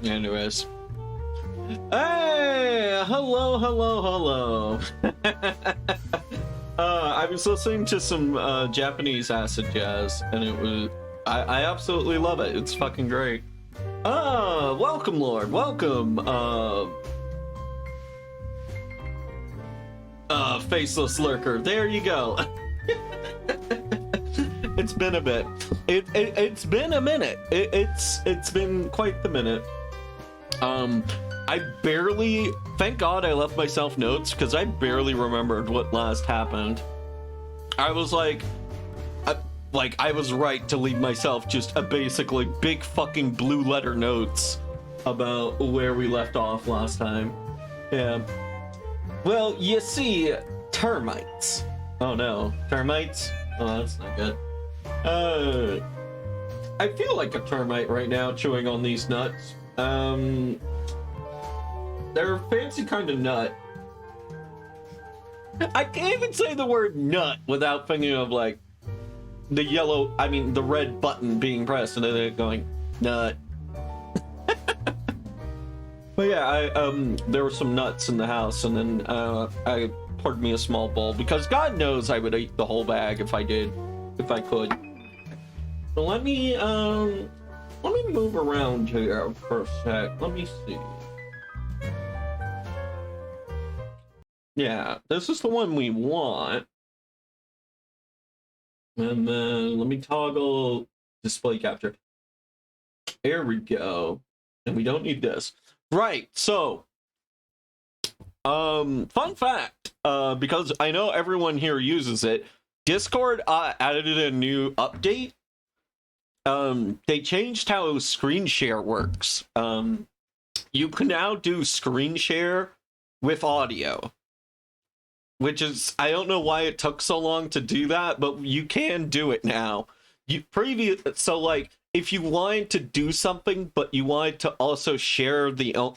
Anyways. Hey! Hello. I was listening to some Japanese acid jazz, and it was... I absolutely love it. It's fucking great. Welcome, Lord. Welcome. Faceless Lurker. There you go. It's been a bit. It's been a minute. It's been quite the minute. I barely, thank God I left myself notes, because I barely remembered what last happened. I was like I was right to leave myself just a basically big fucking blue letter notes about where we left off last time. Yeah. Well, you see, termites. Oh no, termites? Oh, that's not good. I feel like a termite right now chewing on these nuts. They're a fancy kind of nut. I can't even say the word nut without thinking of like the red button being pressed and then it going nut. But yeah, there were some nuts in the house, and then I poured me a small bowl because God knows I would eat the whole bag if I could. So let me move around here for a sec. Let me see. Yeah, this is the one we want. And then let me toggle display capture. There we go. And we don't need this. Right, so fun fact, because I know everyone here uses it, Discord added a new update. They changed how screen share works. You can now do screen share with audio, which is, I don't know why it took so long to do that, but you can do it now. So like, if you wanted to do something, but you wanted to also share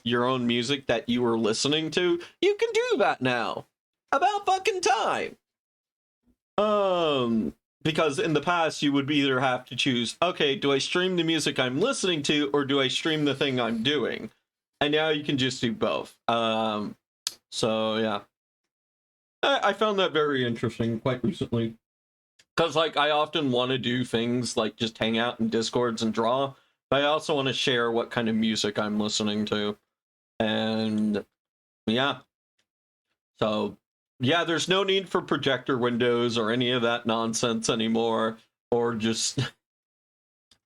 your own music that you were listening to, you can do that now. About fucking time. Because in the past, you would either have to choose, okay, do I stream the music I'm listening to, or do I stream the thing I'm doing? And now you can just do both. So, yeah. I found that very interesting quite recently. Because, like, I often want to do things like just hang out in Discords and draw, but I also want to share what kind of music I'm listening to. And, yeah. So, yeah, there's no need for projector windows or any of that nonsense anymore. Or just...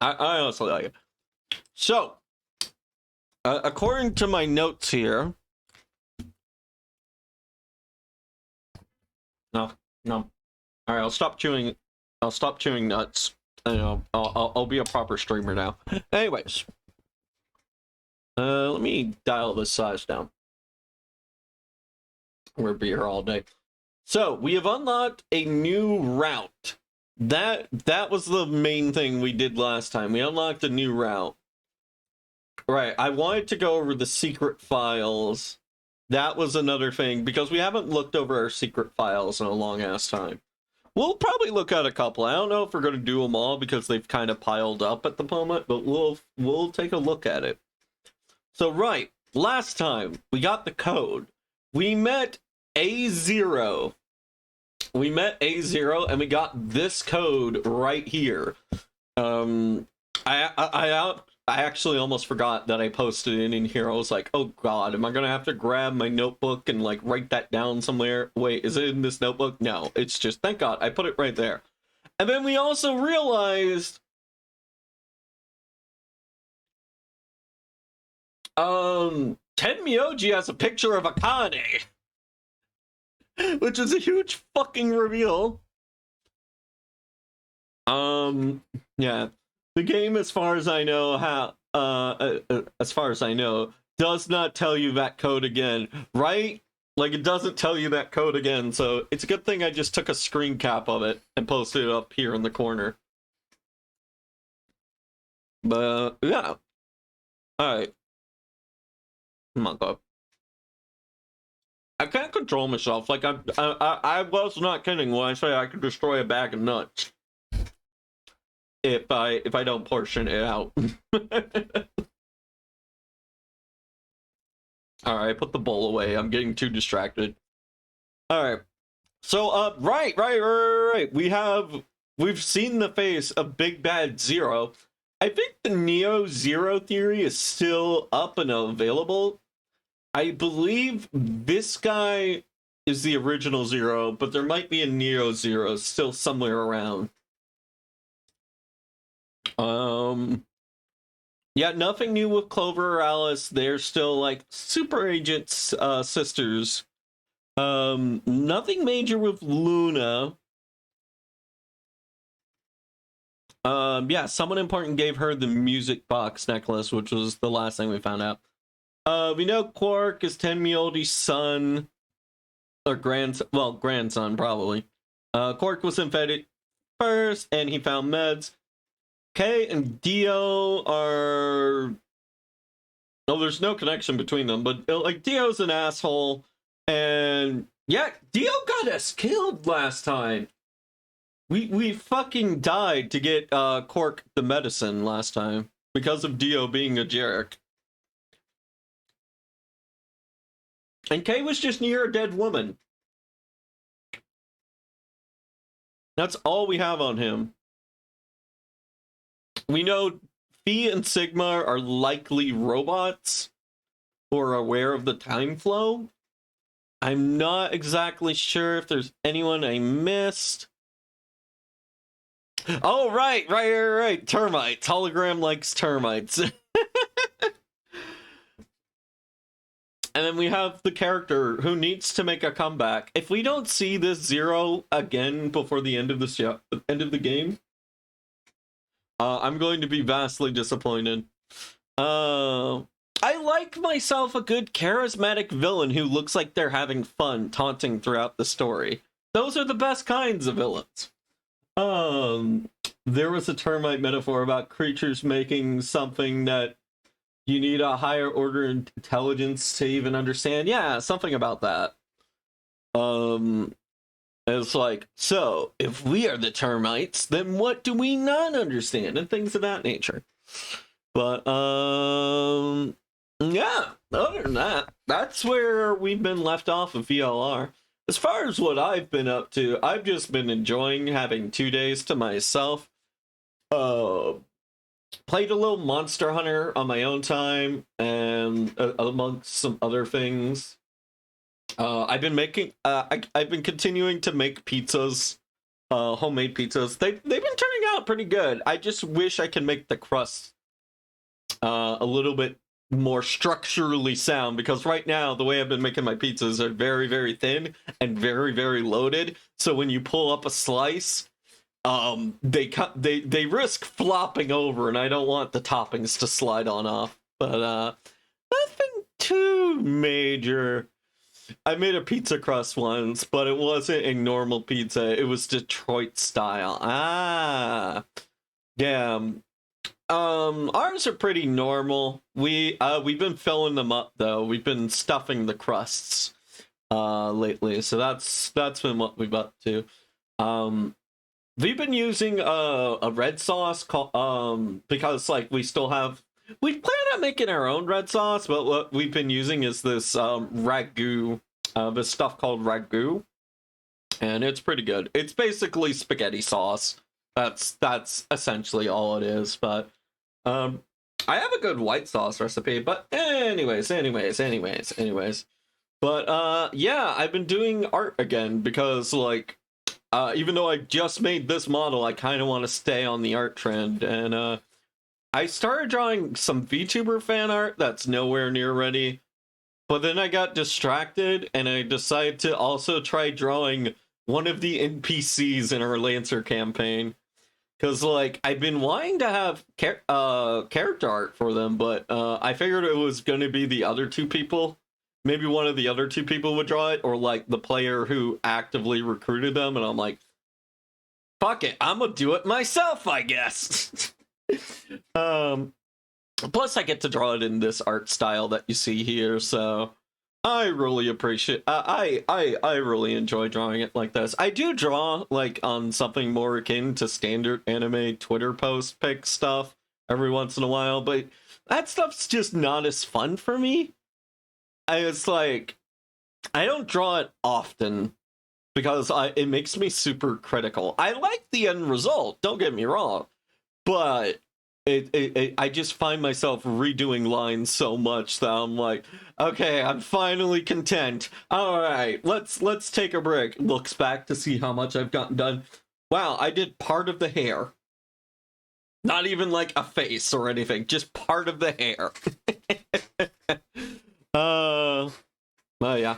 I honestly like it. So, according to my notes here... No. All right, I'll stop chewing nuts. You know, I'll be a proper streamer now. Anyways, let me dial this size down. We'll be here all day. So we have unlocked a new route. That was the main thing we did last time. We unlocked a new route. Right. I wanted to go over the secret files. That was another thing, because we haven't looked over our secret files in a long ass time. We'll probably look at a couple. I don't know if we're going to do them all because they've kind of piled up at the moment, but we'll take a look at it. So right, last time we got the code. We met A0. We met A0 and we got this code right here. I actually almost forgot that I posted it in here. I was like, oh god, am I gonna have to grab my notebook and like write that down somewhere? Wait, is it in this notebook? No, it's just, thank god, I put it right there. And then we also realized Tenmyoji has a picture of Akane, which is a huge fucking reveal. Yeah. The game, as far as I know, does not tell you that code again, right? Like, it doesn't tell you that code again, so it's a good thing I just took a screen cap of it and posted it up here in the corner. But, yeah. Alright. Come on, God. I can't control myself. Like, I was not kidding when I say I could destroy a bag of nuts. If I don't portion it out. Alright, put the bowl away. I'm getting too distracted. Alright. So, right. We've seen the face of Big Bad Zero. I think the Neo Zero theory is still up and available. I believe this guy is the original Zero, but there might be a Neo Zero still somewhere around. Yeah, nothing new with Clover or Alice. They're still like super agents, sisters. Nothing major with Luna. Yeah, someone important gave her the music box necklace, which was the last thing we found out. We know Quark is Tenmyoji's son, or grandson, probably. Quark was infected first, and he found meds. Kay and Dio are... Oh, there's no connection between them, but like Dio's an asshole, and yeah, Dio got us killed last time. We fucking died to get Quark the medicine last time because of Dio being a jerk. And Kay was just near a dead woman. That's all we have on him. We know Phi and Sigma are likely robots who are aware of the time flow. I'm not exactly sure if there's anyone I missed. Oh, right. Termites. Hologram likes termites. And then we have the character who needs to make a comeback. If we don't see this Zero again before the end of the game, I'm going to be vastly disappointed. I like myself a good charismatic villain who looks like they're having fun taunting throughout the story. Those are the best kinds of villains. There was a termite metaphor about creatures making something that you need a higher order intelligence to even understand. Yeah, something about that. It's like, so, if we are the termites, then what do we not understand? And things of that nature. But, yeah, other than that, that's where we've been left off of VLR. As far as what I've been up to, I've just been enjoying having 2 days to myself. Played a little Monster Hunter on my own time, and amongst some other things. I've been making. I've been continuing to make pizzas, homemade pizzas. They've been turning out pretty good. I just wish I could make the crust a little bit more structurally sound, because right now the way I've been making my pizzas are very, very thin and very, very loaded. So when you pull up a slice, they risk flopping over, and I don't want the toppings to slide on off. But nothing too major. I made a pizza crust once, but it wasn't a normal pizza. It was Detroit style. Damn. Ours are pretty normal. We've been filling them up though. We've been stuffing the crusts lately, so that's been what we've up to. We've been using a red sauce because like we plan on making our own red sauce, but what we've been using is this ragu, this stuff called ragu, and it's pretty good. It's basically spaghetti sauce. That's essentially all it is. But I have a good white sauce recipe. But anyways. But yeah, I've been doing art again because like even though I just made this model, I kind of want to stay on the art trend, and I started drawing some VTuber fan art that's nowhere near ready. But then I got distracted, and I decided to also try drawing one of the NPCs in our Lancer campaign. Because, like, I've been wanting to have character art for them, but I figured it was going to be the other two people. Maybe one of the other two people would draw it, or, like, the player who actively recruited them, and I'm like, fuck it, I'm gonna do it myself, I guess. Plus, I get to draw it in this art style that you see here, so I really appreciate. I really enjoy drawing it like this. I do draw like on something more akin to standard anime Twitter post pic stuff every once in a while, but that stuff's just not as fun for me. It's like I don't draw it often because it makes me super critical. I like the end result. Don't get me wrong, but I just find myself redoing lines so much that I'm like, okay, I'm finally content. All right, let's take a break. Looks back to see how much I've gotten done. Wow, I did part of the hair. Not even like a face or anything, just part of the hair. Oh yeah.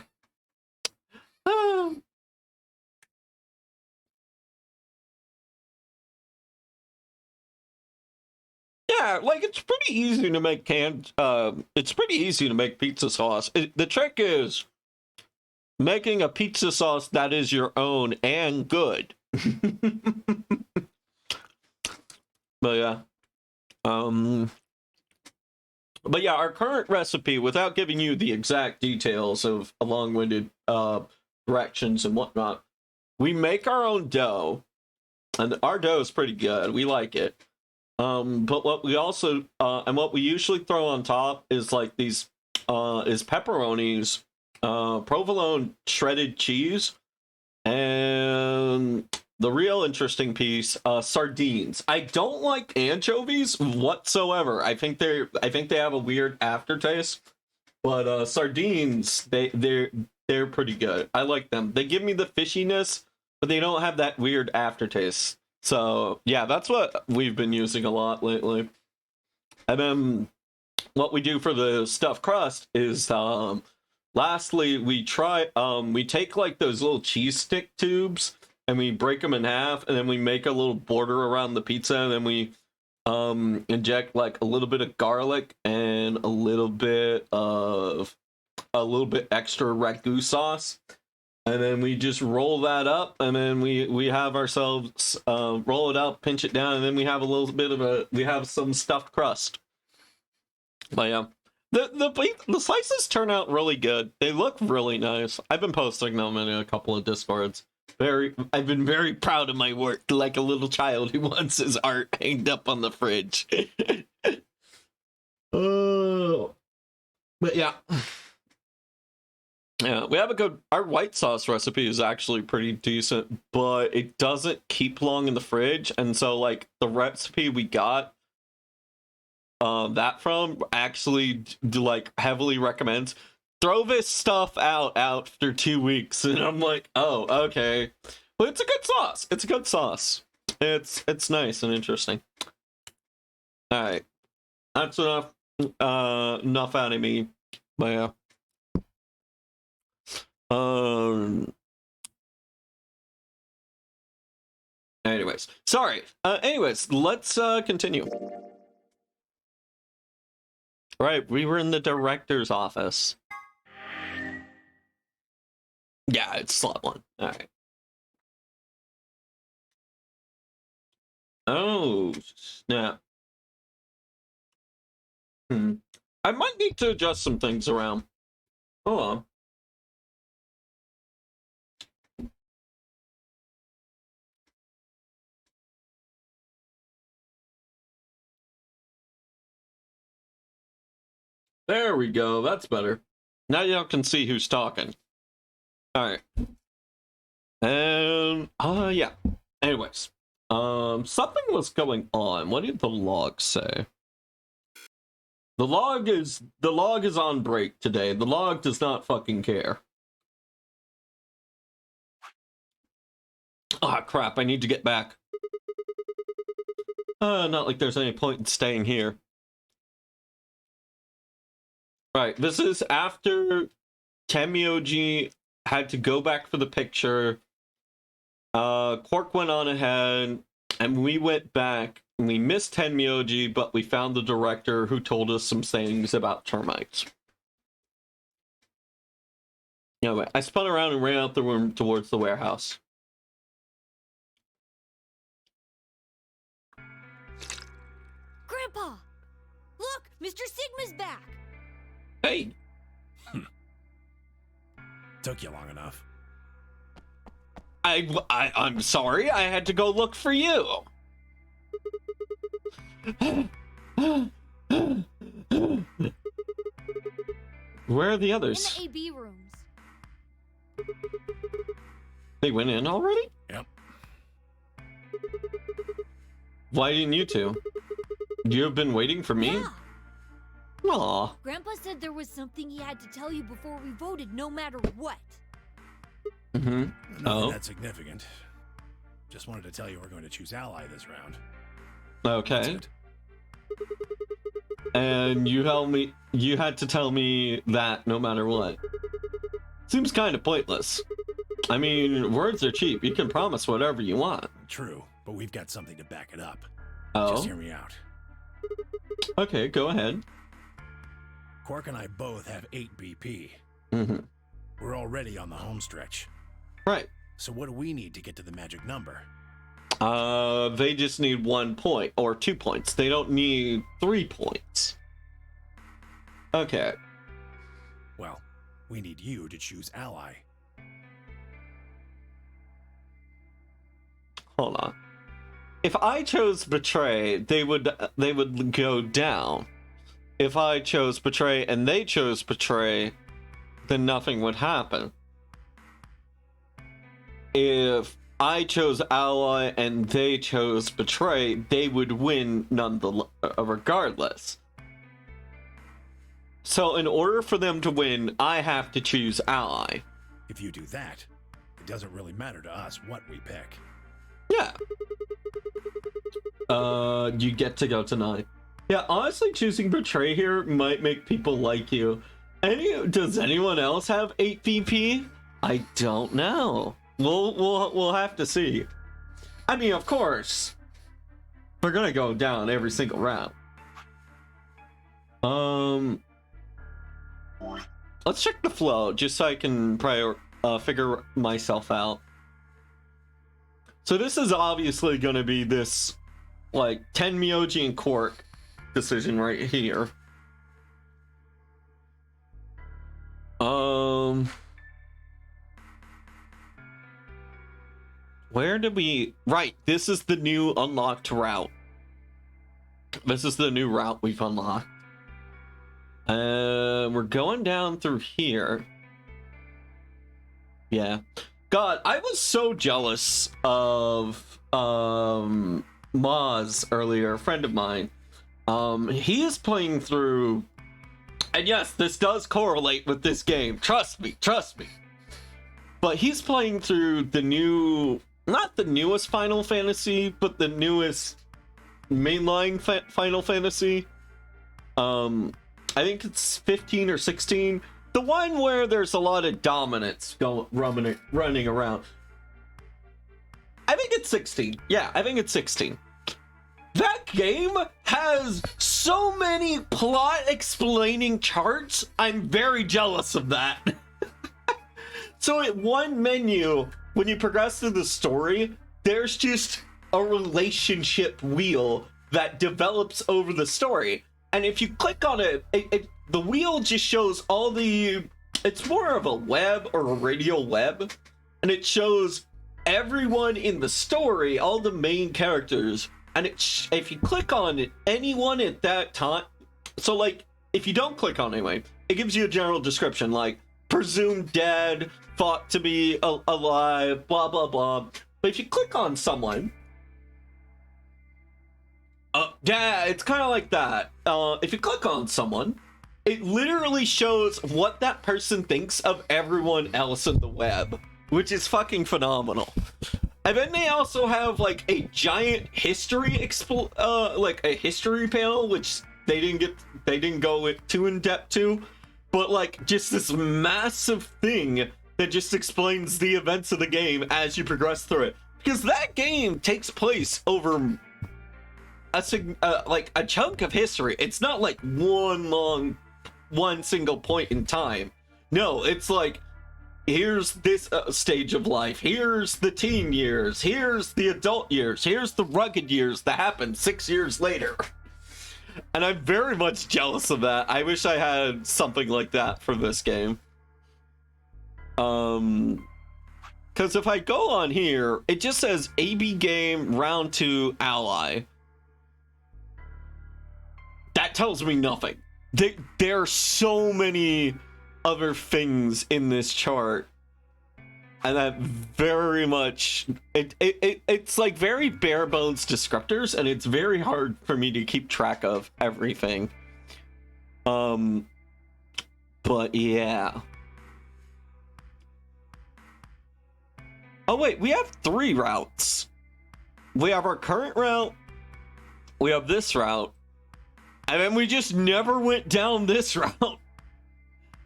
Yeah, like it's pretty easy to make canned. It's pretty easy to make pizza sauce. The trick is making a pizza sauce that is your own and good. But yeah, um, but yeah, our current recipe, without giving you the exact details of a long-winded directions and whatnot, we make our own dough, and our dough is pretty good. We like it. But what we also and what we usually throw on top is like these is pepperonis, provolone shredded cheese, and the real interesting piece, sardines. I don't like anchovies whatsoever. I think they have a weird aftertaste, but sardines they're pretty good. I like them. They give me the fishiness, but they don't have that weird aftertaste. So yeah, that's what we've been using a lot lately. And then what we do for the stuffed crust is lastly we take like those little cheese stick tubes and we break them in half, and then we make a little border around the pizza, and then we inject like a little bit of garlic and a little bit extra ragu sauce, and then we just roll that up, and then we have ourselves roll it up, pinch it down, and then we have we have some stuffed crust. But yeah, the slices turn out really good. They look really nice. I've been posting them in a couple of Discords. I've been very proud of my work, like a little child who wants his art hanged up on the fridge. Oh, but yeah. Yeah, we have our white sauce recipe is actually pretty decent, but it doesn't keep long in the fridge, and so like the recipe we got that from actually like heavily recommends throw this stuff out after 2 weeks, and I'm like, oh, okay. But it's a good sauce. It's a good sauce. It's nice and interesting. All right, that's enough out of me. But yeah. Anyways, sorry. Anyways, let's continue. Right, we were in the director's office. Yeah, it's slot one. All right. Oh snap. I might need to adjust some things around. Hold on. There we go. That's better. Now y'all can see who's talking. All right. And yeah. Anyways, something was going on. What did the log say? The log is on break today. The log does not fucking care. Ah, crap, I need to get back. Not like there's any point in staying here. Right, this is after Temioji had to go back for the picture. Quark went on ahead, and we went back, and we missed Tenmyoji, but we found the director who told us some things about termites. Anyway, I spun around and ran out the room towards the warehouse. Grandpa! Look! Mr. Sigma's back! Hey! Took you long enough. I'm sorry, I had to go look for you. Where are the others? In the AB rooms. They went in already? Yep. Why didn't you two? You have been waiting for me? Yeah. Aw. Grandpa said there was something he had to tell you before we voted, no matter what. Mm-hmm. Nothing that significant. Just wanted to tell you we're going to choose ally this round. Okay. And you had to tell me that no matter what. Seems kind of pointless. I mean, words are cheap. You can promise whatever you want. True, but we've got something to back it up. Oh? Just hear me out. Okay, go ahead. Quark and I both have 8 BP. Mm-hmm. We're already on the home stretch. Right. So what do we need to get to the magic number? They just need 1 point, or 2 points. They don't need 3 points. Okay. Well, we need you to choose ally. Hold on. If I chose betray, they would go down. If I chose betray and they chose betray, then nothing would happen. If I chose ally and they chose betray, they would win regardless. So in order for them to win, I have to choose ally. If you do that, it doesn't really matter to us what we pick. Yeah. You get to go tonight. Yeah, honestly, choosing betray here might make people like you. Does anyone else have 8 VP? I don't know. We'll have to see. I mean, of course, we're gonna go down every single round. Let's check the flow just so I can figure myself out. So this is obviously gonna be this like Tenmyoji and Quark decision right here. Where did we... Right, this is the new unlocked route. This is the new route we've unlocked. We're going down through here. Yeah. God, I was so jealous of Maz earlier, a friend of mine. He is playing through... And yes, this does correlate with this game. Trust me. But he's playing through the new... Not the newest Final Fantasy, but the newest mainline Final Fantasy. I think it's 15 or 16. The one where there's a lot of dominance running around. I think it's 16. Yeah, I think it's 16. That game has so many plot explaining charts. I'm very jealous of that. So at one menu, when you progress through the story, there's just a relationship wheel that develops over the story. And if you click on it, the wheel just shows all the... It's more of a web or a radial web. And it shows everyone in the story, all the main characters. And if you click on anyone at that time... So, like, if you don't click on anyone, it gives you a general description like presumed dead, thought to be alive, blah blah blah. But if you click on someone, yeah, it's kind of like that. If you click on someone, it literally shows what that person thinks of everyone else in the web, which is fucking phenomenal. And then they also have like a giant history like a history panel, which they didn't go too in depth to, but like just this massive thing that just explains the events of the game as you progress through it, because that game takes place over like a chunk of history. It's not like one single point in time. No, it's like, here's this stage of life, here's the teen years, here's the adult years, here's the rugged years that happened 6 years later. And I'm very much jealous of that. I wish I had something like that for this game. Because if I go on here, it just says AB game round 2 ally. That tells me nothing. There are so many other things in this chart, and that very much it's like very bare bones descriptors, and it's very hard for me to keep track of everything. But yeah. Oh wait, we have 3 routes. We have our current route, we have this route, and then we just never went down this route.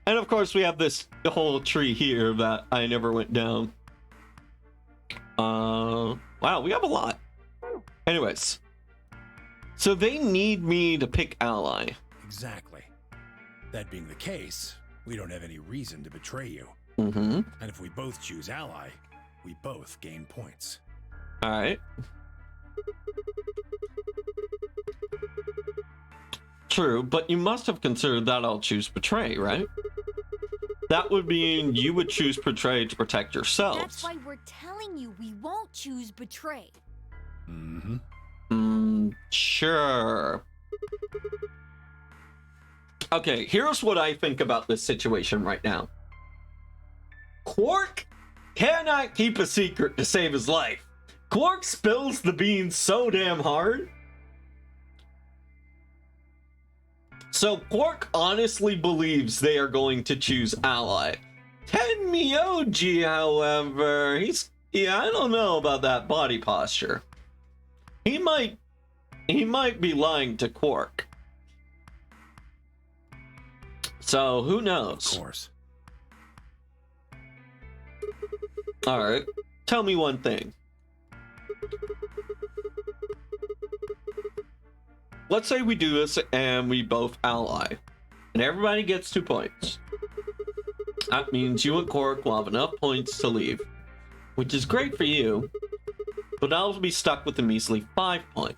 And of course we have this whole tree here that I never went down. Wow, we have a lot. Anyways, so they need me to pick ally. Exactly. That being the case, we don't have any reason to betray you. Mm-hmm. And if we both choose ally, we both gain points. All right. True, but you must have considered that I'll choose betray, right? That would mean you would choose betray to protect yourselves. That's why we're telling you we won't choose betray. Sure. Okay, here's what I think about this situation right now. Quark cannot keep a secret to save his life. Quark spills the beans so damn hard. So Quark honestly believes they are going to choose ally. Tenmyoji, however, I don't know about that body posture. He might be lying to Quark. So who knows? Of course. All right, tell me one thing. Let's say we do this and we both ally, and everybody gets 2 points. That means you and Quark will have enough points to leave, which is great for you, but I'll be stuck with a measly 5 points.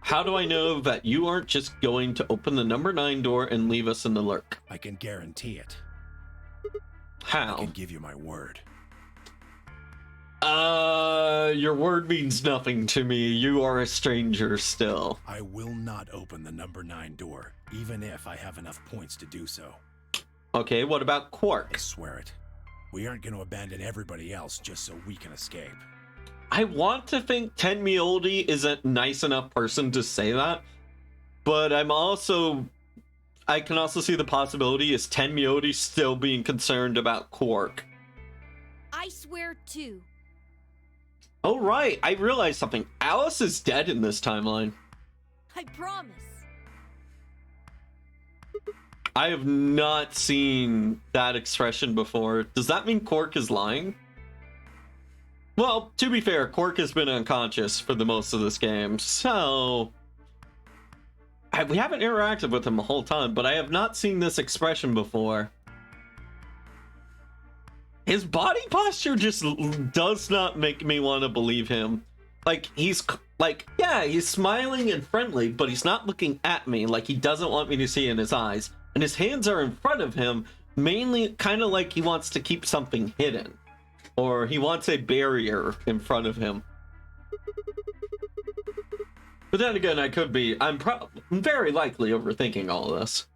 How do I know that you aren't just going to open the number 9 door and leave us in the lurk? I can guarantee it. How? I can give you my word. Your word means nothing to me. You are a stranger still. I will not open the number 9 door, even if I have enough points to do so. Okay, what about Quark? I swear it. We aren't going to abandon everybody else just so we can escape. I want to think Tenmyoji is a nice enough person to say that, but I can also see the possibility is Tenmyoji still being concerned about Quark. I swear too. Oh right, I realized something. Alice is dead in this timeline. I promise. I have not seen that expression before. Does that mean Quark is lying? Well, to be fair, Quark has been unconscious for the most of this game, so we haven't interacted with him the whole time, but I have not seen this expression before. His body posture just does not make me want to believe him. Like, he's smiling and friendly, but he's not looking at me, like he doesn't want me to see in his eyes. And his hands are in front of him, mainly kind of like he wants to keep something hidden. Or he wants a barrier in front of him. But then again, I'm very likely overthinking all of this.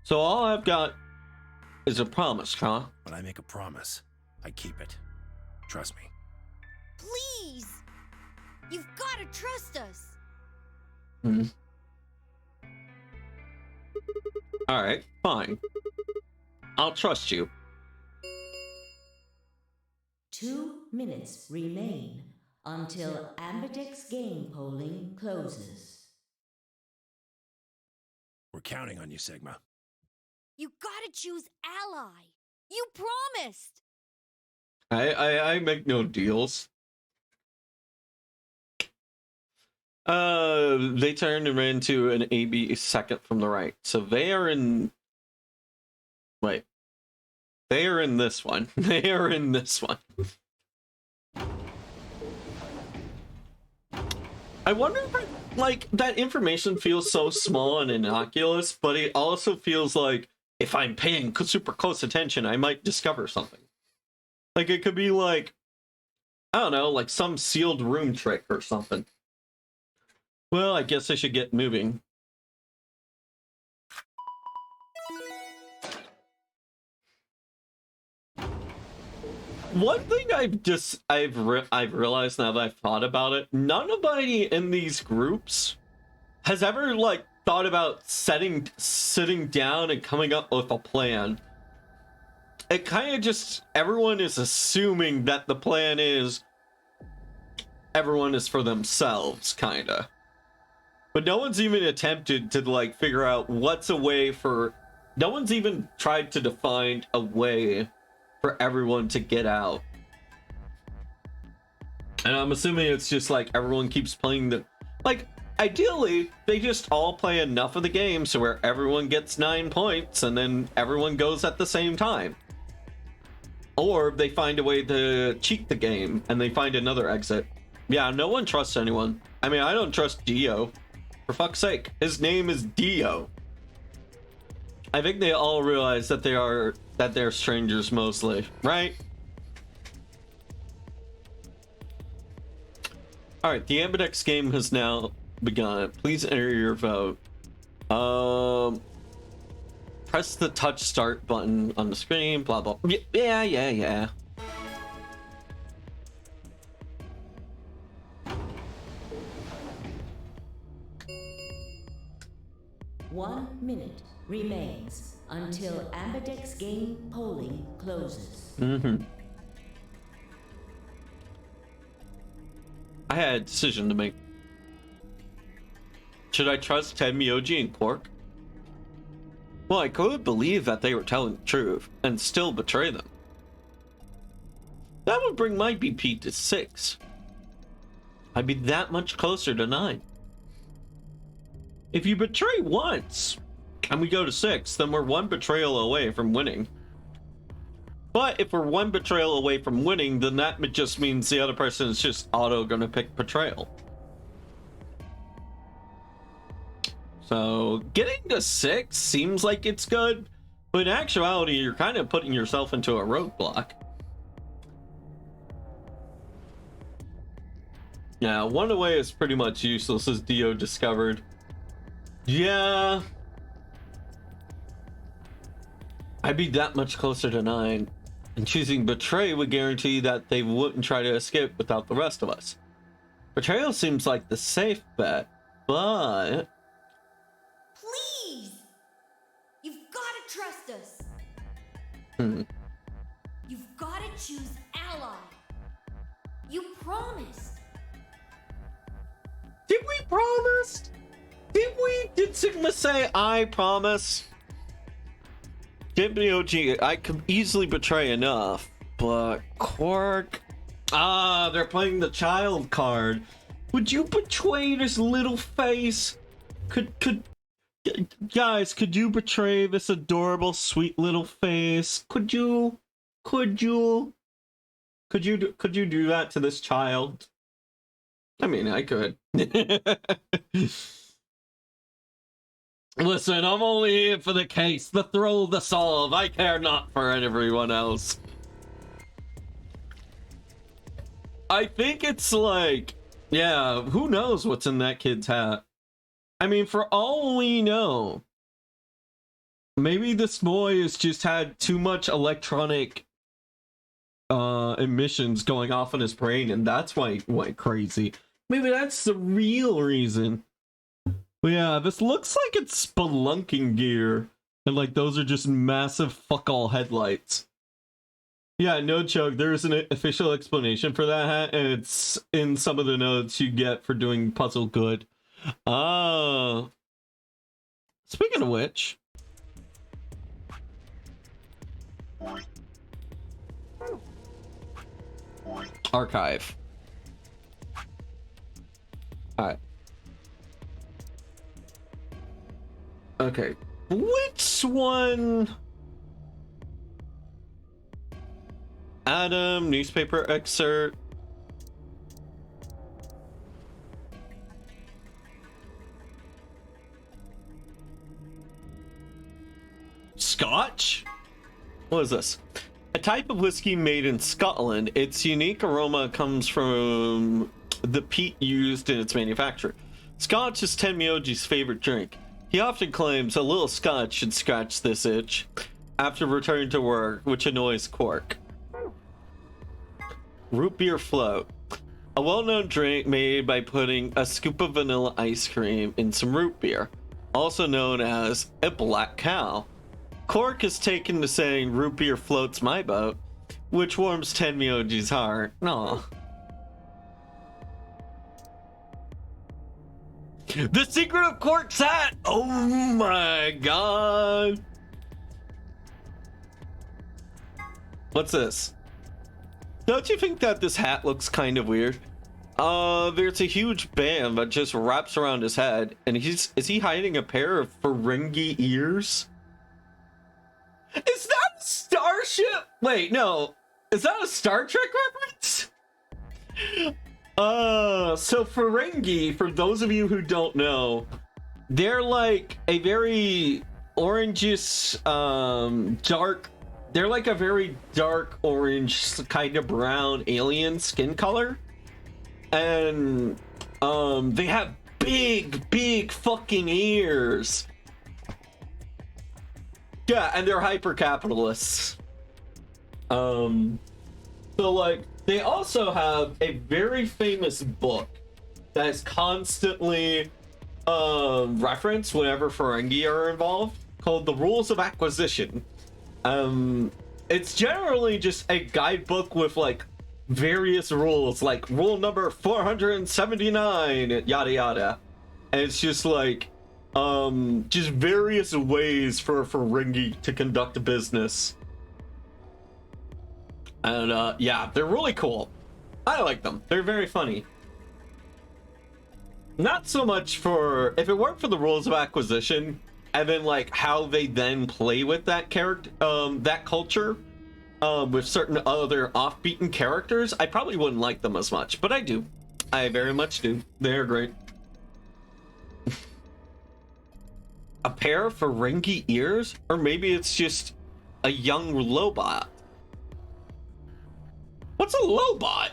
So all I've got is a promise, huh? When I make a promise, I keep it. Trust me. Please! You've got to trust us! Hmm. Alright, fine. I'll trust you. 2 minutes remain until Ambidex game polling closes. We're counting on you, Sigma. You gotta choose ally! You promised! I make no deals. They turned and ran to an AB second from the right. So they are in... Wait. They are in this one. They are in this one. I wonder if, like, that information feels so small and innocuous, but it also feels like if I'm paying super close attention, I might discover something. Like, it could be like, I don't know, like some sealed room trick or something. Well, I guess I should get moving. One thing I've realized now that I've thought about it, nobody in these groups has ever like thought about sitting down and coming up with a plan. It kind of just, everyone is assuming that the plan is everyone is for themselves, kind of. But no one's even attempted to like figure out what's a way for, no one's even tried to define a way for everyone to get out. And I'm assuming it's just like everyone keeps playing the, like, ideally they just all play enough of the game so where everyone gets 9 points and then everyone goes at the same time. Or they find a way to cheat the game and they find another exit. Yeah, no one trusts anyone. I mean, I don't trust Dio. For fuck's sake, his name is Dio. I think they all realize that they're strangers mostly, right? Alright, the Ambidex game has now begun. Please enter your vote. Press the touch start button on the screen, blah blah. Yeah. 1 minute remains until Ambidex game polling closes. I had a decision to make. Should I trust Ted, Miyoji, and Quark? Well, I could believe that they were telling the truth and still betray them. That would bring my BP to 6. I'd be that much closer to 9. If you betray once and we go to 6, then we're 1 betrayal away from winning. But if we're 1 betrayal away from winning, then that just means the other person is just auto gonna pick betrayal. So getting to 6 seems like it's good, but in actuality, you're kind of putting yourself into a roadblock. Yeah, one away is pretty much useless, as Dio discovered. Yeah, I'd be that much closer to 9, and choosing betray would guarantee that they wouldn't try to escape without the rest of us. Betrayal seems like the safe bet, but... Please! You've gotta trust us! You've gotta choose ally! You promised! Did we promise? Did Sigma say I promise? OG, I could easily betray enough, but Quark... Ah, they're playing the child card. Would you betray this little face? Guys, could you betray this adorable, sweet little face? Could you do that to this child? I mean, I could. Listen, I'm only here for the case, the thrill, the solve. I care not for everyone else. I think it's like, yeah, who knows what's in that kid's hat? I mean, for all we know, maybe this boy has just had too much electronic emissions going off in his brain, and that's why he went crazy. Maybe that's the real reason. But yeah, this looks like it's spelunking gear, and like those are just massive fuck all headlights. Yeah, no joke. There's an official explanation for that hat, and it's in some of the notes you get for doing puzzle good. Speaking of which, archive. Alright. Okay. Which one? Adam, newspaper excerpt. Scotch? What is this? A type of whiskey made in Scotland. Its unique aroma comes from the peat used in its manufacture. Scotch is Tenmyoji's favorite drink. He often claims a little scotch should scratch this itch after returning to work, which annoys Quark. Root beer float. A well-known drink made by putting a scoop of vanilla ice cream in some root beer, also known as a black cow. Quark is taken to saying root beer floats my boat, which warms Tenmyoji's heart. Aw. The secret of Quark's hat! Oh my god! What's this? Don't you think that this hat looks kind of weird? There's a huge band that just wraps around his head, and is he hiding a pair of Ferengi ears? Is that a starship? Wait, no. Is that a Star Trek reference? So Ferengi, for those of you who don't know, they're like a very orangish, dark, they're like a very dark orange, kind of brown alien skin color. And, they have big fucking ears. Yeah, and they're hyper capitalists. So like, they also have a very famous book that is constantly referenced whenever Ferengi are involved, called The Rules of Acquisition. It's generally just a guidebook with like various rules, like rule number 479, yada yada. And it's just like just various ways for Ferengi to conduct business. And yeah, they're really cool. I like them. They're very funny. Not so much for, if it weren't for the rules of acquisition and then like how they then play with that character, that culture, with certain other off-beaten characters, I probably wouldn't like them as much, but I do. I very much do. They're great. A pair of Ferengi ears? Or maybe it's just a young Lobot. What's a Lobot?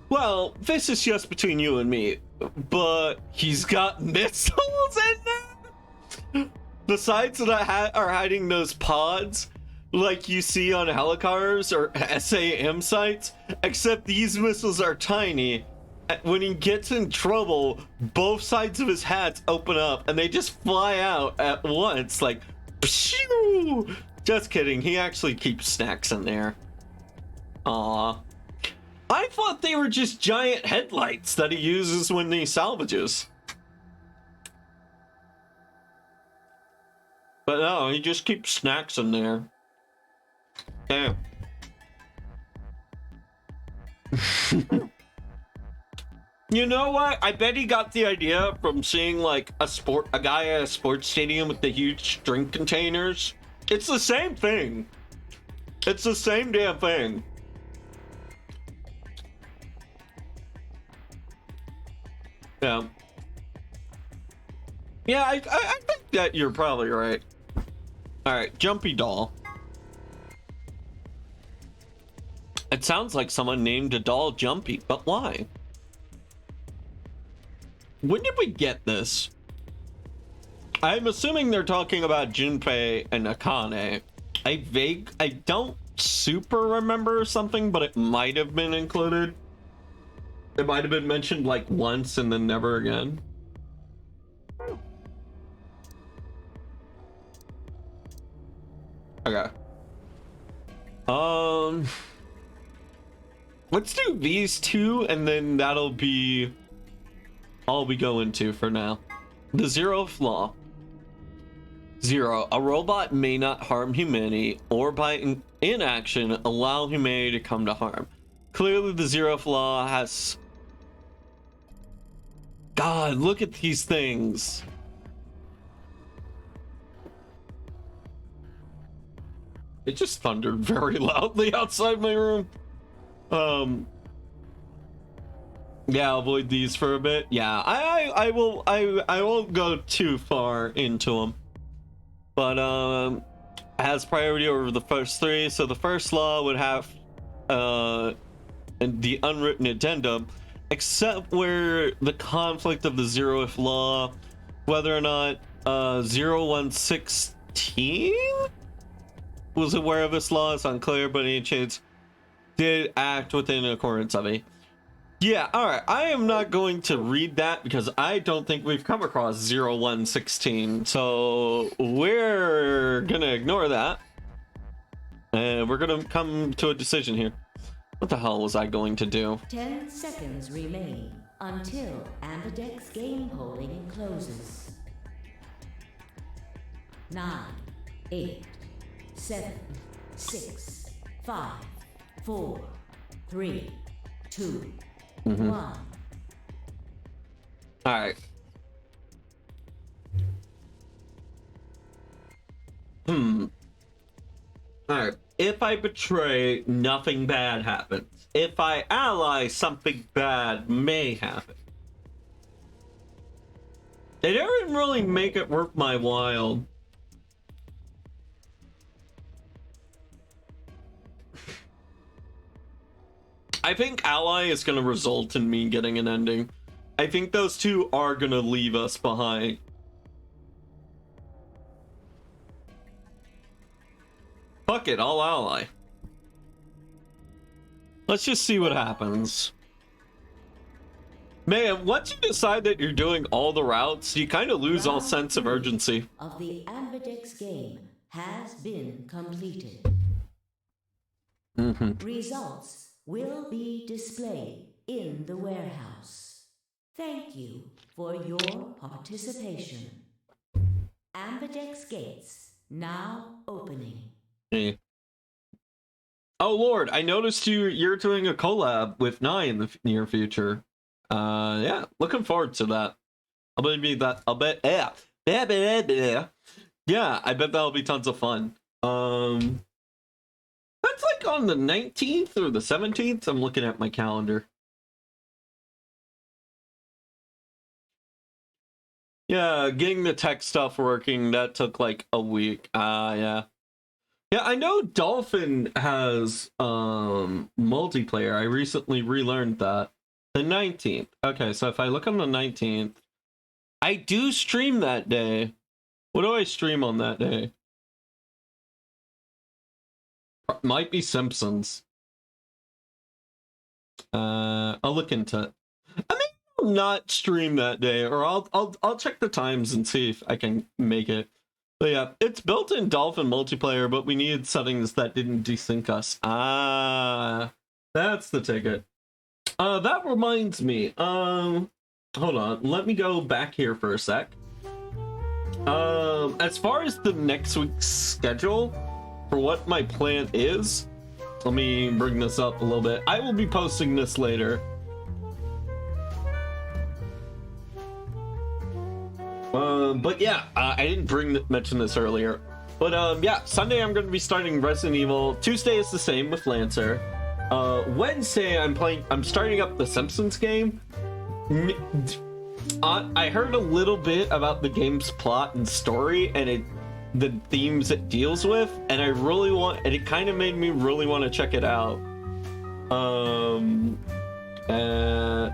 Well, this is just between you and me, but he's got missiles in there? The sides that are hiding those pods, like you see on helicopters or SAM sites, except these missiles are tiny. When he gets in trouble, both sides of his hats open up and they just fly out at once, like, pshoo! Just kidding, he actually keeps snacks in there. Aww. I thought they were just giant headlights that he uses when he salvages. But no, he just keeps snacks in there. Damn. You know what? I bet he got the idea from seeing like a guy at a sports stadium with the huge drink containers. It's the same thing. It's the same damn thing. Yeah. Yeah, I think that you're probably right. Alright, Jumpy Doll. It sounds like someone named a doll Jumpy, but why? When did we get this? I'm assuming they're talking about Junpei and Akane. I don't super remember something, but it might have been included. It might have been mentioned like once and then never again. Okay. Let's do these two, and then that'll be all we go into for now. The zeroth law. 0. A robot may not harm humanity, or by inaction allow humanity to come to harm. Clearly, the zeroth law has... God, look at these things. It just thundered very loudly outside my room. Yeah, I'll avoid these for a bit. Yeah, I won't go too far into them. But has priority over the first 3, so the first law would have the unwritten addendum, except where the conflict of the zeroth law, whether or not 0116 was aware of this law is unclear, but any chance did act within accordance of it. Yeah, alright, I am not going to read that because I don't think we've come across 0116, so we're gonna ignore that. And we're gonna come to a decision here. What the hell was I going to do? 10 seconds remain until Ambidex game polling closes. 9, 8, 7, 6, 5, 4, 3, 2, 1. Alright. Alright. If I betray, nothing bad happens. If I ally, something bad may happen. They didn't really make it worth my while. I think ally is going to result in me getting an ending. I think those two are going to leave us behind. Fuck it, I'll ally. Let's just see what happens. Man, once you decide that you're doing all the routes, you kind of lose all sense of urgency. Of the Ambidex game has been completed. Results will be displayed in the warehouse. Thank you for your participation. Ambidex gates now opening. Hey. Oh Lord, I noticed you're doing a collab with Nye in the near future. Yeah, looking forward to that. I bet that'll be tons of fun. That's like on the 19th or the 17th. I'm looking at my calendar. Yeah, getting the tech stuff working, that took like a week. Yeah. Yeah, I know Dolphin has multiplayer. I recently relearned that. The 19th. Okay, so if I look on the 19th, I do stream that day. What do I stream on that day? Might be Simpsons. I'll look into it. I mean, I'll not stream that day, or I'll check the times and see if I can make it. But yeah, it's built in Dolphin multiplayer, but we needed settings that didn't desync us. Ah, that's the ticket. That reminds me. Hold on, let me go back here for a sec. As far as the next week's schedule, for what my plan is, let me bring this up a little bit. I will be posting this later. But yeah, I didn't mention this earlier. But yeah, Sunday I'm going to be starting Resident Evil. Tuesday is the same with Lancer. Wednesday I'm starting up the Simpsons game. I heard a little bit about the game's plot and story and the themes it deals with, and it kind of made me really want to check it out.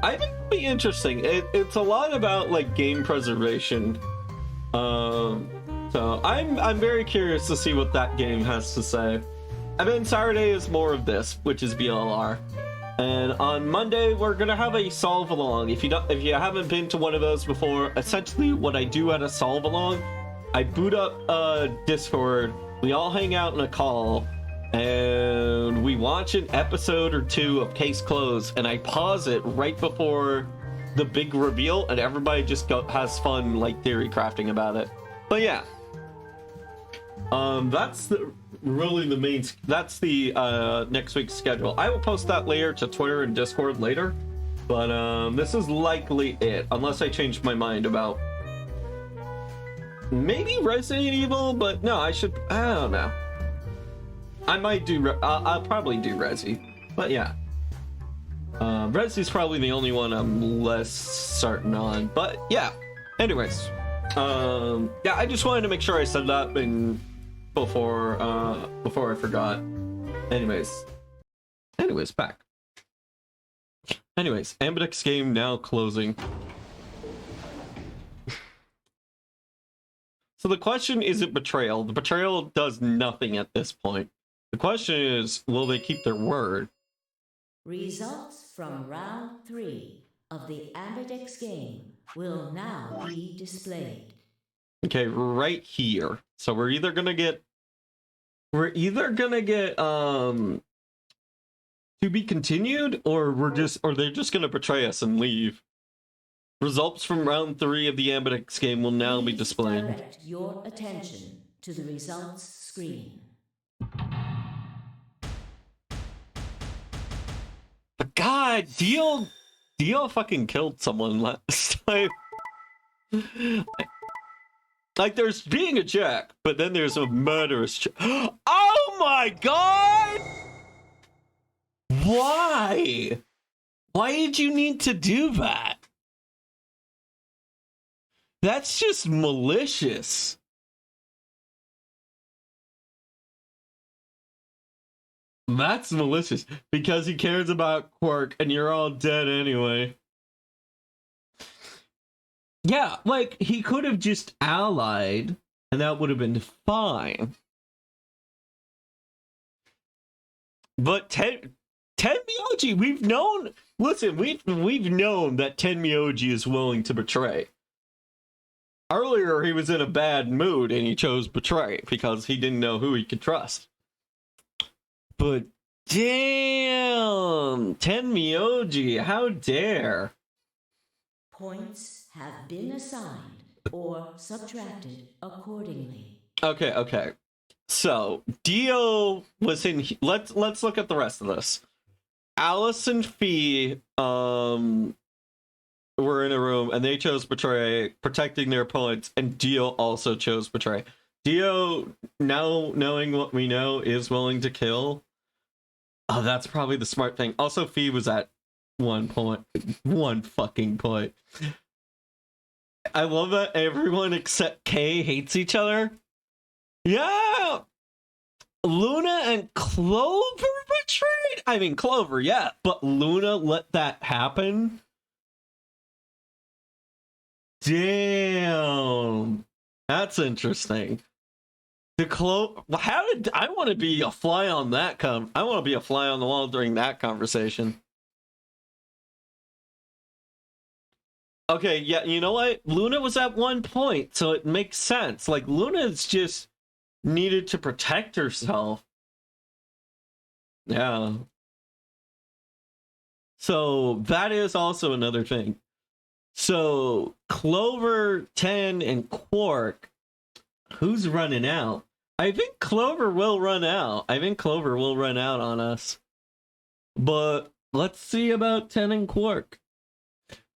I think it'll be interesting. It's a lot about like game preservation. So I'm very curious to see what that game has to say. And then Saturday is more of this, which is VLR. And on Monday we're gonna have a solve along. If you haven't been to one of those before, essentially what I do at a solve along, I boot up Discord, we all hang out in a call, and we watch an episode or two of Case Closed, and I pause it right before the big reveal, and everybody just has fun like theory crafting about it. But yeah, that's really the main. That's the next week's schedule. I will post that later to Twitter and Discord later, but this is likely it, unless I change my mind about maybe Resident Evil. But no, I don't know. I might do. I'll probably do Resi, but yeah. Resi's probably the only one I'm less certain on, but yeah. Anyways, yeah, I just wanted to make sure I said that before I forgot. Anyways, back. Anyways, Ambidex game now closing. So the question isn't betrayal. The betrayal does nothing at this point. The question is, will they keep their word? Results from round 3 of the Ambidex game will now be displayed. Okay, right here. So we're either gonna get to be continued, or they're just gonna betray us and leave. Results from round 3 of the Ambidex game will now be displayed. Direct your attention to the results screen. But God, Dio fucking killed someone last time. Like, there's being a jack, but then there's a murderous Oh my God! Why? Why did you need to do that? That's just malicious. That's malicious because he cares about Quark and you're all dead anyway. Yeah, like, he could have just allied and that would have been fine. But Tenmyoji, we've known that Tenmyoji is willing to betray. Earlier, he was in a bad mood and he chose betray because he didn't know who he could trust. But damn, Tenmyoji, how dare. Points have been assigned or subtracted accordingly. Okay. So, Dio was in... Let's look at the rest of this. Alice and Fee were in a room and they chose betray, protecting their opponents, and Dio also chose betray. Dio, now knowing what we know, is willing to kill. Oh, that's probably the smart thing. Also, Fee was at one fucking point. I love that everyone except Kay hates each other. Yeah! Luna and Clover betrayed? I mean, Clover, yeah, but Luna let that happen? Damn. That's interesting. How did I want to be a fly on that I want to be a fly on the wall during that conversation. Okay, yeah, you know what? Luna was at one point, so it makes sense. Like, Luna's just needed to protect herself. Yeah. So that is also another thing. So Clover, 10, and Quark, who's running out? I think Clover will run out. On us. But let's see about 10 and Quark.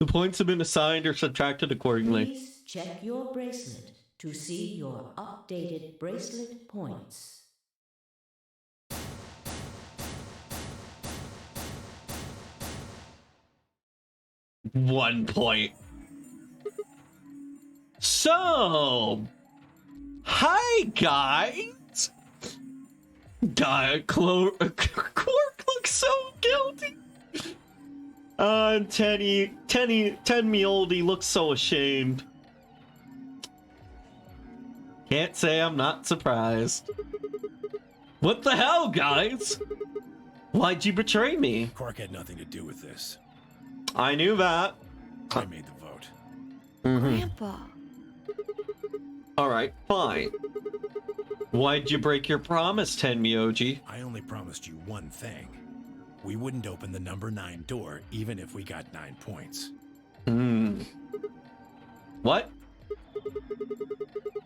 The points have been assigned or subtracted accordingly. Please check your bracelet to see your updated bracelet points. One point. So, hi guys. God, Quark looks so guilty. Tenny me oldie looks so ashamed. Can't say I'm not surprised. What the hell, guys? Why'd you betray me? Quark had nothing to do with this. I knew that. I made the vote. Grandpa. Alright, fine. Why'd you break your promise, Tenmyoji? I only promised you one thing. We wouldn't open the number 9 door, even if we got 9 points. What?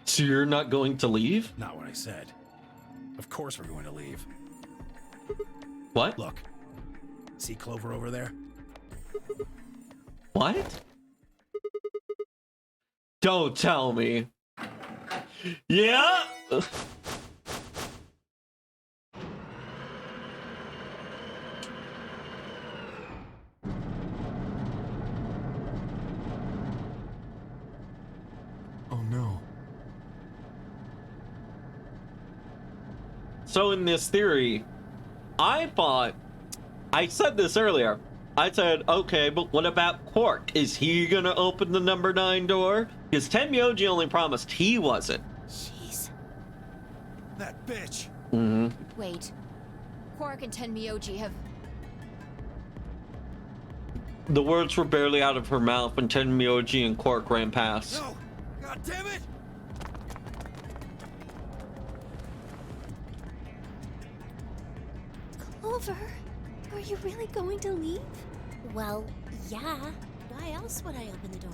So you're not going to leave? Not what I said. Of course we're going to leave. What? Look. See Clover over there? What? Don't tell me. Yeah? Oh no. So in this theory, I said this earlier. I said, okay, but what about Quark? Is he gonna open the number 9 door? Because Tenmyoji only promised he wasn't. Jeez. That bitch! Wait. Quark and Tenmyoji have... The words were barely out of her mouth when Tenmyoji and Quark ran past. No! God damn it! Clover, are you really going to leave? Well, yeah. Why else would I open the door?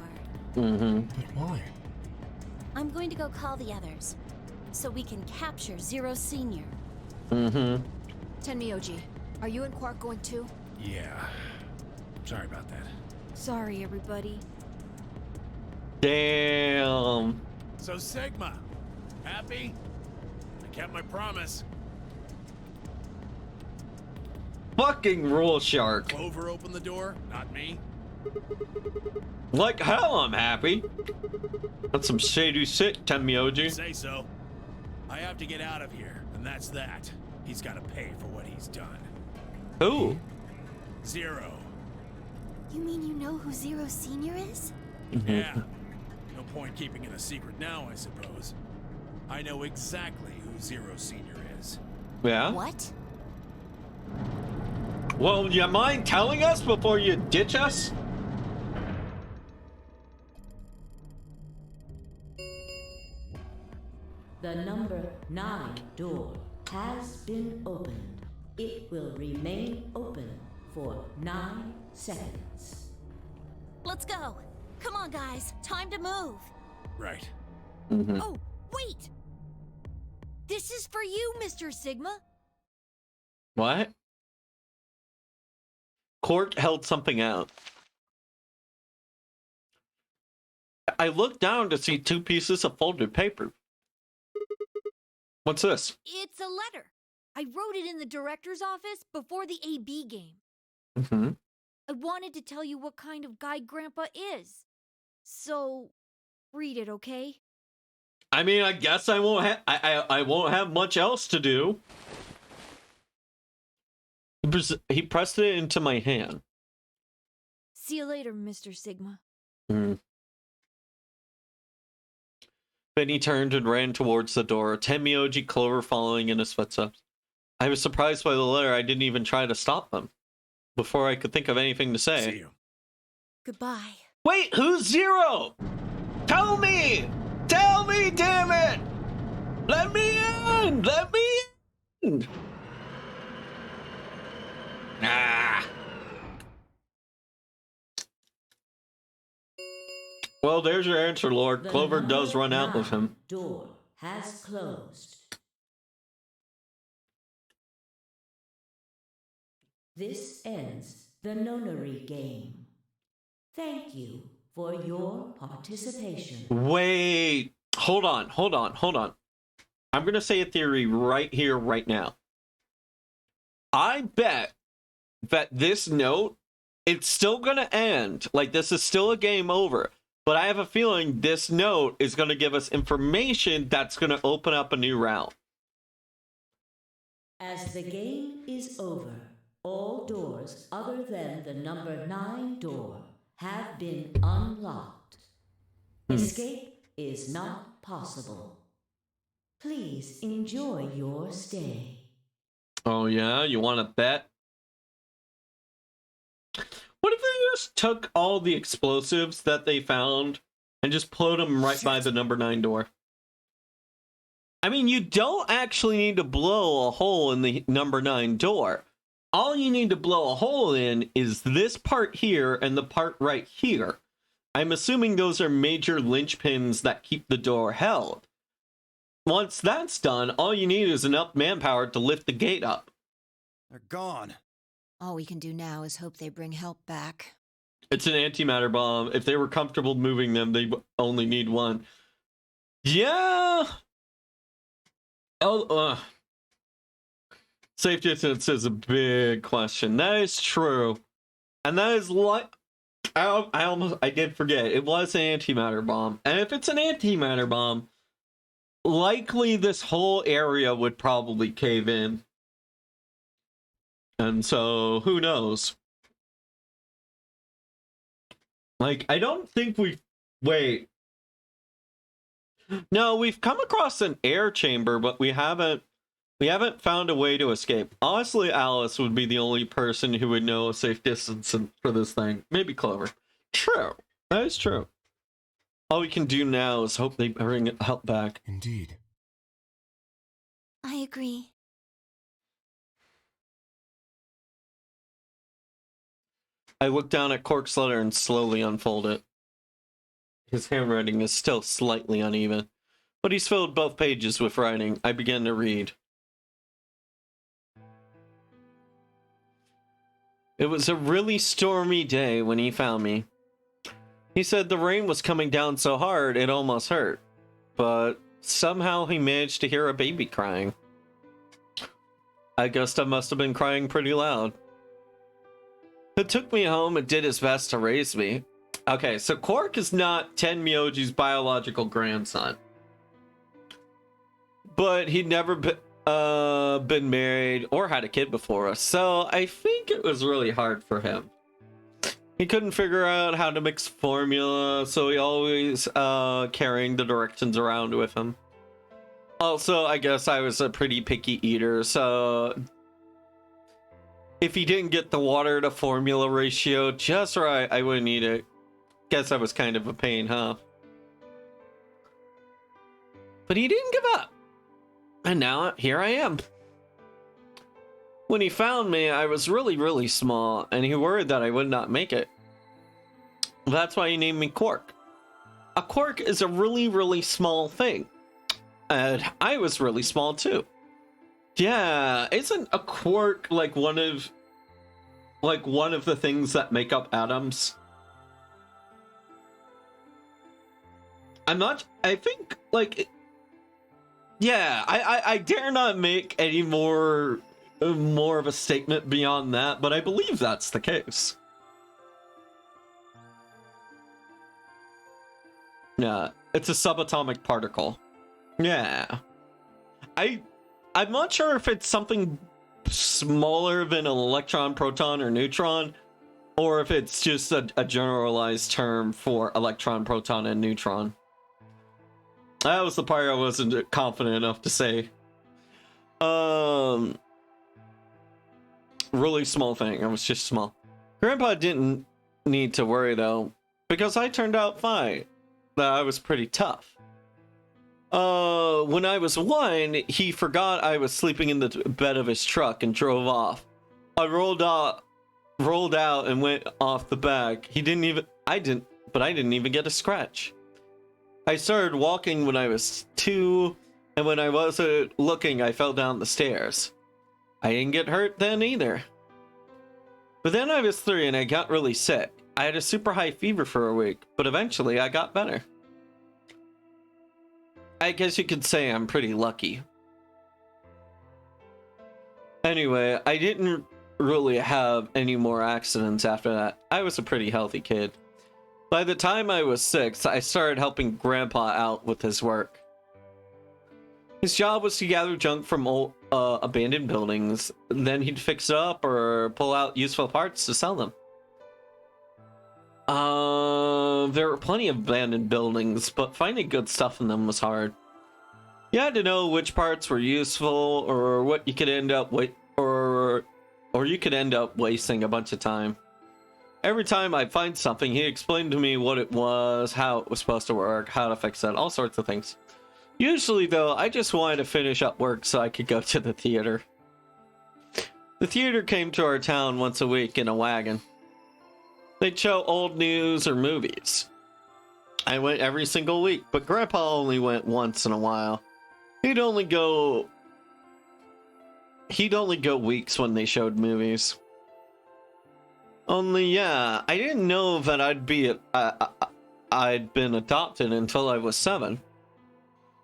But why? I'm going to go call the others, so we can capture Zero Senior. Tenmyoji, are you and Quark going too? Yeah. Sorry about that. Sorry, everybody. Damn. So Sigma, happy? I kept my promise. Fucking rule shark. Clover opened the door, not me. Like hell, I'm happy. That's some shady shit, Tenmyoji. Say so. I have to get out of here, and that's that. He's got to pay for what he's done. Who? Zero. You mean you know who Zero Senior is? Yeah. No point keeping it a secret now, I suppose. I know exactly who Zero Senior is. Yeah? What? Well, you mind telling us before you ditch us? The number 9 door has been opened. It will remain open for 9 seconds. Let's go. Come on, guys. Time to move. Right. Oh, wait! This is for you, Mr. Sigma. What? Quark held something out. I looked down to see 2 pieces of folded paper. What's this? It's a letter. I wrote it in the director's office before the AB game. I wanted to tell you what kind of guy Grandpa is. So, read it, okay? I mean, I guess I won't have I won't have much else to do. He pressed it into my hand. See you later, Mr. Sigma. Then he turned and ran towards the door, Tenmyoji Clover following in his footsteps. I was surprised by the letter. I didn't even try to stop them. Before I could think of anything to say. See you. Goodbye. Wait, who's Zero? Tell me! Tell me, damn it! Let me in! Let me in! Ah. Well, there's your answer, Lord. The Clover does number run out with 9 him. door has closed. This ends the nonary game. Thank you for your participation. Wait. Hold on. I'm going to say a theory right here, right now. I bet that this note, it's still going to end. Like, this is still a game over. But I have a feeling this note is going to give us information that's going to open up a new route. As the game is over, all doors other than the number 9 door have been unlocked. Escape is not possible. Please enjoy your stay. Oh yeah, you want to bet? What if they just took all the explosives that they found and just put them right by the number 9 door? I mean, you don't actually need to blow a hole in the number 9 door. All you need to blow a hole in is this part here and the part right here. I'm assuming those are major linchpins that keep the door held. Once that's done, all you need is enough manpower to lift the gate up. They're gone. All we can do now is hope they bring help back. It's an antimatter bomb. If they were comfortable moving them, they only need one. Yeah. Safe distance is a big question. That is true. And that is like... I did forget. It was an antimatter bomb. And if it's an antimatter bomb, likely this whole area would probably cave in. And so, who knows? Like, I don't think we've... Wait. No, we've come across an air chamber, but we haven't found a way to escape. Honestly, Alice would be the only person who would know a safe distance for this thing. Maybe Clover. True. That is true. All we can do now is hope they bring help back. Indeed. I agree. I look down at Cork's letter and slowly unfold it. His handwriting is still slightly uneven, but he's filled both pages with writing. I begin to read. It was a really stormy day when he found me. He said the rain was coming down so hard it almost hurt, but somehow he managed to hear a baby crying. I guess I must have been crying pretty loud. He took me home and did his best to raise me. Okay, so Quark is not Tenmyoji's biological grandson. But he'd never been married or had a kid before us, so I think it was really hard for him. He couldn't figure out how to mix formula, so he always carrying the directions around with him. Also, I guess I was a pretty picky eater, so if he didn't get the water to formula ratio just right, I wouldn't eat it. Guess I was kind of a pain, huh? But he didn't give up. And now here I am. When he found me, I was really, really small, and he worried that I would not make it. That's why he named me Quark. A quark is a really, really small thing. And I was really small too. Yeah, isn't a quark like one of the things that make up atoms? I think, like, yeah, I dare not make any more of a statement beyond that, but I believe that's the case. Yeah, it's a subatomic particle. Yeah. I'm not sure if it's something smaller than an electron, proton, or neutron, or if it's just a generalized term for electron, proton, and neutron. That was the part I wasn't confident enough to say. Really small thing. I was just small. Grandpa didn't need to worry though, because I turned out fine. That I was pretty tough. When I was 1, he forgot I was sleeping in the bed of his truck and drove off. I rolled out and went off the back. I didn't even get a scratch. I started walking when I was 2, and when I wasn't looking, I fell down the stairs. I didn't get hurt then either. But then I was 3 and I got really sick. I had a super high fever for a week, but eventually I got better. I guess you could say I'm pretty lucky. Anyway, I didn't really have any more accidents after that. I was a pretty healthy kid. By the time I was 6, I started helping Grandpa out with his work. His job was to gather junk from abandoned buildings. Then he'd fix it up or pull out useful parts to sell them. There were plenty of abandoned buildings, but finding good stuff in them was hard. You had to know which parts were useful or what you could end up with, or you could end up wasting a bunch of time. Every time I'd find something, he explained to me what it was, how it was supposed to work, how to fix it, all sorts of things. Usually, though, I just wanted to finish up work so I could go to the theater. The theater came to our town once a week in a wagon. They'd show old news or movies. I went every single week, but Grandpa only went once in a while. He'd only go weeks when they showed movies. Only, yeah, I didn't know that I'd been adopted until I was 7.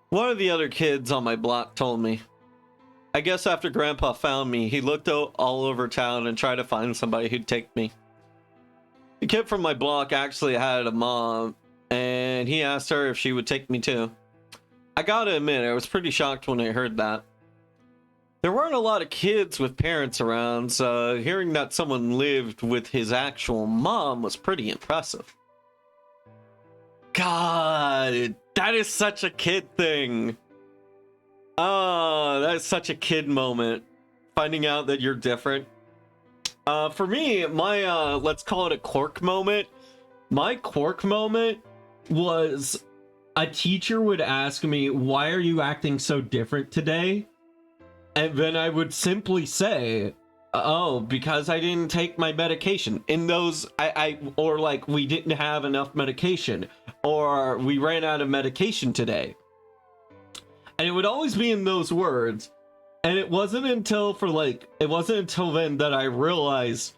One of the other kids on my block told me. I guess after Grandpa found me, he looked all over town and tried to find somebody who'd take me. The kid from my block actually had a mom, and he asked her if she would take me too. I gotta admit, I was pretty shocked when I heard that. There weren't a lot of kids with parents around, so hearing that someone lived with his actual mom was pretty impressive. God, that is such a kid thing. Oh, that is such a kid moment. Finding out that you're different. For me, my, let's call it a quirk moment. My quirk moment was a teacher would ask me, "Why are you acting so different today?" And then I would simply say, "Oh, because I didn't take my medication." In those, or like, we didn't have enough medication, or we ran out of medication today. And it would always be in those words. And it wasn't until then that I realized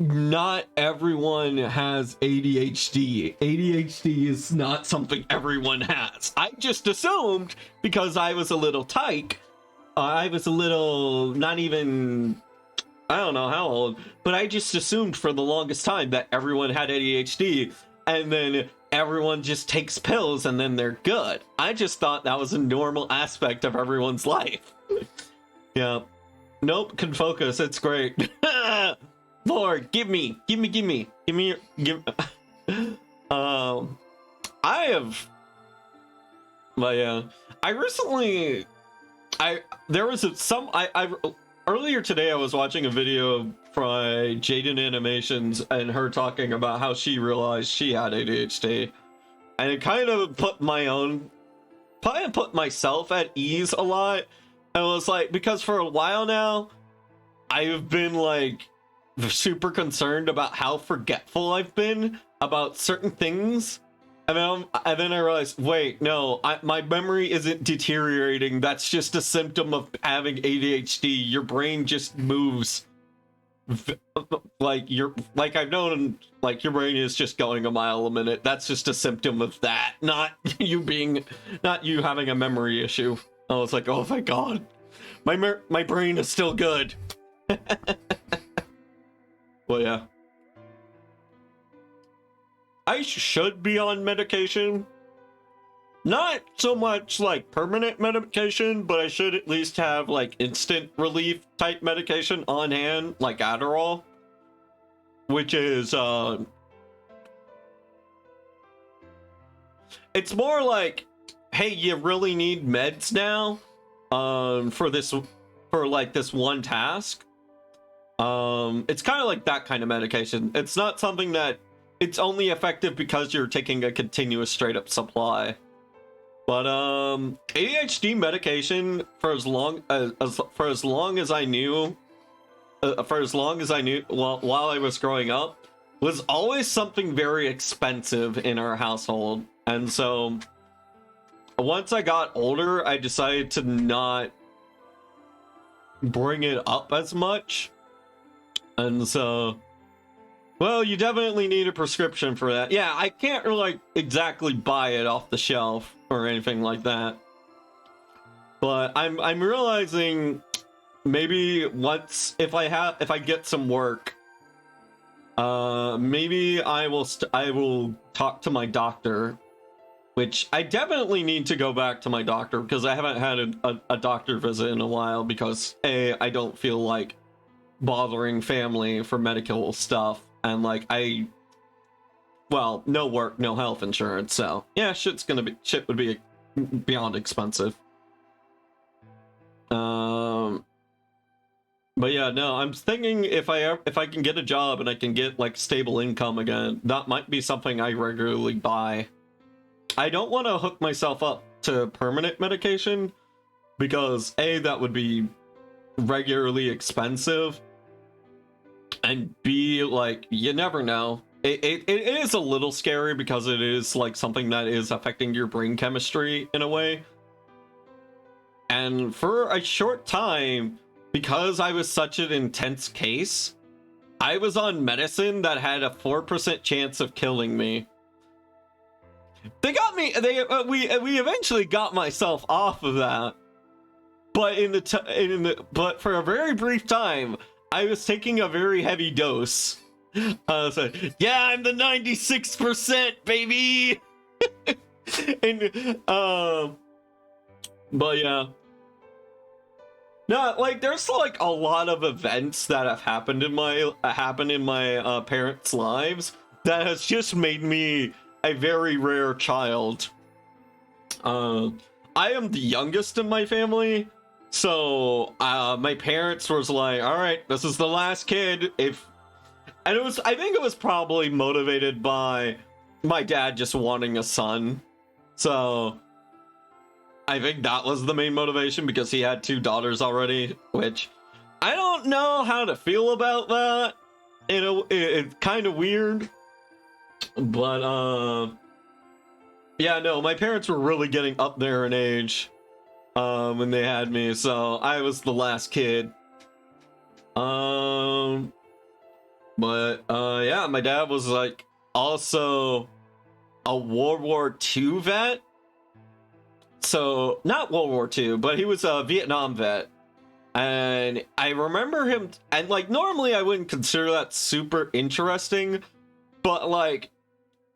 not everyone has ADHD. ADHD is not something everyone has. I just assumed because I was a little tyke. I was a little, not even, I don't know how old, but I just assumed for the longest time that everyone had ADHD, and then everyone just takes pills and then they're good. I just thought that was a normal aspect of everyone's life. Yeah. Nope, can focus, it's great. Lord, give me. Earlier today I was watching a video by Jaden Animations and her talking about how she realized she had ADHD, and it kind of put myself at ease a lot. And it was like, because for a while now I've been like super concerned about how forgetful I've been about certain things. And then I realized, wait, no, my memory isn't deteriorating. That's just a symptom of having ADHD. Your brain just moves. Like I've known, like your brain is just going a mile a minute. That's just a symptom of that, not you having a memory issue. I was like, oh my god, my brain is still good. Well, yeah. I should be on medication. Not so much like permanent medication, but I should at least have like instant relief type medication on hand, like Adderall. Which is, it's more like, hey, you really need meds now, for this one task. It's kind of like that kind of medication. It's not something that it's only effective because you're taking a continuous straight up supply. But ADHD medication, for as long as I knew while I was growing up, was always something very expensive in our household. And so once I got older, I decided to not bring it up as much. And so, well, you definitely need a prescription for that. Yeah, I can't really exactly buy it off the shelf or anything like that. But I'm realizing maybe once, if I get some work, maybe I will talk to my doctor which I definitely need to go back to my doctor because I haven't had a doctor visit in a while because A, I don't feel like bothering family for medical stuff, and like well, no work, no health insurance, so yeah, shit would be beyond expensive. But yeah, no, I'm thinking if I can get a job and I can get like stable income again, that might be something I regularly buy. I don't want to hook myself up to permanent medication because A, that would be regularly expensive, and B, like, you never know. It is a little scary because it is like something that is affecting your brain chemistry in a way. And for a short time, because I was such an intense case, I was on medicine that had a 4% chance of killing me. They got me. We eventually got myself off of that, but for a very brief time, I was taking a very heavy dose. I was like, yeah, I'm the 96%, baby. And but yeah. No, like there's like a lot of events that have happened in my parents' lives that has just made me a very rare child. I am the youngest in my family, so my parents was like, all right, this is the last kid. I think it was probably motivated by my dad just wanting a son. So I think that was the main motivation because he had 2 daughters already, which I don't know how to feel about that. It's kind of weird, but yeah, no, my parents were really getting up there in age when they had me, so I was the last kid. But yeah, my dad was like also a World War II vet. So, not World War II, but he was a Vietnam vet. And I remember him, and like, normally I wouldn't consider that super interesting, but like,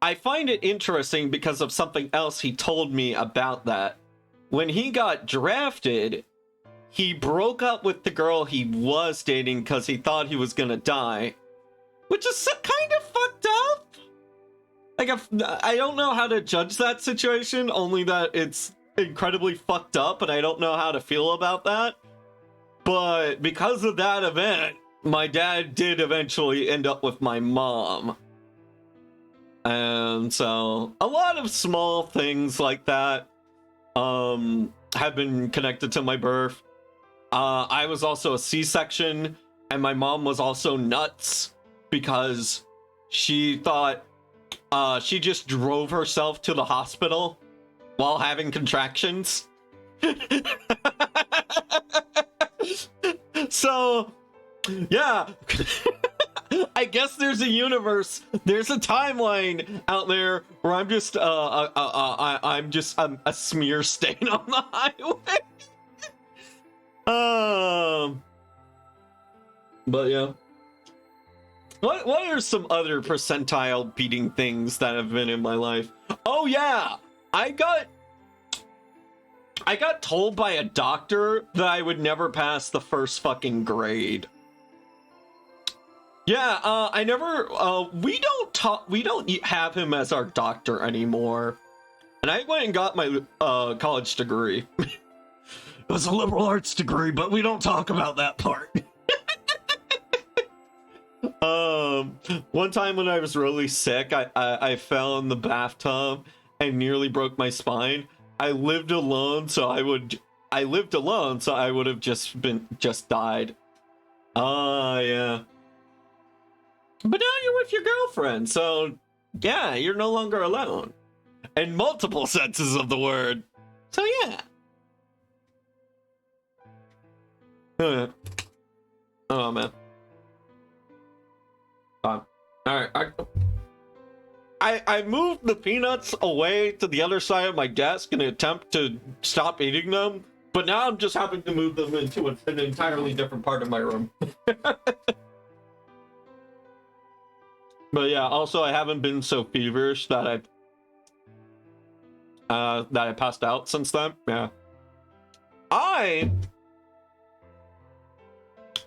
I find it interesting because of something else he told me about that. When he got drafted, he broke up with the girl he was dating because he thought he was gonna die, which is kind of fucked up. Like, I don't know how to judge that situation, only that it's incredibly fucked up, and I don't know how to feel about that. But because of that event, my dad did eventually end up with my mom. And so a lot of small things like that have been connected to my birth. I was also a C-section, and my mom was also nuts because she thought she just drove herself to the hospital while having contractions. So, yeah. I guess there's a universe, there's a timeline out there where I'm just I'm a smear stain on the highway. But yeah. What are some other percentile beating things that have been in my life? Oh yeah, I got told by a doctor that I would never pass the first fucking grade. Yeah, I never, we don't have him as our doctor anymore. And I went and got my, college degree. It was a liberal arts degree, but we don't talk about that part. One time when I was really sick, I fell in the bathtub and nearly broke my spine. I lived alone, so I would have just died. Yeah. But now you're with your girlfriend, so yeah, you're no longer alone. In multiple senses of the word. So yeah. Oh man. Alright, I moved the peanuts away to the other side of my desk in an attempt to stop eating them, but now I'm just having to move them into an entirely different part of my room. But yeah, also I haven't been so feverish that that I passed out since then. Yeah.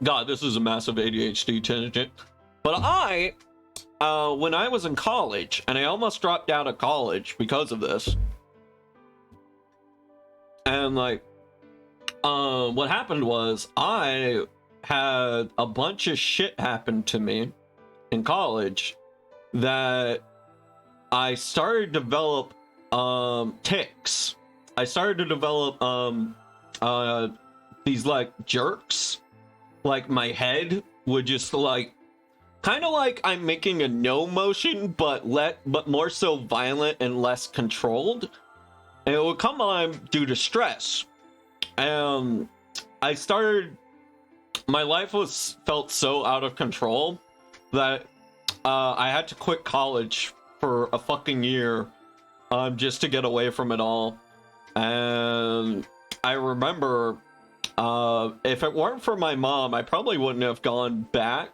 God, this is a massive ADHD tangent. But when I was in college, and I almost dropped out of college because of this. And like, what happened was I had a bunch of shit happen to me in college that I started to develop tics. I started to develop these like jerks. Like my head would just like kind of like I'm making a no motion, but more so violent and less controlled. And it would come on due to stress. My life felt so out of control that I had to quit college for a fucking year just to get away from it all. And I remember if it weren't for my mom, I probably wouldn't have gone back.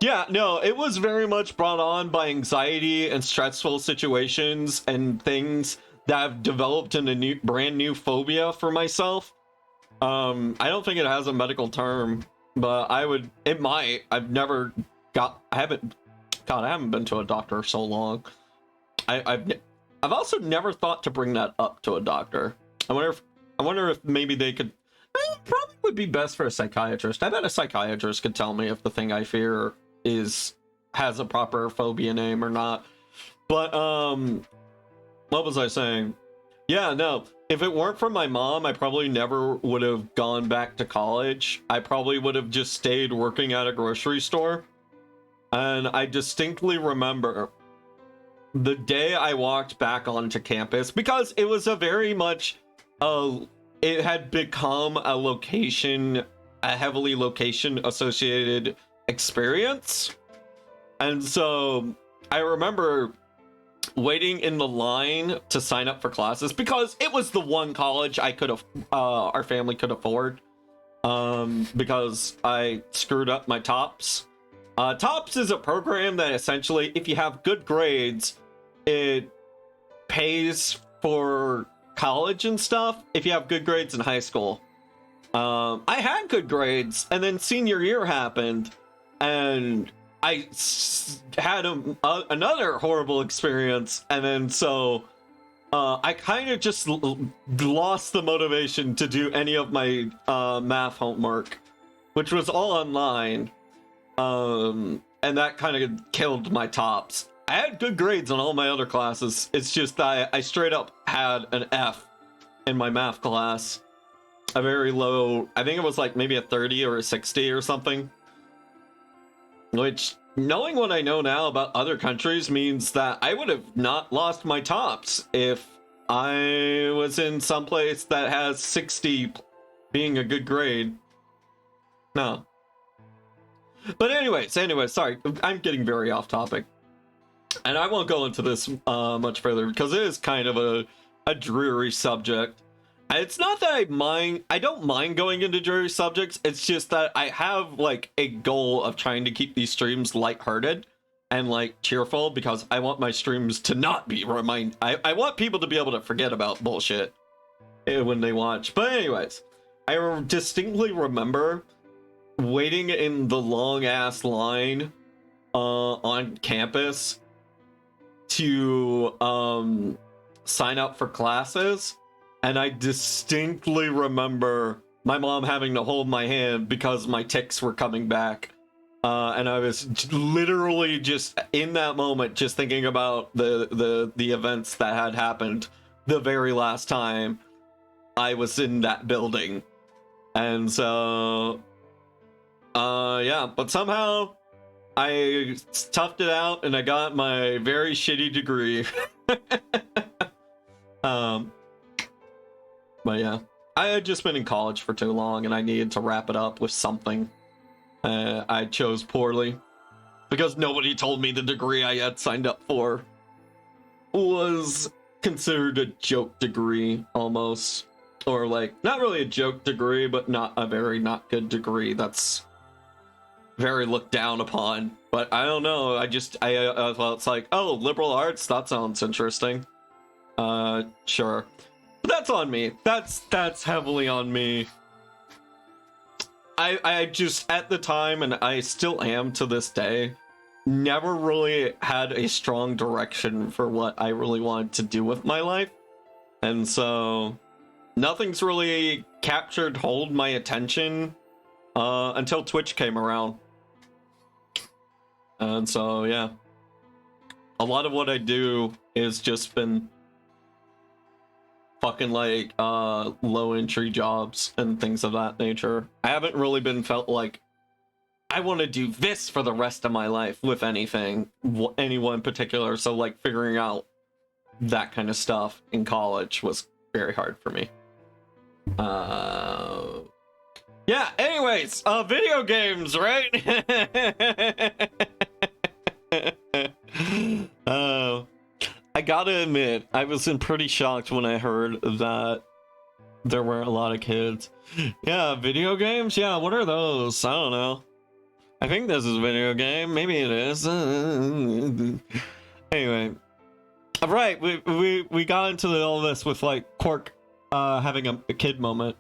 Yeah, no, it was very much brought on by anxiety and stressful situations and things that I've developed in a brand new phobia for myself. I don't think it has a medical term, but it might. I haven't been to a doctor so long. I've also never thought to bring that up to a doctor. I wonder if maybe they could. It probably would be best for a psychiatrist. I bet a psychiatrist could tell me if the thing I fear has a proper phobia name or not. But what was I saying? Yeah, no. If it weren't for my mom, I probably never would have gone back to college. I probably would have just stayed working at a grocery store. And I distinctly remember the day I walked back onto campus, because it was a very much it had become a heavily location associated experience. And so I remember waiting in the line to sign up for classes because it was the one college our family could afford, because I screwed up my TOPS. TOPS is a program that essentially, if you have good grades, it pays for college and stuff if you have good grades in high school. I had good grades, and then senior year happened, and I had another horrible experience, and then so I kind of just lost the motivation to do any of my math homework, which was all online, and that kind of killed my TOPS. I had good grades on all my other classes. It's just that I straight up had an F in my math class. A very low, I think it was like maybe a 30 or a 60 or something. Which, knowing what I know now about other countries, means that I would have not lost my TOPS if I was in someplace that has 60 being a good grade. No. But anyways, sorry, I'm getting very off topic. And I won't go into this much further because it is kind of a dreary subject. It's not that I don't mind going into dreary subjects, it's just that I have like a goal of trying to keep these streams lighthearted and like cheerful, because I want my streams to not be I want people to be able to forget about bullshit when they watch. But anyways, I distinctly remember waiting in the long ass line on campus to sign up for classes, and I distinctly remember my mom having to hold my hand because my tics were coming back, and I was literally just in that moment just thinking about the events that had happened the very last time I was in that building. And so yeah, but somehow I toughed it out and I got my very shitty degree. But yeah, I had just been in college for too long and I needed to wrap it up with something. I chose poorly because nobody told me the degree I had signed up for was considered a joke degree almost. Or like, not really a joke degree, but not a very not good degree. That's very looked down upon. But I don't know, I thought it's like, oh, liberal arts, that sounds interesting. Sure. But that's on me. That's heavily on me. I just, at the time, and I still am to this day, never really had a strong direction for what I really wanted to do with my life. And so nothing's really captured hold my attention until Twitch came around. And so, yeah. A lot of what I do is just been fucking like low entry jobs and things of that nature. I haven't really been felt like I want to do this for the rest of my life with anything, anyone in particular. So like figuring out that kind of stuff in college was very hard for me. Yeah, anyways, video games, right? I gotta admit, I was pretty shocked when I heard that there were a lot of kids. Yeah, video games? Yeah, what are those? I don't know. I think this is a video game. Maybe it is. Anyway. Alright, we got into all this with, like, Quark having a kid moment.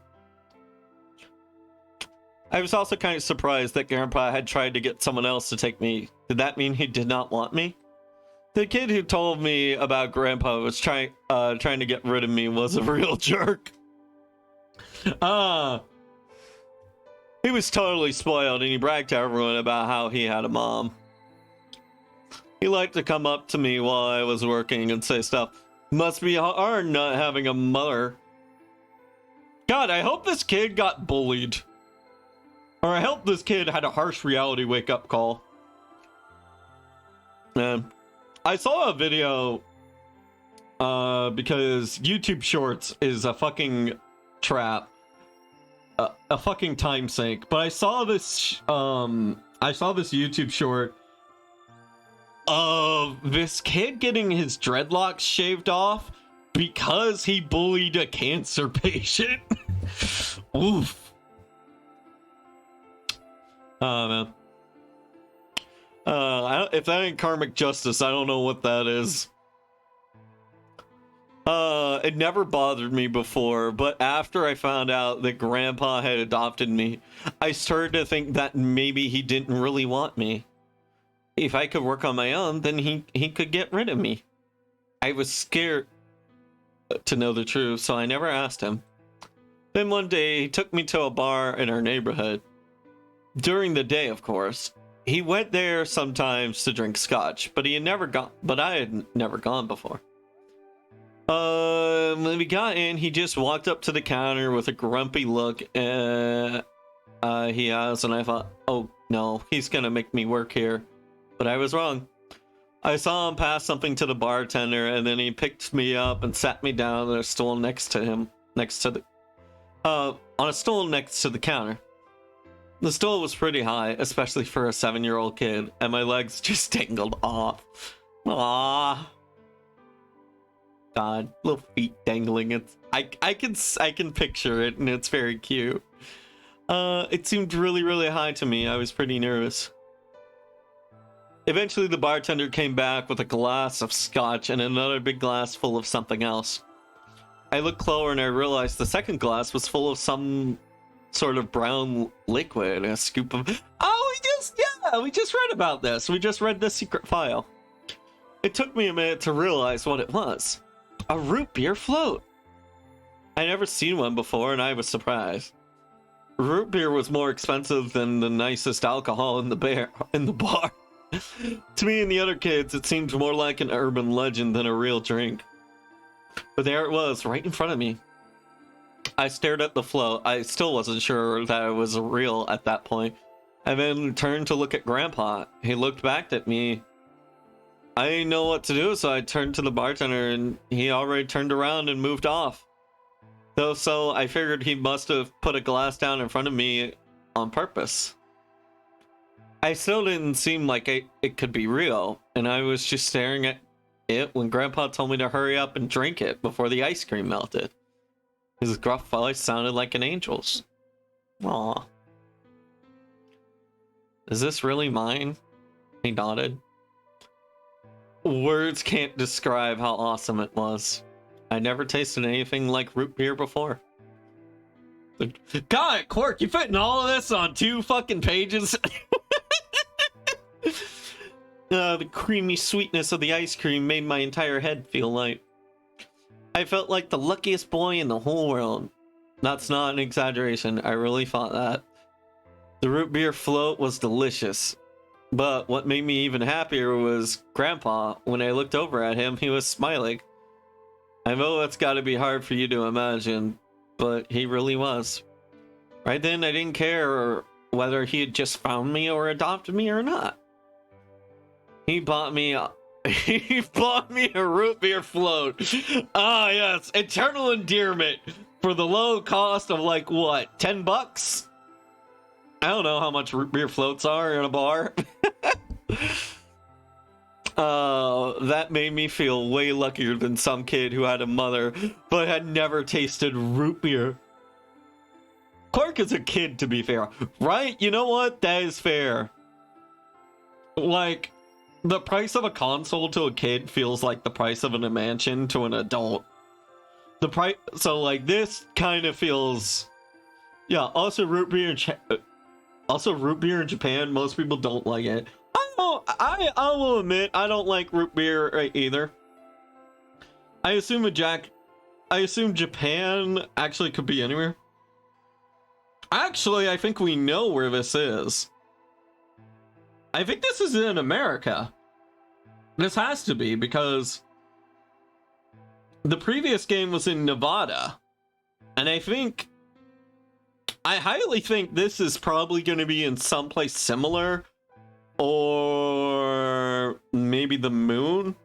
I was also kind of surprised that Grandpa had tried to get someone else to take me. Did that mean he did not want me? The kid who told me about Grandpa was trying to get rid of me was a real jerk. He was totally spoiled, and he bragged to everyone about how he had a mom. He liked to come up to me while I was working and say stuff. Must be hard not having a mother. God, I hope this kid got bullied. Or I hope this kid had a harsh reality wake-up call. I saw a video because YouTube Shorts is a fucking trap, a fucking time sink. But I saw this YouTube short of this kid getting his dreadlocks shaved off because he bullied a cancer patient. Oof. Oh man. If that ain't karmic justice, I don't know what that is. It never bothered me before, but after I found out that Grandpa had adopted me, I started to think that maybe he didn't really want me. If I could work on my own, then he could get rid of me. I was scared to know the truth, so I never asked him. Then one day, he took me to a bar in our neighborhood. During the day, of course. He went there sometimes to drink scotch, but I had never gone before. When we got in, he just walked up to the counter with a grumpy look he has, and I thought, oh no, he's gonna make me work here. But I was wrong. I saw him pass something to the bartender, and then he picked me up and sat me down on a stool next to him, on a stool next to the counter. The stool was pretty high, especially for a 7-year-old kid, and my legs just dangled off. Aww. God, little feet dangling. I can picture it, and it's very cute. It seemed really, really high to me. I was pretty nervous. Eventually, the bartender came back with a glass of scotch and another big glass full of something else. I looked closer and I realized the second glass was full of some sort of brown liquid, a scoop of... we just read about this. We just read this secret file. It took me a minute to realize what it was. A root beer float. I never seen one before, and I was surprised. Root beer was more expensive than the nicest alcohol in the bar. To me and the other kids, it seemed more like an urban legend than a real drink. But there it was, right in front of me. I stared at the float. I still wasn't sure that it was real at that point. And then turned to look at Grandpa. He looked back at me. I didn't know what to do, so I turned to the bartender, and he already turned around and moved off. So I figured he must have put a glass down in front of me on purpose. I still didn't seem like it could be real, and I was just staring at it when Grandpa told me to hurry up and drink it before the ice cream melted. His gruff voice sounded like an angel's. Aw. Is this really mine? He nodded. Words can't describe how awesome it was. I never tasted anything like root beer before. God, Quark, you fitting all of this on 2 fucking pages? The creamy sweetness of the ice cream made my entire head feel light. I felt like the luckiest boy in the whole world. That's not an exaggeration. I really thought that. The root beer float was delicious. But what made me even happier was Grandpa. When I looked over at him, he was smiling. I know that's gotta be hard for you to imagine, but he really was. Right then, I didn't care whether he had just found me or adopted me or not. He bought me a root beer float. Ah, yes, eternal endearment for the low cost of like what, $10? I don't know how much root beer floats are in a bar. That made me feel way luckier than some kid who had a mother but had never tasted root beer. Clark is a kid, to be fair, right? You know what? That is fair. Like, the price of a console to a kid feels like the price of a mansion to an adult. The price, so like this kind of feels, yeah. Also, root beer in Japan. Most people don't like it. I will admit I don't like root beer either. I assume Japan actually could be anywhere. Actually, I think we know where this is. I think this is in America. This has to be, because the previous game was in Nevada. And I highly think this is probably going to be in someplace similar. Or maybe the moon?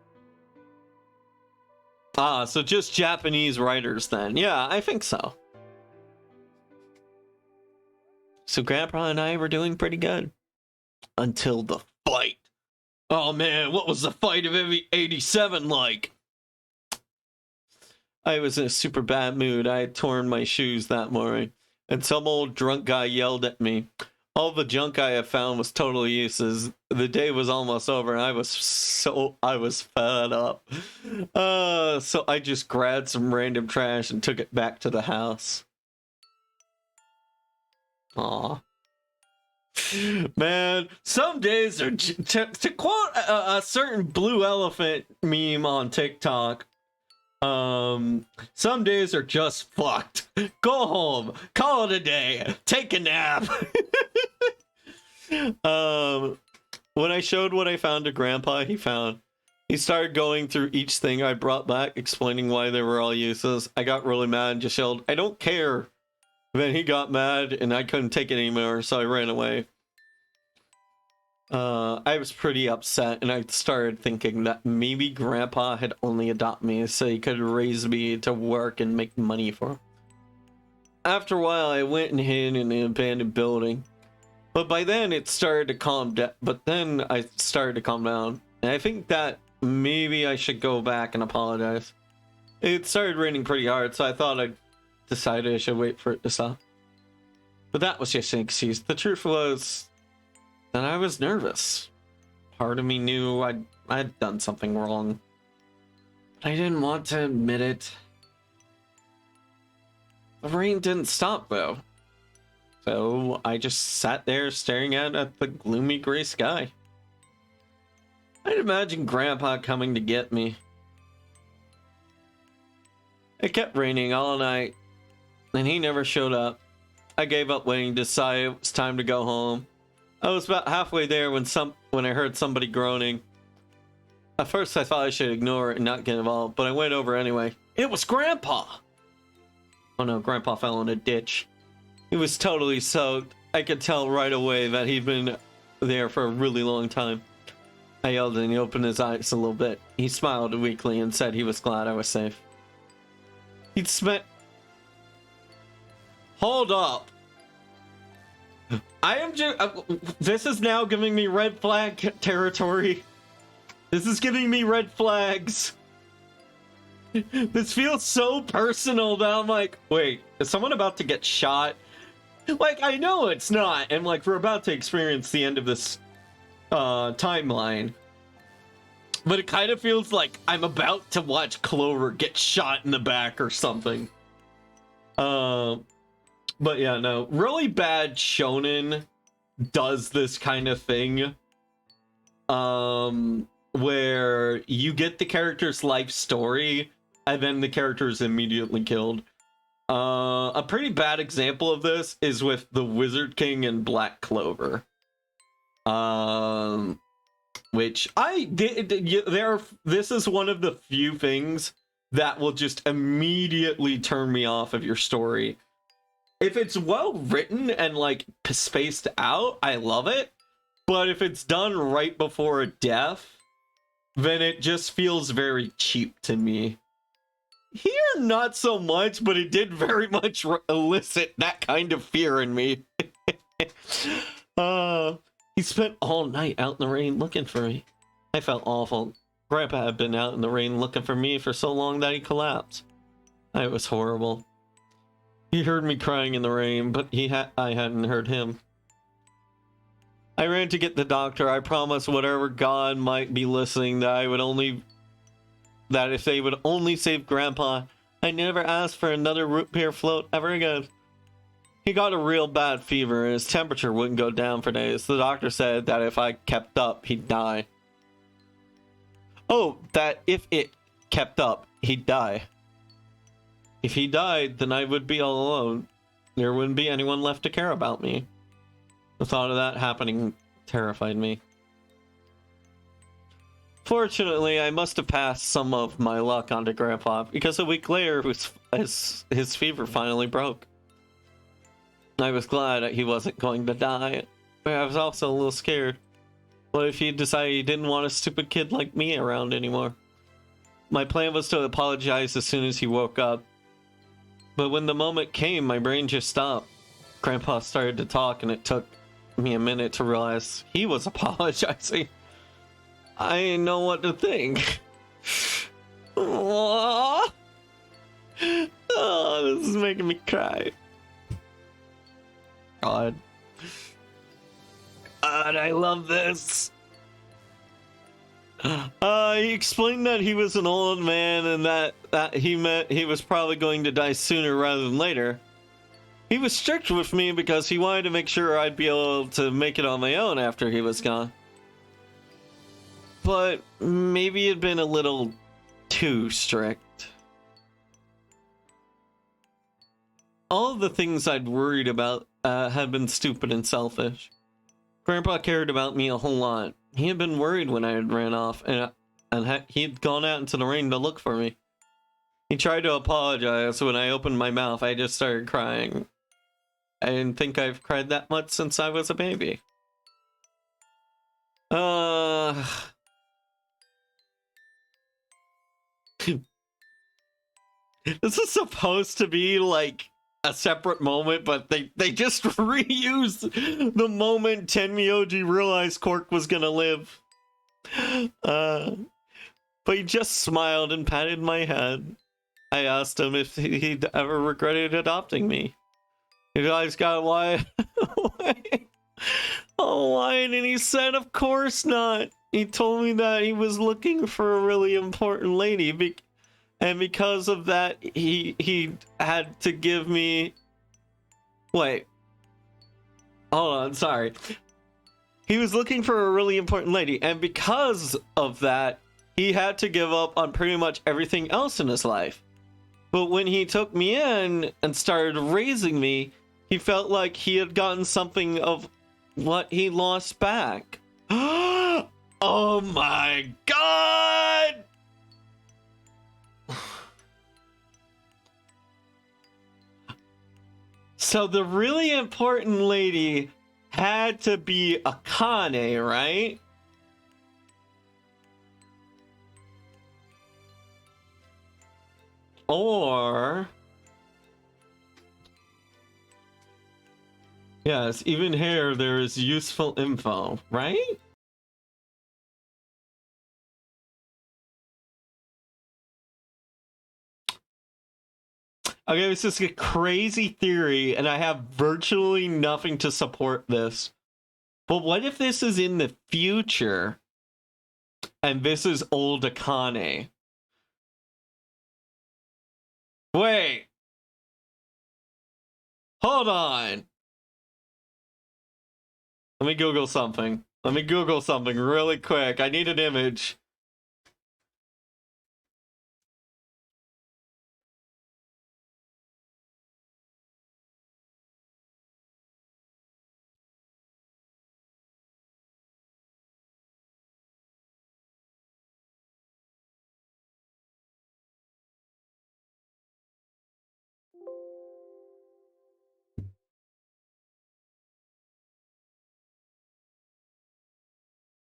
Ah, so just Japanese writers then. Yeah, I think so. So Grandpa and I were doing pretty good. Until the fight. Oh man, what was the fight of 87 like? I was in a super bad mood. I had torn my shoes that morning, and some old drunk guy yelled at me. All the junk I had found was totally useless. The day was almost over, and I was fed up. So I just grabbed some random trash and took it back to the house. Aw. Man, some days are, to quote a certain blue elephant meme on TikTok, some days are just fucked. Go home, call it a day, take a nap. When I showed what I found to Grandpa, he started going through each thing I brought back, explaining why they were all useless. I got really mad and just yelled, "I don't care." Then he got mad and I couldn't take it anymore, so I ran away. I was pretty upset, and I started thinking that maybe Grandpa had only adopted me so he could raise me to work and make money for him. After a while, I went and hid in an abandoned building. But by then, it started to calm down. And I think that maybe I should go back and apologize. It started raining pretty hard, so I thought I'd decided I should wait for it to stop. But that was just an excuse. The truth was that I was nervous. Part of me knew I'd done something wrong. But I didn't want to admit it. The rain didn't stop, though. So I just sat there staring at the gloomy gray sky. I'd imagine Grandpa coming to get me. It kept raining all night, and he never showed up. I gave up waiting, decided it was time to go home. I was about halfway there when I heard somebody groaning. At first I thought I should ignore it and not get involved, but I went over anyway. It was Grandpa! Oh no, Grandpa fell in a ditch. He was totally soaked. I could tell right away that he'd been there for a really long time. I yelled and he opened his eyes a little bit. He smiled weakly and said he was glad I was safe. He'd spent... Hold up. I am just... this is now giving me red flag territory. This is giving me red flags. This feels so personal that I'm like, wait, is someone about to get shot? Like, I know it's not, and like, we're about to experience the end of this timeline. But it kind of feels like I'm about to watch Clover get shot in the back or something. But yeah, no, really bad shonen does this kind of thing. Where you get the character's life story and then the character is immediately killed. A pretty bad example of this is with the Wizard King and Black Clover. Which I did. This is one of the few things that will just immediately turn me off of your story. If it's well written and like spaced out, I love it. But if it's done right before a death, then it just feels very cheap to me. Here, not so much, but it did very much elicit that kind of fear in me. He spent all night out in the rain looking for me. I felt awful. Grandpa had been out in the rain looking for me for so long that he collapsed. It was horrible. He heard me crying in the rain, but I hadn't heard him. I ran to get the doctor. I promised whatever God might be listening that if they would only save Grandpa, I never asked for another root beer float ever again. He got a real bad fever and his temperature wouldn't go down for days. The doctor said that if I kept up, he'd die. Oh, that if it kept up, he'd die. If he died, then I would be all alone. There wouldn't be anyone left to care about me. The thought of that happening terrified me. Fortunately, I must have passed some of my luck onto Grandpa, because a week later, his fever finally broke. I was glad that he wasn't going to die, but I was also a little scared. What if he decided he didn't want a stupid kid like me around anymore? My plan was to apologize as soon as he woke up. But when the moment came, my brain just stopped. Grandpa started to talk, and it took me a minute to realize he was apologizing. I didn't know what to think. Oh, this is making me cry. God, I love this. He explained that he was an old man and that he meant he was probably going to die sooner rather than later. He was strict with me because he wanted to make sure I'd be able to make it on my own after he was gone. But maybe it'd been a little too strict. All of the things I'd worried about had been stupid and selfish. Grandpa cared about me a whole lot. He had been worried when I had ran off, and he'd gone out into the rain to look for me. He tried to apologize. When I opened my mouth, I just started crying. I didn't think I've cried that much since I was a baby. This is supposed to be like a separate moment, but they just reused the moment Tenmyoji realized Cork was gonna live. But he just smiled and patted my head. I asked him if he'd ever regretted adopting me. His eyes got wide. Oh, wide, and he said, "Of course not." He told me that he was looking for a really important lady, and because of that, he had to give me. Wait. Hold on, sorry. He was looking for a really important lady, and because of that, he had to give up on pretty much everything else in his life. But when he took me in and started raising me, he felt like he had gotten something of what he lost back. Oh my god! So the really important lady had to be Akane, right? Or... yes, even here there is useful info, right? Okay, this is a crazy theory, and I have virtually nothing to support this. But what if this is in the future? and this is old Akane. Wait. Hold on. Let me Google something. Let me Google something really quick. I need an image.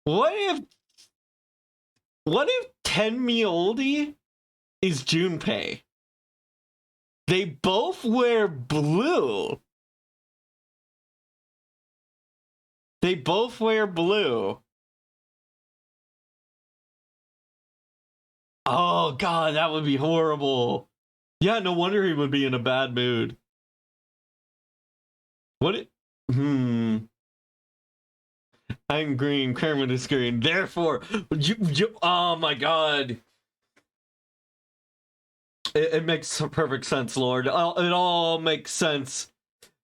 What if Tenmyoldi is Junpei? They both wear blue. They both wear blue. Oh god, that would be horrible. Yeah, no wonder he would be in a bad mood. I'm green, Kermit is green. Therefore, oh my god. It makes perfect sense, Lord. It all makes sense.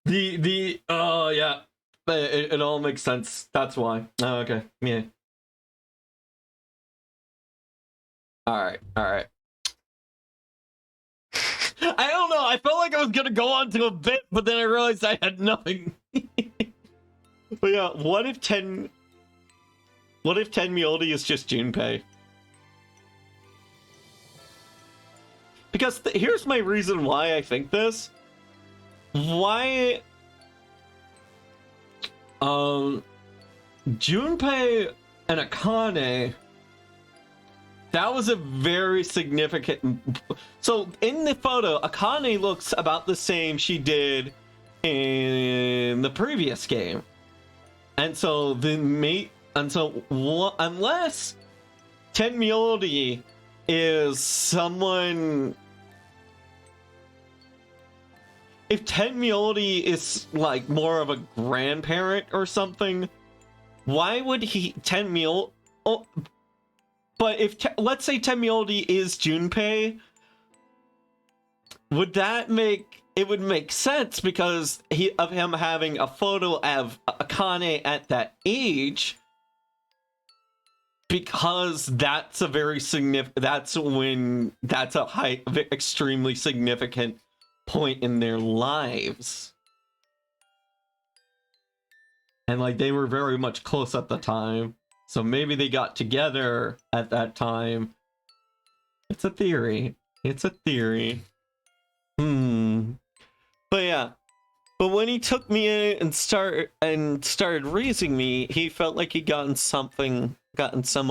Oh yeah. It all makes sense. That's why. Oh, okay. Yeah. Alright. I don't know. I felt like I was gonna go on to a bit, but then I realized I had nothing. But yeah, what if Tenmyoldi is just Junpei? Because here's my reason why I think this. Why Junpei and Akane, that was a very significant. So in the photo, Akane looks about the same she did in the previous game. And so unless Tenmyoldi is someone, if Tenmyoldi is like more of a grandparent or something, why would he but if let's say Tenmyoldi is Junpei, would make sense because of him having a photo of Akane at that age, because that's a very significant, that's a extremely significant point in their lives. And like they were very much close at the time. So maybe they got together at that time. It's a theory. But yeah. But when he took me in and started raising me, he felt like he'd gotten some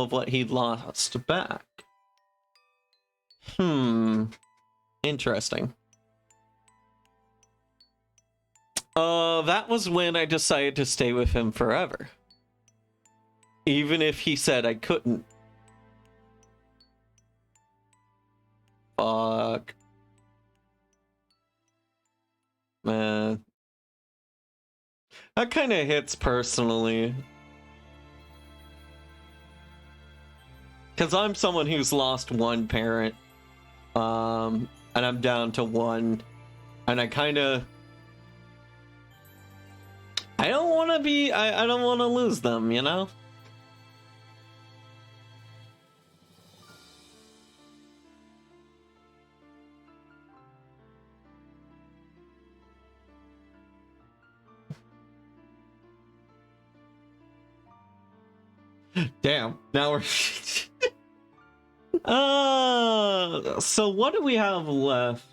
of what he'd lost back. Interesting. That was when I decided to stay with him forever. Even if he said I couldn't. Fuck. Man. That kind of hits personally. Because I'm someone who's lost one parent. And I'm down to one. And I don't want to I don't want to lose them, you know? Damn, now we're so what do we have left?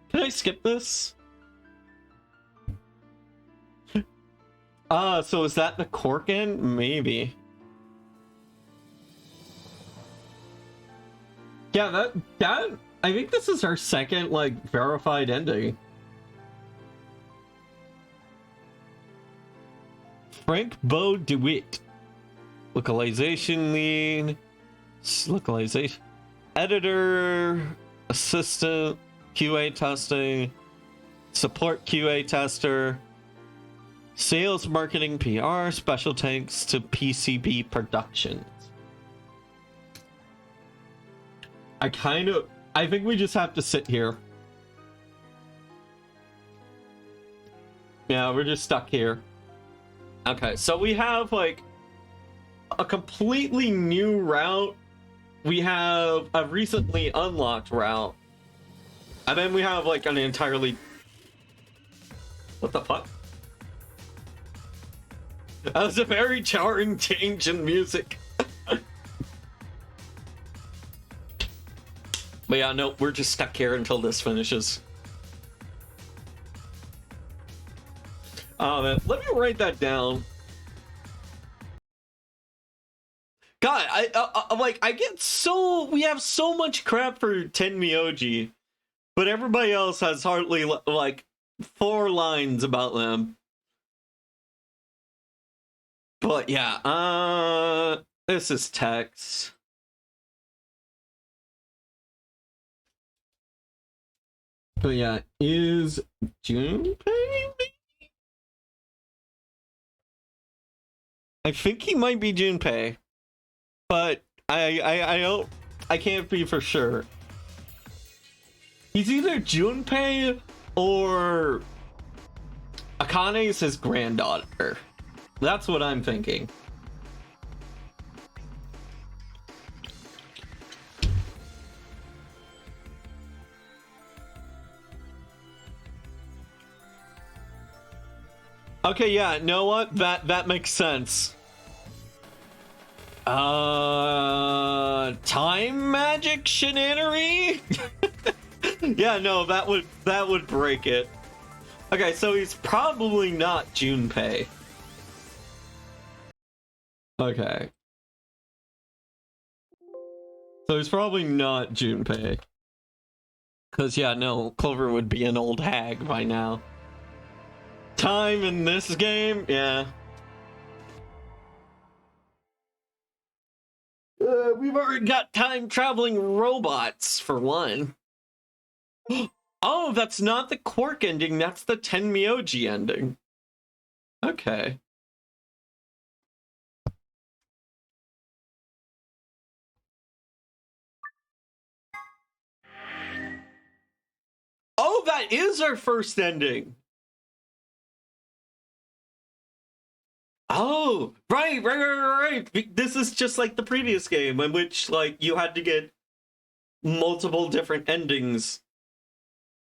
Can I skip this? So is that the Corkin? Maybe. Yeah, that I think this is our second like verified ending. Frank Bo DeWitt. Localization lead, localization editor, assistant, QA testing, support QA tester, sales, marketing, PR, special thanks to PCB Productions. I think we just have to sit here. Yeah, we're just stuck here. Okay, so we have like a completely new route. We have a recently unlocked route. And then we have like an entirely... What the fuck? That was a very jarring change in music. But yeah, no, we're just stuck here until this finishes. Oh man, let me write that down. God, I get so... We have so much crap for Tenmyoji, but everybody else has hardly, like, 4 lines about them. But yeah, this is text. But yeah, is Junpei maybe? I think he might be Junpei, but I can't be for sure. He's either Junpei or Akane is his granddaughter. That's what I'm thinking. Okay, yeah, know what? That makes sense. Time magic shenanery? Yeah, no, that would break it. Okay, so he's probably not Junpei. Okay. So he's probably not Junpei. Cause yeah, no, Clover would be an old hag by now. Time in this game? Yeah. We've already got time-traveling robots, for one. Oh, that's not the Quark ending, that's the Tenmyoji ending. Okay. Oh, that is our first ending! Oh, right. This is just like the previous game in which, like, you had to get multiple different endings.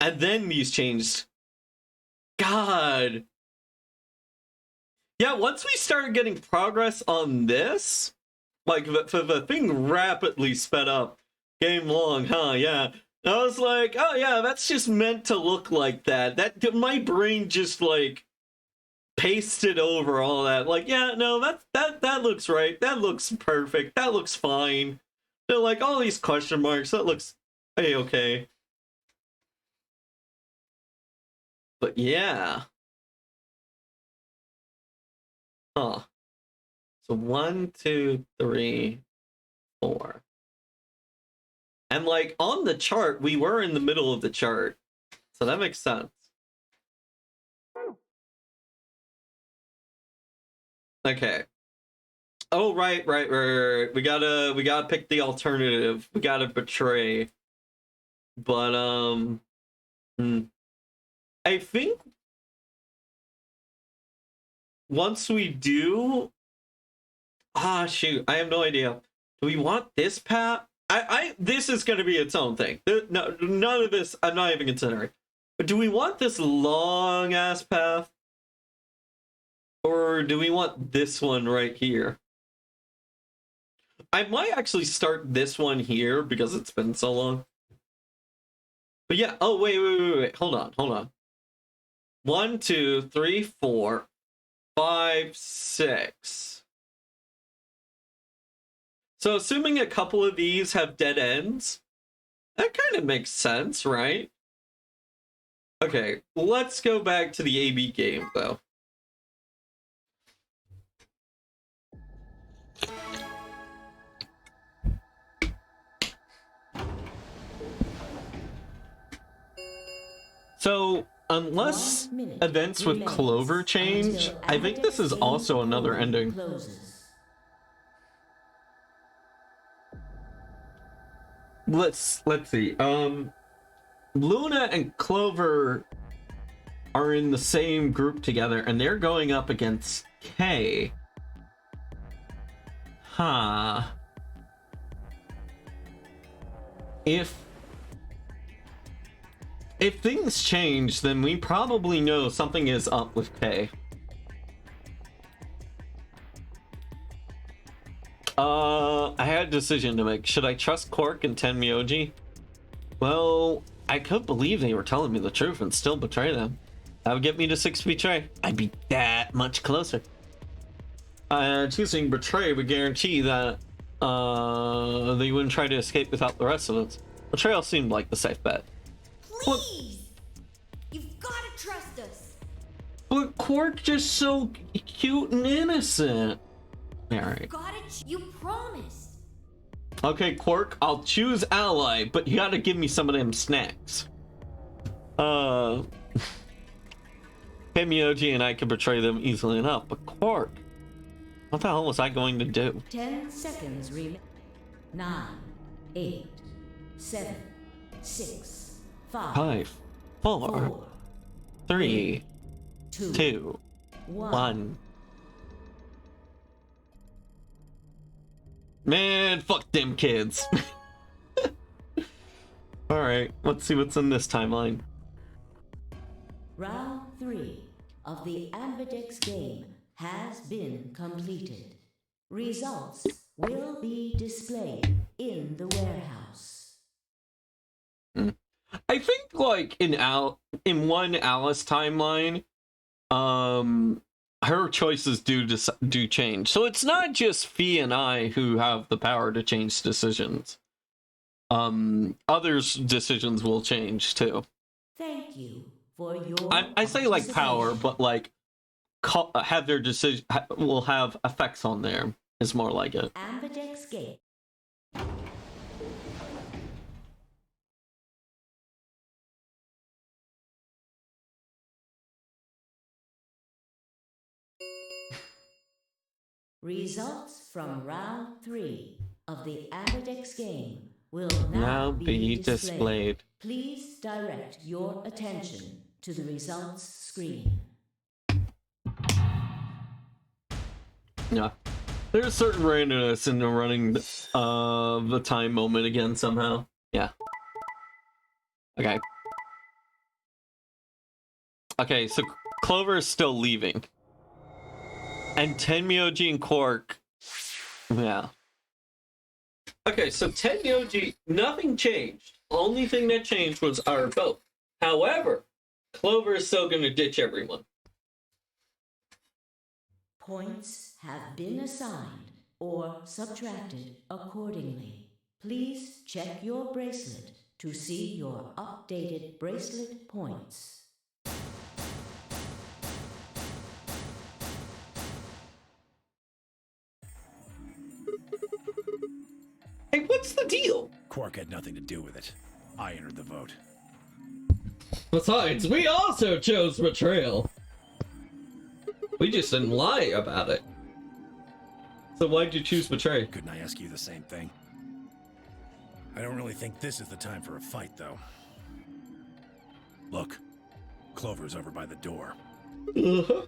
And then these changed. God. Yeah, once we started getting progress on this, like, the thing rapidly sped up. Game long, huh? Yeah. I was like, oh yeah, that's just meant to look like that. My brain just, like, pasted over all that. Like, yeah, no, that looks right. That looks perfect. That looks fine. They're like, all these question marks, that looks okay. But yeah. Huh. So 1, 2, 3, 4. And like on the chart, we were in the middle of the chart. So that makes sense. Okay. Oh, right. We gotta pick the alternative. We gotta betray. But, I think once we do... shoot, I have no idea. Do we want this path? This is gonna be its own thing. No, none of this, I'm not even considering. But do we want this long-ass path? Or do we want this one right here? I might actually start this one here because it's been so long. But yeah, oh, wait. Hold on. 1, 2, 3, 4, 5, 6. So assuming a couple of these have dead ends, that kind of makes sense, right? Okay, let's go back to the AB game, though. So, unless events with Clover change, I think this is also another ending. let's see. Luna and Clover are in the same group together, and they're going up against Kay. Huh. If things change, then we probably know something is up with Kay. I had a decision to make. Should I trust Quark and Tenmyoji? Well, I could believe they were telling me the truth and still betray them. That would get me to 6 betray. I'd be that much closer. Choosing betray would guarantee that they wouldn't try to escape without the rest of us. Betrayal seemed like the safe bet. Please! You've got to trust us! But Quark just so cute and innocent. Alright. You promised! Okay, Quark, I'll choose ally, but you gotta give me some of them snacks. Tenmyoji and I could betray them easily enough, but Quark, what the hell was I going to do? 10 seconds remain. 9, 8, 7, 6, 5, 5, 4, 4, 3, 2, 2, 1. 1. Man, fuck them kids. Alright, let's see what's in this timeline. Round 3 of the Ambidex game has been completed. Results will be displayed in the warehouse. I think, like, in one Alice timeline, her choices do change. So it's not just Fee and I who have the power to change decisions. Others' decisions will change too. Thank you for your I say like power, but like have their decision will have effects on there is more like it. Ambidex game. Results from round 3 of the Ambidex game will now be displayed. Please direct your attention to the results screen. Yeah. There's certain randomness in the running the time moment again somehow. Yeah. Okay. Okay, so Clover is still leaving. And Tenmyoji and Quark. Yeah. Okay, so Tenmyoji, nothing changed. Only thing that changed was our vote. However, Clover is still going to ditch everyone. Points have been assigned or subtracted accordingly. Please check your bracelet to see your updated bracelet points. Hey, what's the deal? Quark had nothing to do with it. I entered the vote. Besides, we also chose betrayal. We just didn't lie about it. So why'd you choose betray? Couldn't I ask you the same thing? I don't really think this is the time for a fight, though. Look, Clover's over by the door. Uh-huh.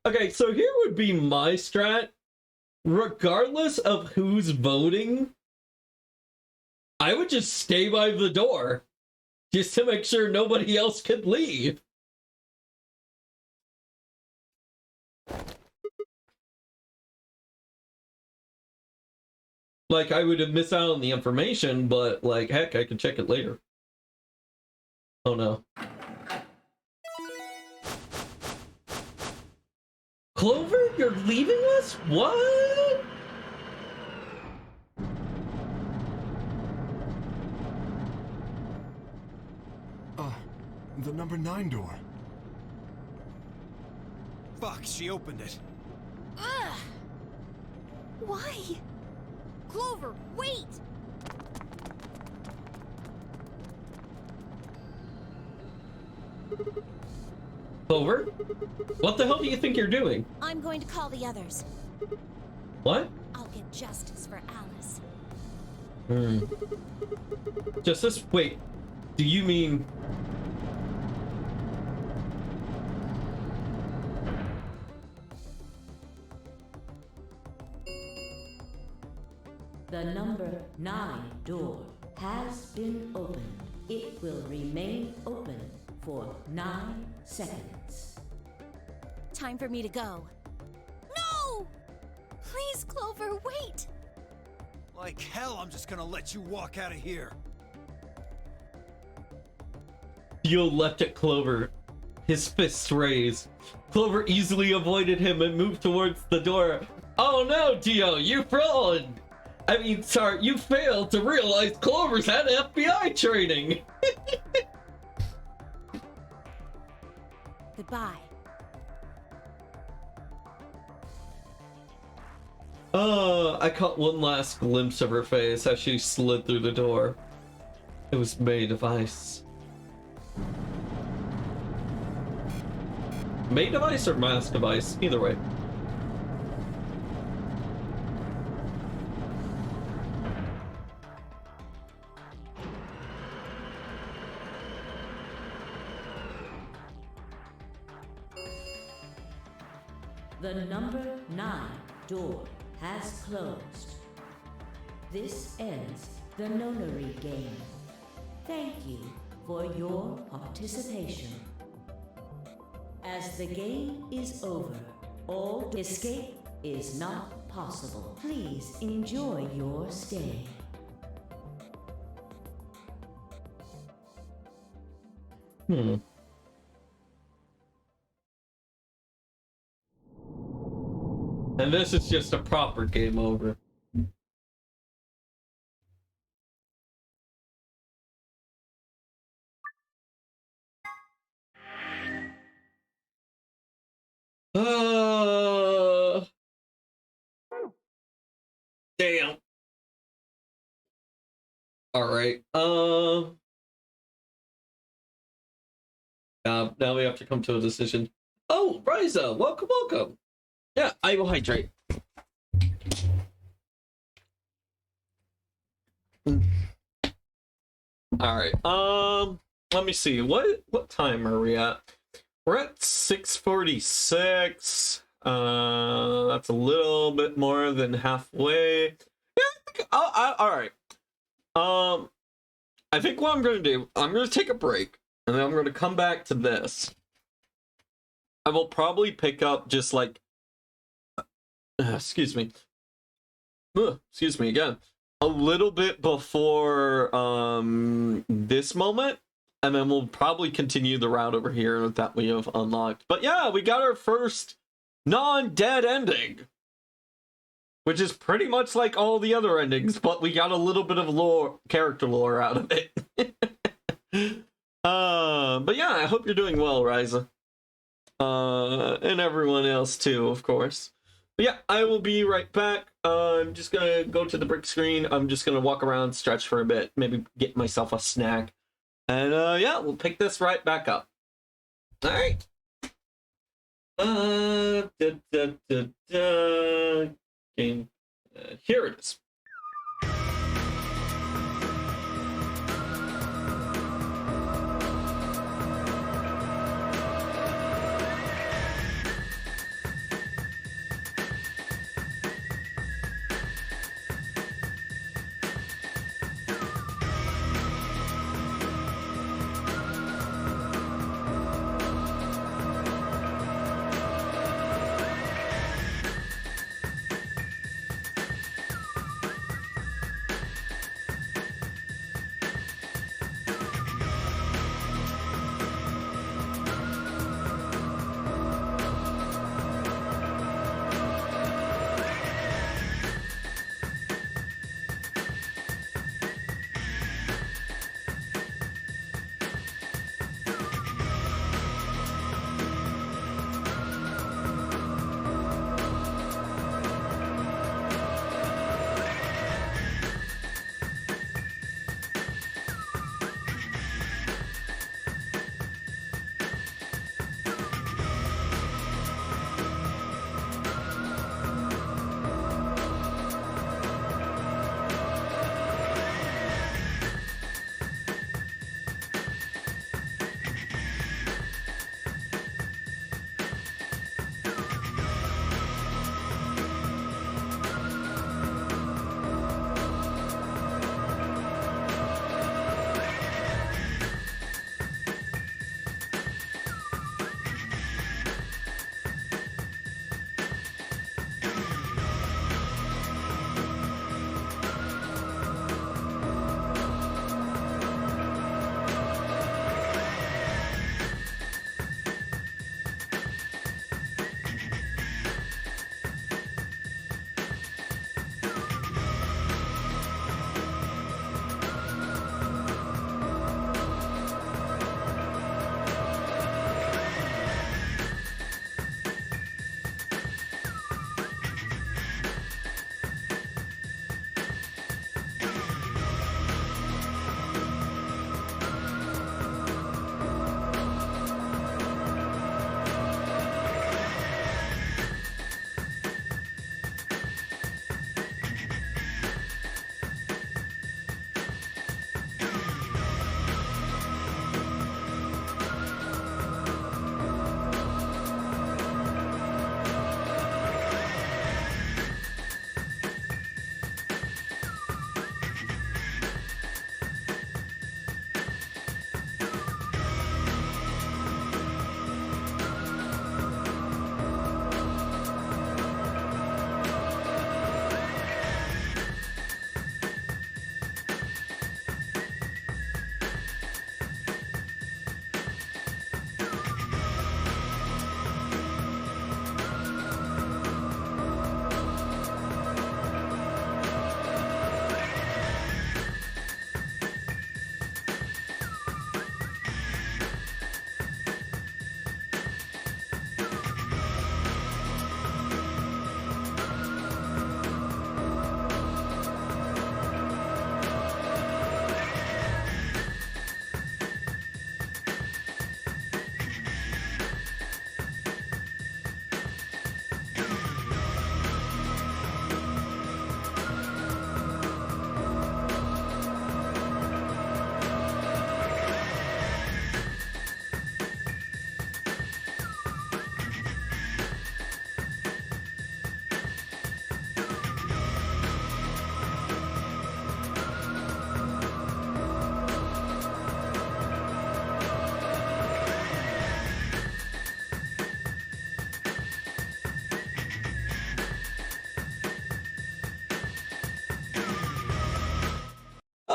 Okay, so here would be my strat. Regardless of who's voting, I would just stay by the door. Just to make sure nobody else could leave. Like, I would have missed out on the information, but, like, heck, I could check it later. Oh, no. Clover, you're leaving us? What? The number 9 door. Fuck, she opened it. Ugh! Why? Clover, wait! Clover? What the hell do you think you're doing? I'm going to call the others. What? I'll get justice for Alice. Just this. Wait. Do you mean? The number 9 door has been opened. It will remain open for 9 seconds. Time for me to go. No! Please, Clover, wait! Like hell, I'm just gonna let you walk out of here. Dio leapt at Clover, his fists raised. Clover easily avoided him and moved towards the door. Oh no, Dio, you fallen! Sorry, you failed to realize Clover's had FBI training! Goodbye. I caught one last glimpse of her face as she slid through the door. It was made of ice. Made of ice or masked of ice? Either way. The number 9 door has closed. This ends the nonary game. Thank you for your participation. As the game is over, all escape is not possible. Please enjoy your stay. And this is just a proper game over. Damn. All right. Now we have to come to a decision. Oh, Riza, welcome, welcome. Yeah, I will hydrate. All right. Let me see. What time are we at? We're at 6:46. That's a little bit more than halfway. Yeah, I think all right. I think what I'm gonna do, I'm gonna take a break, and then I'm gonna come back to this. I will probably pick up just like, excuse me again, a little bit before this moment, and then we'll probably continue the route over here that we have unlocked. But yeah, we got our first non-dead ending, which is pretty much like all the other endings, but we got a little bit of character lore out of it. But yeah, I hope you're doing well, Riza. And everyone else too, of course. But yeah, I will be right back. I'm just gonna go to the brick screen. I'm just gonna walk around, stretch for a bit, maybe get myself a snack. And yeah, we'll pick this right back up. All right. Game. Here it is.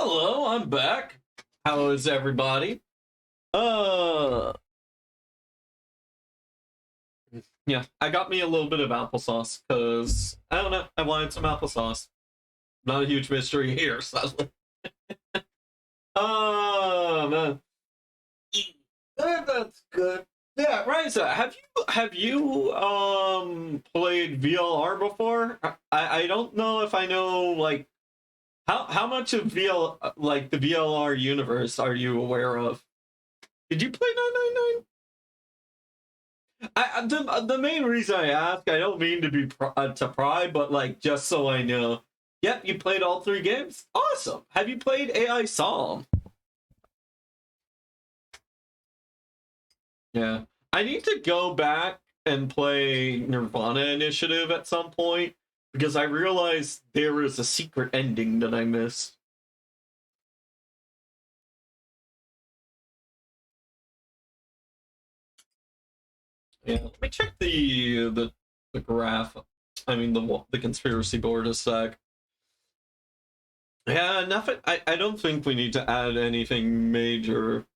Hello, I'm back. How is everybody? Yeah, I got me a little bit of applesauce because I don't know, I wanted some applesauce. Not a huge mystery here, sadly. Oh man, that's good. Yeah, Riza, have you played VLR before? I don't know if I know like how much of the VLR universe are you aware of? Did you play 999? The main reason I ask, I don't mean to be to pry, but like just so I know. Yep, you played all 3 games. Awesome. Have you played AI Psalm? Yeah, I need to go back and play Nirvana Initiative at some point because I realized there is a secret ending that I missed. Yeah, let me check the graph. I mean the conspiracy board a sec. Yeah, nothing. I don't think we need to add anything major.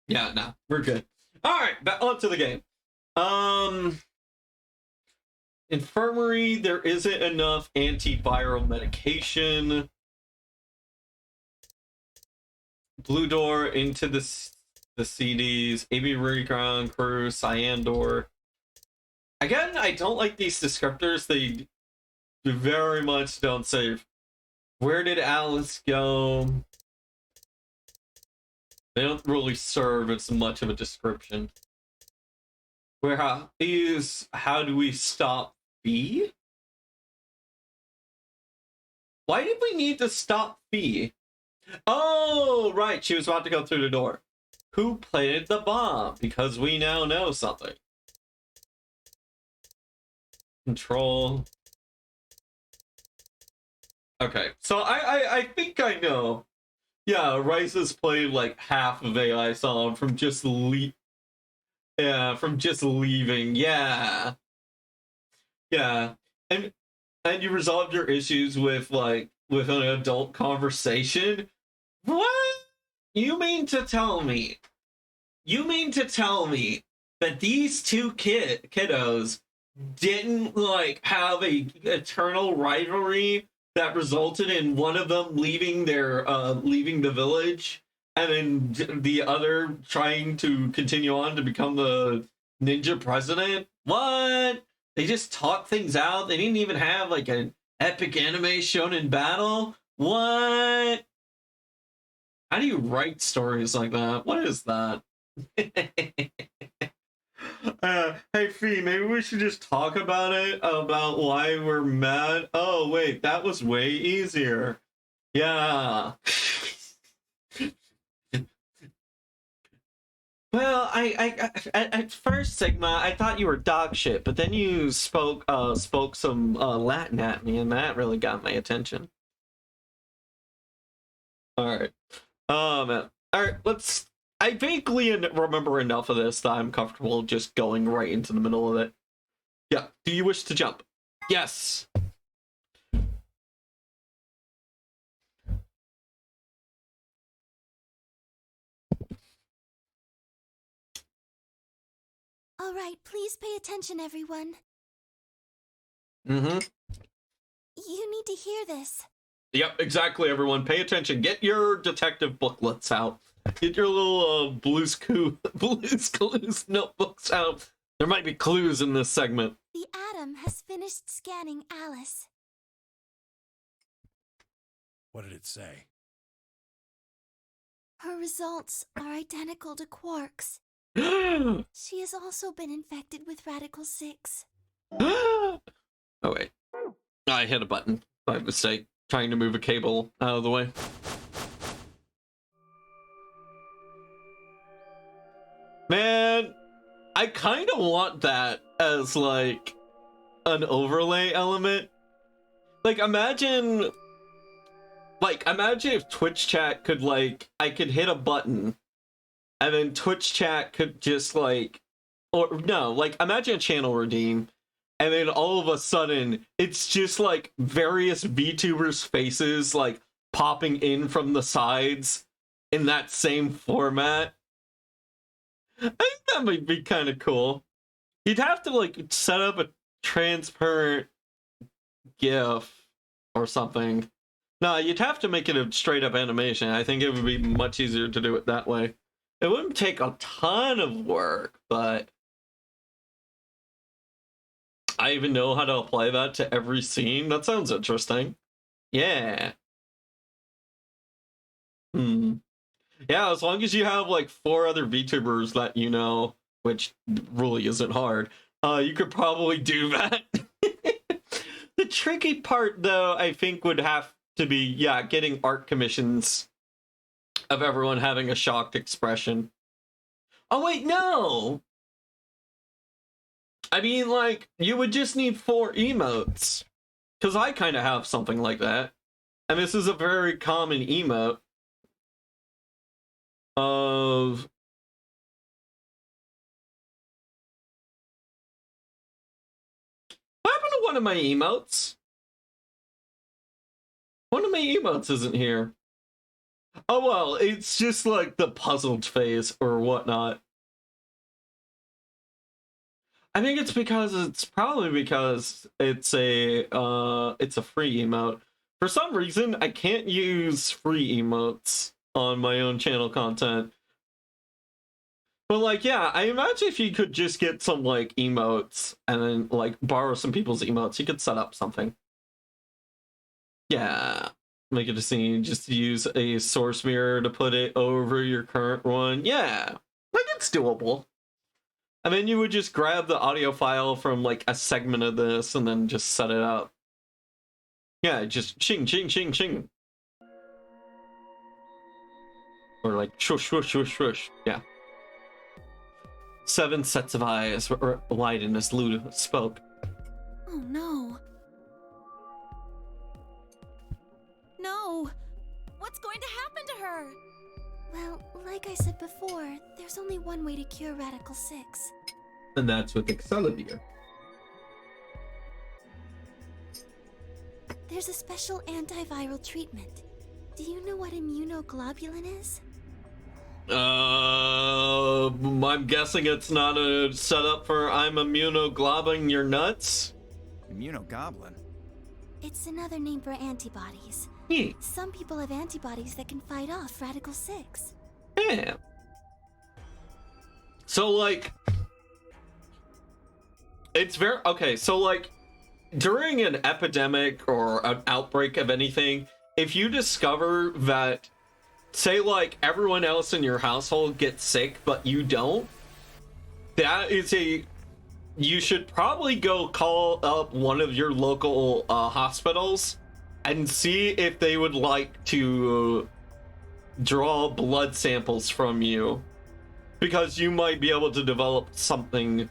Yeah, no, we're good. All right, back onto the game. Infirmary. There isn't enough antiviral medication. Blue door into the CDs. AB Recon Crew. Cyandor. Again, I don't like these descriptors. They very much don't say where did Alice go. They don't really serve as much of a description. How do we stop B? Why did we need to stop B? Oh, right, she was about to go through the door. Who planted the bomb? Because we now know something. Control. Okay, so I think I know. Yeah, Rice has played like half of AI Psalm from just leaving. Yeah. Yeah. And you resolved your issues with an adult conversation? What? You mean to tell me that these 2 kiddos didn't like have a eternal rivalry that resulted in one of them leaving the village and then the other trying to continue on to become the ninja president? What? They just talked things out. They didn't even have like an epic anime shonen battle. What? How do you write stories like that? What is that? Hey Fee, maybe we should just talk about it, about why we're mad. Oh wait, that was way easier. Yeah. Well, I at first, Sigma, I thought you were dog shit, but then you spoke some Latin at me, and that really got my attention. All right. Man. All right. I vaguely remember enough of this that I'm comfortable just going right into the middle of it. Yeah. Do you wish to jump? Yes. All right, please pay attention, everyone. Mm-hmm. You need to hear this. Yep, exactly, everyone. Pay attention. Get your detective booklets out. Get your little Blue's Clues notebooks out. There might be clues in this segment. The Atom has finished scanning Alice. What did it say? Her results are identical to Quark's. She has also been infected with Radical 6. Oh, wait. I hit a button by mistake, trying to move a cable out of the way. Man, I kind of want that as, like, an overlay element. Like, imagine if Twitch chat could, like, I could hit a button, and then Twitch chat could just, like, or, no, like, imagine a channel redeem, and then all of a sudden it's just like various VTubers' faces like popping in from the sides in that same format. I think that might be kind of cool. You'd have to like set up a transparent GIF or something. No, you'd have to make it a straight up animation. I think it would be much easier to do it that way. It wouldn't take a ton of work, but I even know how to apply that to every scene. That sounds interesting. Yeah. Yeah, as long as you have like 4 other VTubers that you know, which really isn't hard, you could probably do that. The tricky part, though, I think would have to be, yeah, getting art commissions of everyone having a shocked expression. Oh, wait, no! I mean, like, you would just need 4 emotes. Because I kind of have something like that. And this is a very common emote of... What happened to one of my emotes? One of my emotes isn't here. Oh, well, it's just like the puzzled face or whatnot. I think it's probably because it's a free emote. For some reason, I can't use free emotes on my own channel content. But like, yeah, I imagine if you could just get some like emotes and then like borrow some people's emotes, you could set up something. Yeah. Make it a scene, just use a source mirror to put it over your current one. Yeah. Like it's doable. And then you would just grab the audio file from like a segment of this and then just set it up. Yeah, just ching, ching, ching, ching. Or like shush, shush, shush, shush. Yeah. 7 sets of eyes were widened as Luda spoke. Oh no. No! What's going to happen to her? Well, like I said before, there's only one way to cure Radical 6. And that's with Excellium. There's a special antiviral treatment. Do you know what immunoglobulin is? I'm guessing it's not a setup for I'm immunoglobbing your nuts? Immunogoblin? It's another name for antibodies. Yeah. Some people have antibodies that can fight off Radical 6. Yeah. So, like... It's very... Okay, so, like... During an epidemic or an outbreak of anything, if you discover that... Say, like, everyone else in your household gets sick, but you don't... That is a... You should probably go call up one of your local hospitals and see if they would like to draw blood samples from you, because you might be able to develop something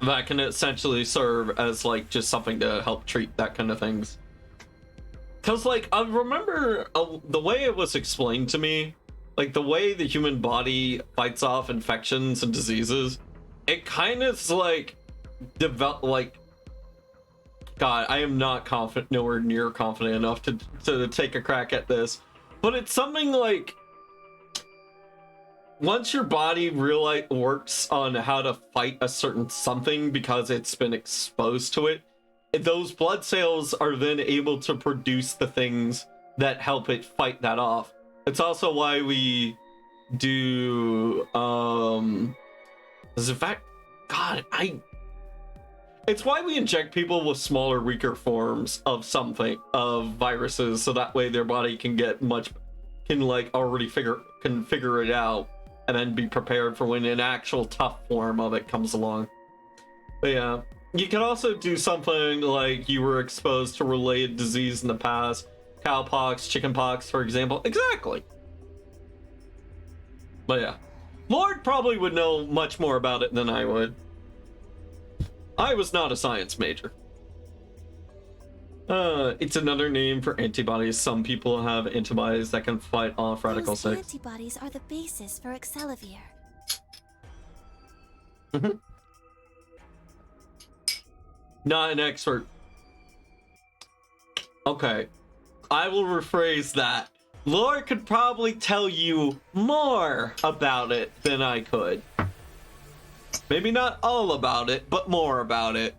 that can essentially serve as like just something to help treat that kind of things. Because like I remember the way it was explained to me, like the way the human body fights off infections and diseases, it kind of like God, I am not confident, nowhere near confident enough to take a crack at this, but it's something like once your body really works on how to fight a certain something because it's been exposed to it, those blood cells are then able to produce the things that help it fight that off. It's also why we do in fact, God, it's why we inject people with smaller, weaker forms of something, of viruses, so that way their body can already figure it out and then be prepared for when an actual tough form of it comes along. But yeah, you can also do something like you were exposed to related disease in the past, cowpox, chickenpox, for example. Exactly. But yeah, Lord probably would know much more about it than I would. I was not a science major. It's another name for antibodies. Some people have antibodies that can fight off Radical 6. Those antibodies are the basis for Excellium. Not an expert. Okay. I will rephrase that. Laura could probably tell you more about it than I could. Maybe not all about it, but more about it.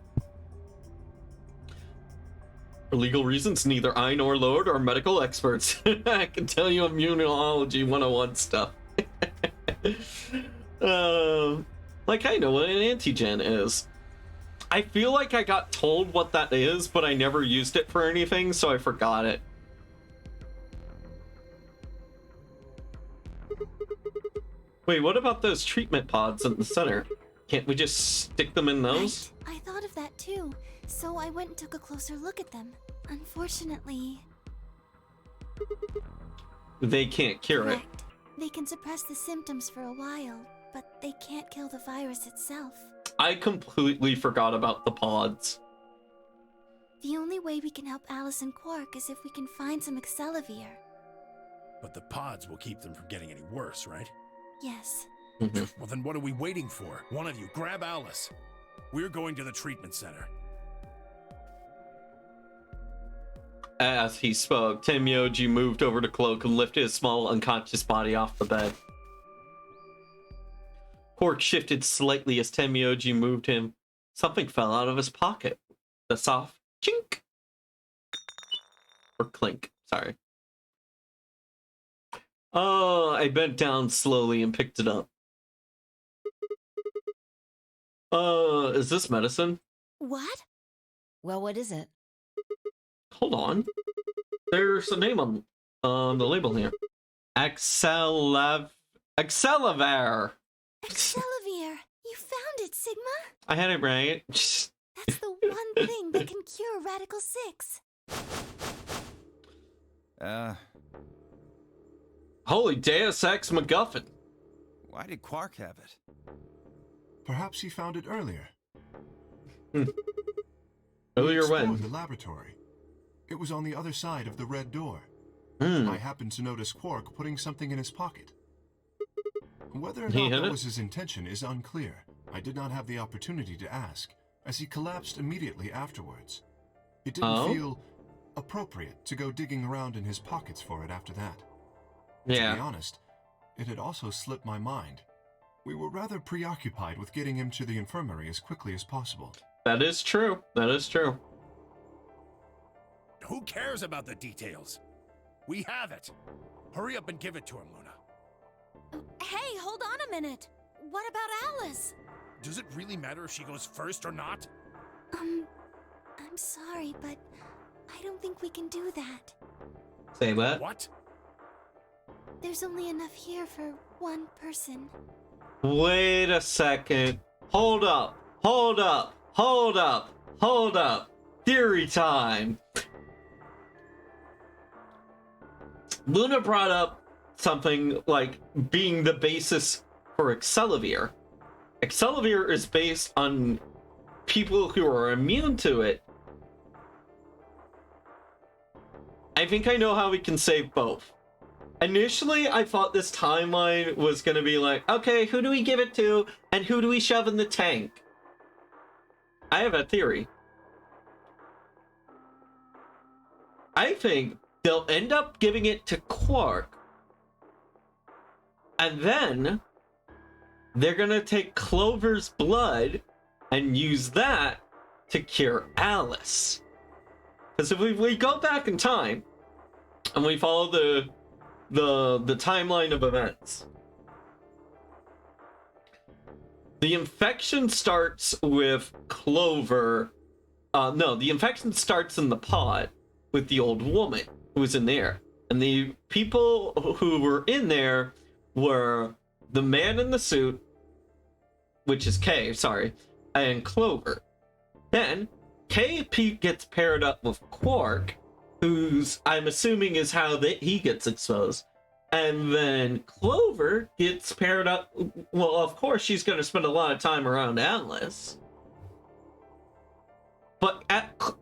For legal reasons, neither I nor Lord are medical experts. I can tell you immunology 101 stuff. Like I know what an antigen is. I feel like I got told what that is, but I never used it for anything, so I forgot it. Wait, what about those treatment pods in the center? Can't we just stick them in those? Right. I thought of that too, so I went and took a closer look at them. Unfortunately... They can't cure it. Correct. They can suppress the symptoms for a while, but they can't kill the virus itself. I completely forgot about the pods. The only way we can help Alice and Quark is if we can find some Excelavir. But the pods will keep them from getting any worse, right? Yes. Well, then what are we waiting for? One of you, grab Alice. We're going to the treatment center. As he spoke, Tenmyoji moved over to Cloak and lifted his small, unconscious body off the bed. Quark shifted slightly as Tenmyoji moved him. Something fell out of his pocket. The soft chink. Or clink, sorry. Oh, I bent down slowly and picked it up. Is this medicine? What? Well, what is it? Hold on. There's a name on the label here. Excelavir. Excelavir! You found it, Sigma! I had it right. That's the one thing that can cure Radical 6. Holy Deus Ex MacGuffin. Why did Quark have it? Perhaps he found it earlier. Earlier Explored when? the laboratory. It was on the other side of the red door. Hmm. I happened to notice Quark putting something in his pocket. Whether or He not hid that it? was his intention is unclear. I did not have the opportunity to ask, as he collapsed immediately afterwards. It didn't feel appropriate to go digging around in his pockets for it after that. To be Yeah. honest, it had also slipped my mind. We were rather preoccupied with getting him to the infirmary as quickly as possible. That is true. That is true. Who cares about the details? We have it. Hurry up and give it to him, Luna. Hey, hold on a minute. What about Alice? Does it really matter if she goes first or not? I'm sorry, but I don't think we can do that. Say what? What? There's only enough here for one person. Wait a second. Hold up. Hold up. Hold up. Hold up. Theory time. Luna brought up something like being the basis for Excelavir. Excelavir is based on people who are immune to it. I think I know how we can save both. Initially, I thought this timeline was going to be like, okay, who do we give it to, and who do we shove in the tank? I have a theory. I think they'll end up giving it to Quark, and then they're going to take Clover's blood and use that to cure Alice. Because if we go back in time, and we follow the timeline of events, the infection starts with Clover. No, the infection starts in the pod with the old woman who was in there. And the people who were in there were the man in the suit, which is Kay, sorry, and Clover. Then Kay gets paired up with Quark, who's, I'm assuming, is how he gets exposed. And then Clover gets paired up. Well, of course, she's going to spend a lot of time around Alice. But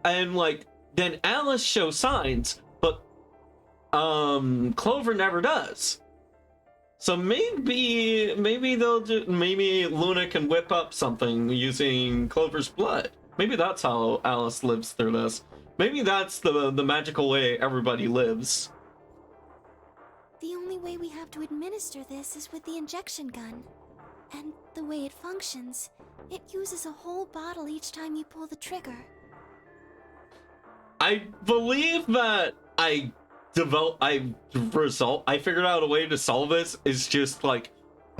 then Alice shows signs, but Clover never does. So maybe they'll maybe Luna can whip up something using Clover's blood. Maybe that's how Alice lives through this. Maybe that's the magical way everybody lives. The only way we have to administer this is with the injection gun. And the way it functions, it uses a whole bottle each time you pull the trigger. I believe that I figured out a way to solve this is just like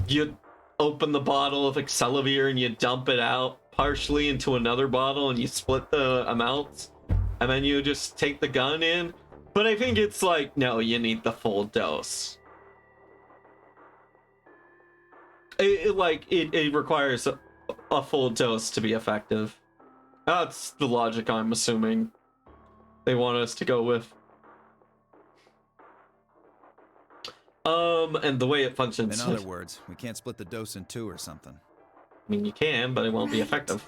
you open the bottle of Excelivir and you dump it out partially into another bottle and you split the amounts and then you just take the gun in. But I think it's like, no, you need the full dose. It requires a full dose to be effective. That's the logic I'm assuming they want us to go with. And the way it functions. In other words, we can't split the dose in two or something. I mean, you can, but it won't be effective.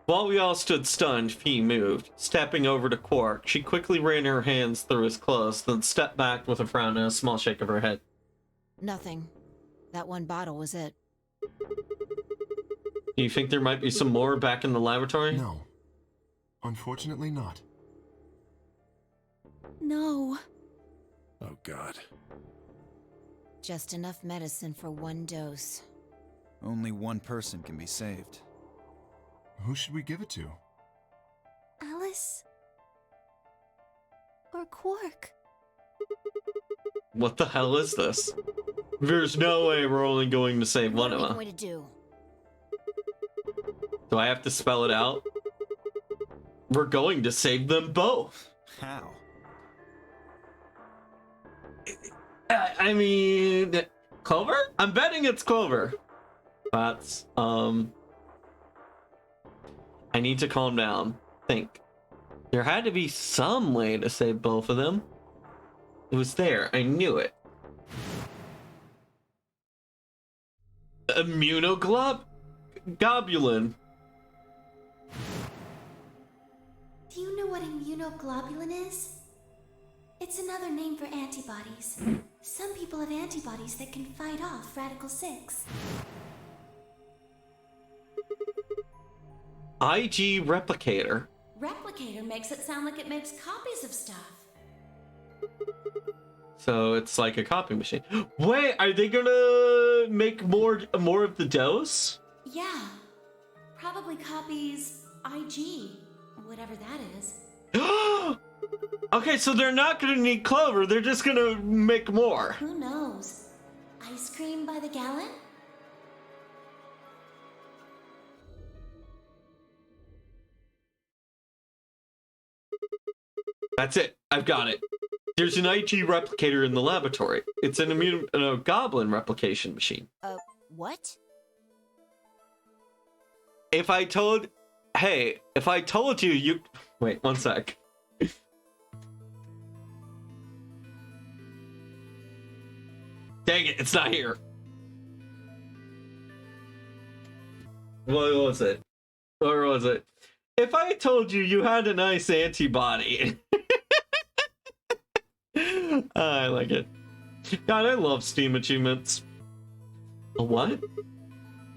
While we all stood stunned, Fee moved. Stepping over to Quark, she quickly ran her hands through his clothes, then stepped back with a frown and a small shake of her head. Nothing. That one bottle was it. You think there might be some more back in the laboratory? No. Unfortunately not. No. Oh, God. Just enough medicine for one dose. Only one person can be saved. Who should we give it to? Alice? Or Quark? What the hell is this? There's no way we're only going to save one of What are them. we going to do? Do I have to spell it out? We're going to save them both. How? I mean, Clover? I'm betting it's Clover. That's, I need to calm down. Think. There had to be some way to save both of them. It was there. I knew it. Immunoglobulin. Do you know what immunoglobulin is? It's another name for antibodies. Some people have antibodies that can fight off Radical 6. IG replicator. Replicator makes it sound like it makes copies of stuff. So it's like a copy machine. Wait, are they gonna make more of the dose? Yeah. Probably copies IG, whatever that is. Okay, so they're not gonna need Clover, they're just gonna make more. Who knows? Ice cream by the gallon? That's it. I've got it. There's an IG replicator in the laboratory. It's an immunoglobulin replication machine. What? If I told you, you... Wait, one sec. Dang it, it's not here. What was it? Or was it? If I told you you had a nice antibody... I like it. God, I love Steam achievements. A what?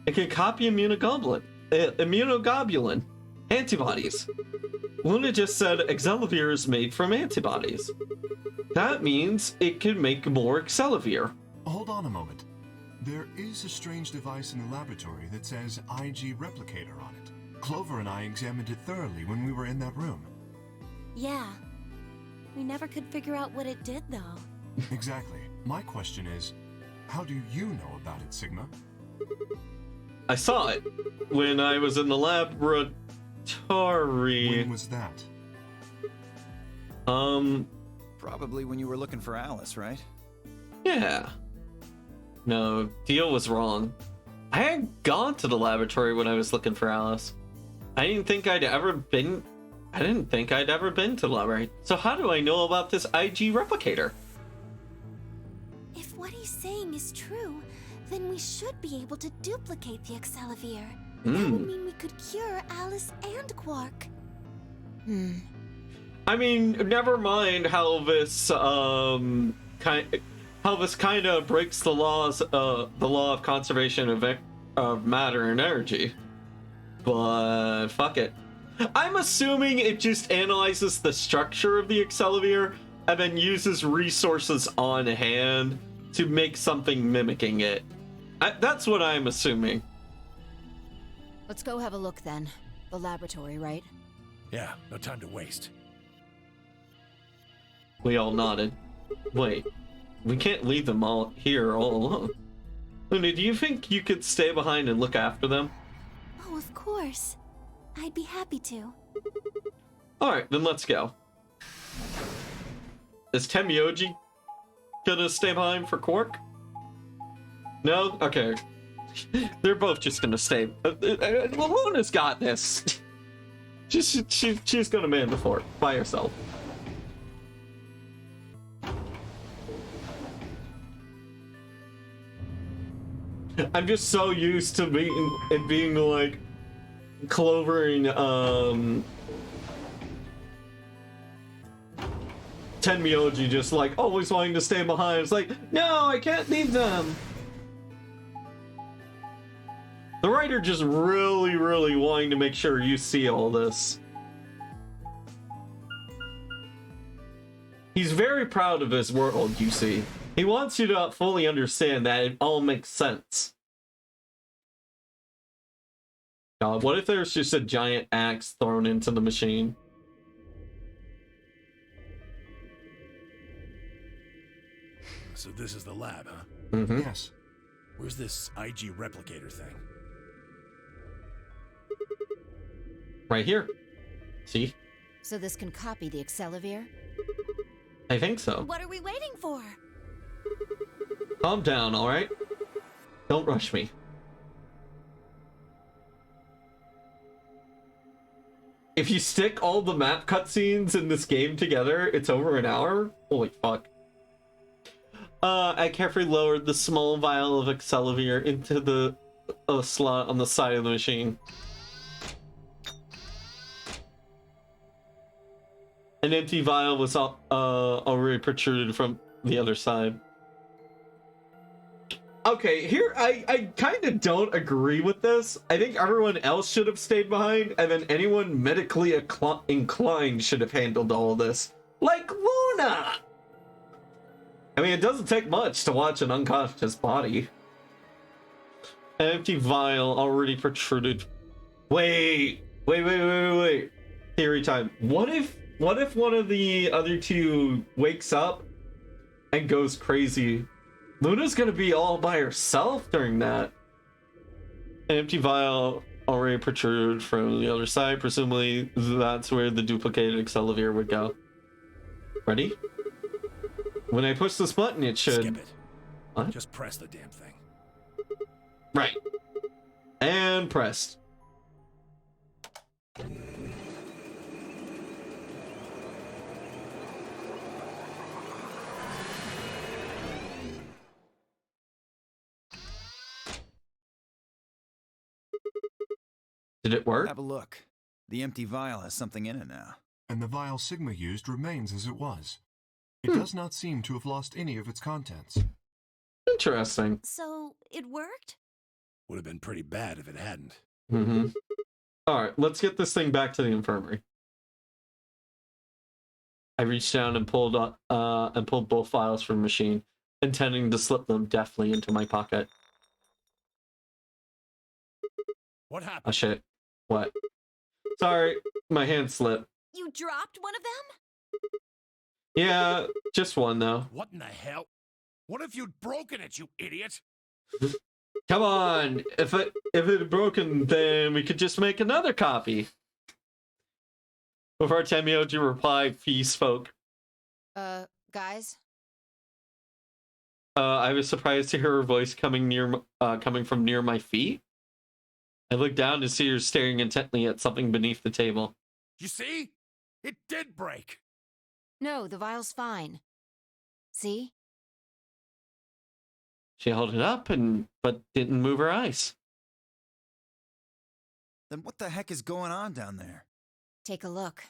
It can copy immunoglobulin. Antibodies. Luna just said Excelivir is made from antibodies. That means it can make more Excelivir. Hold on a moment. There is a strange device in the laboratory that says IG replicator on it. Clover and I examined it thoroughly when we were in that room. Yeah. We never could figure out what it did, though. Exactly. My question is, how do you know about it, Sigma? I saw it when I was in the laboratory. When was that? Probably when you were looking for Alice, right? Yeah. No, Deal was wrong. I hadn't gone to the laboratory when I was looking for Alice. I didn't think I'd ever been to the library. So how do I know about this IG replicator? If what he's saying is true, then we should be able to duplicate the Excelivir. That would mean we could cure Alice and Quark. I mean, never mind how this kind of breaks the law of conservation of of matter and energy. But fuck it. I'm assuming it just analyzes the structure of the Accelavir and then uses resources on hand to make something mimicking it. That's what I'm assuming. Let's go have a look then. The laboratory, right? Yeah, no time to waste. We all nodded. Wait, we can't leave them all here all alone. Luna, do you think you could stay behind and look after them? Oh, of course. I'd be happy to. Alright, then let's go. Is Temioji gonna stay behind for Quark? No? Okay. They're both just gonna stay. Luna's got this. She's gonna man the fort by herself. I'm just so used to being like Clover and Tenmyoji just like always wanting to stay behind. It's like, no, I can't leave them. The writer just really wanting to make sure you see all this. He's very proud of his world, you see. He wants you to fully understand that it all makes sense. God, what if there's just a giant axe thrown into the machine? So this is the lab, huh? Mm-hmm. Yes. Where's this IG replicator thing? Right here. See? So this can copy the Accelavir? I think so. What are we waiting for? Calm down, alright? Don't rush me. If you stick all the map cutscenes in this game together, it's over an hour? Holy fuck. I carefully lowered the small vial of Accelavir into the slot on the side of the machine. An empty vial was already protruded from the other side. Okay, here I kind of don't agree with this. I think everyone else should have stayed behind, and then anyone medically inclined should have handled all this. Like Luna! I mean, it doesn't take much to watch an unconscious body. An empty vial already protruded. Wait. Theory time. What if one of the other two wakes up and goes crazy? Luna's gonna be all by herself during that. An empty vial already protruded from the other side. Presumably, that's where the duplicated Accelavir would go. Ready? When I push this button, it should... Skip it. What? Just press the damn thing. Right. And pressed. Did it work? Have a look. The empty vial has something in it now. And the vial Sigma used remains as it was. It does not seem to have lost any of its contents. Interesting. So, it worked? Would have been pretty bad if it hadn't. Mm-hmm. Alright, let's get this thing back to the infirmary. I reached down and pulled both files from the machine, intending to slip them deftly into my pocket. What happened? Oh shit. What? Sorry, my hand slipped. You dropped one of them? Yeah, just one though. What in the hell? What if you'd broken it, you idiot? Come on! If it had broken, then we could just make another copy. Before Temioji replied, Fee spoke. Guys? I was surprised to hear her voice coming from near my feet. I looked down to see her staring intently at something beneath the table. You see? It did break. No, the vial's fine. See? She held it up but didn't move her eyes. Then what the heck is going on down there? Take a look.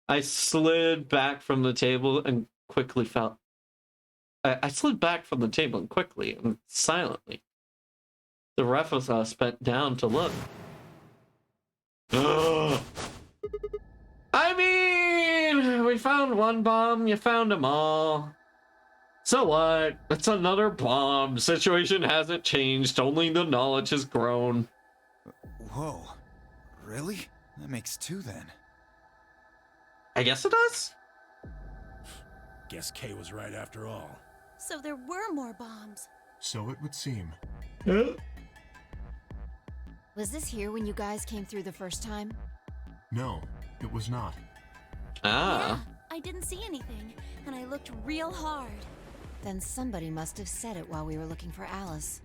I slid back from the table and quickly felt. I slid back from the table and quickly and silently The rest of us bent down to look. Ugh. I mean, we found one bomb, you found them all. So what? It's another bomb. Situation hasn't changed, only the knowledge has grown. Whoa. Really? That makes 2 then. I guess it does? Guess Kay was right after all. So there were more bombs. So it would seem. Was this here when you guys came through the first time? No, it was not. Ah. Yeah, I didn't see anything, and I looked real hard. Then somebody must have said it while we were looking for Alice.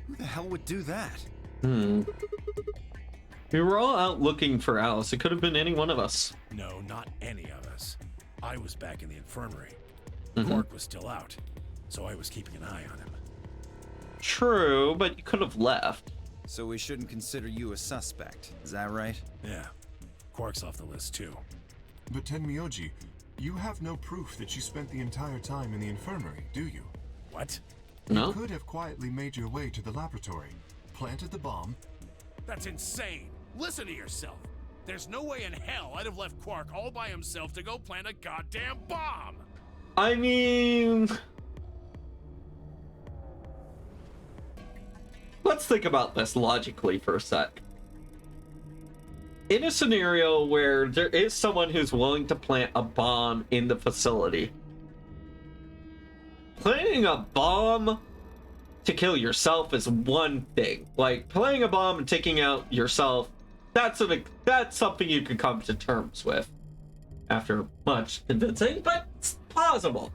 Who the hell would do that? We were all out looking for Alice. It could have been any one of us. No, not any of us. I was back in the infirmary. Mhm. Quark was still out, so I was keeping an eye on him. True, but you could have left. So we shouldn't consider you a suspect, is that right? Yeah, Quark's off the list too. But Tenmyoji, you have no proof that you spent the entire time in the infirmary, do you? What? No? You could have quietly made your way to the laboratory, planted the bomb. That's insane! Listen to yourself! There's no way in hell I'd have left Quark all by himself to go plant a goddamn bomb! I mean... Let's think about this logically for a sec. In a scenario where there is someone who's willing to plant a bomb in the facility, planting a bomb to kill yourself is one thing. Like, planting a bomb and taking out yourself, that's something you can come to terms with after much convincing, but it's plausible.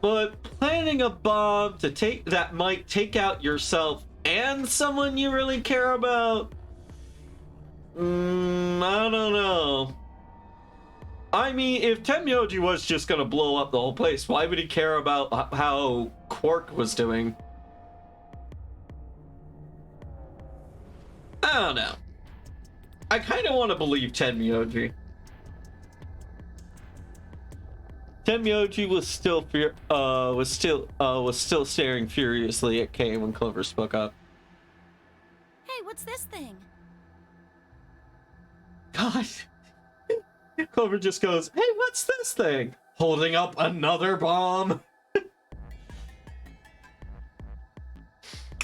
But planting a bomb that might take out yourself and someone you really care about, I don't know. I mean, if Tenmyoji was just gonna blow up the whole place, why would he care about how Quark was doing? I don't know. I kind of want to believe Tenmyoji. Tenmyoji was still staring furiously at Kay when Clover spoke up. Hey, what's this thing? God. Clover just goes, "Hey, what's this thing?" Holding up another bomb.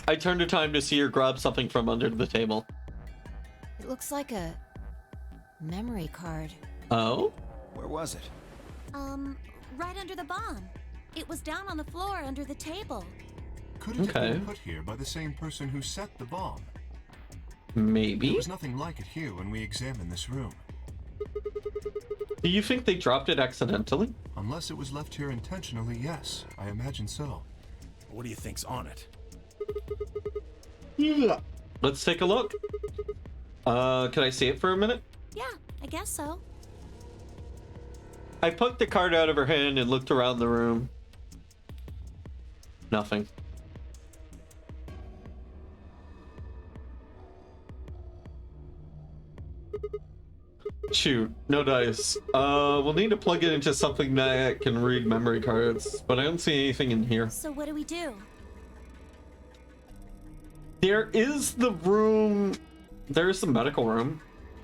I turned to time to see her grab something from under the table. It looks like a memory card. Oh? Where was it? Right under the bomb. It was down on the floor under the table. Could it have Okay. been put here by the same person who set the bomb? Maybe? There was nothing like it here when we examined this room. Do you think they dropped it accidentally? Unless it was left here intentionally, yes. I imagine so. What do you think's on it? Yeah. Let's take a look. Can I see it for a minute? Yeah, I guess so. I poked the card out of her hand and looked around the room. Nothing. Shoot, no dice. We'll need to plug it into something that can read memory cards, but I don't see anything in here. So what do we do? There is the room. There's the medical room.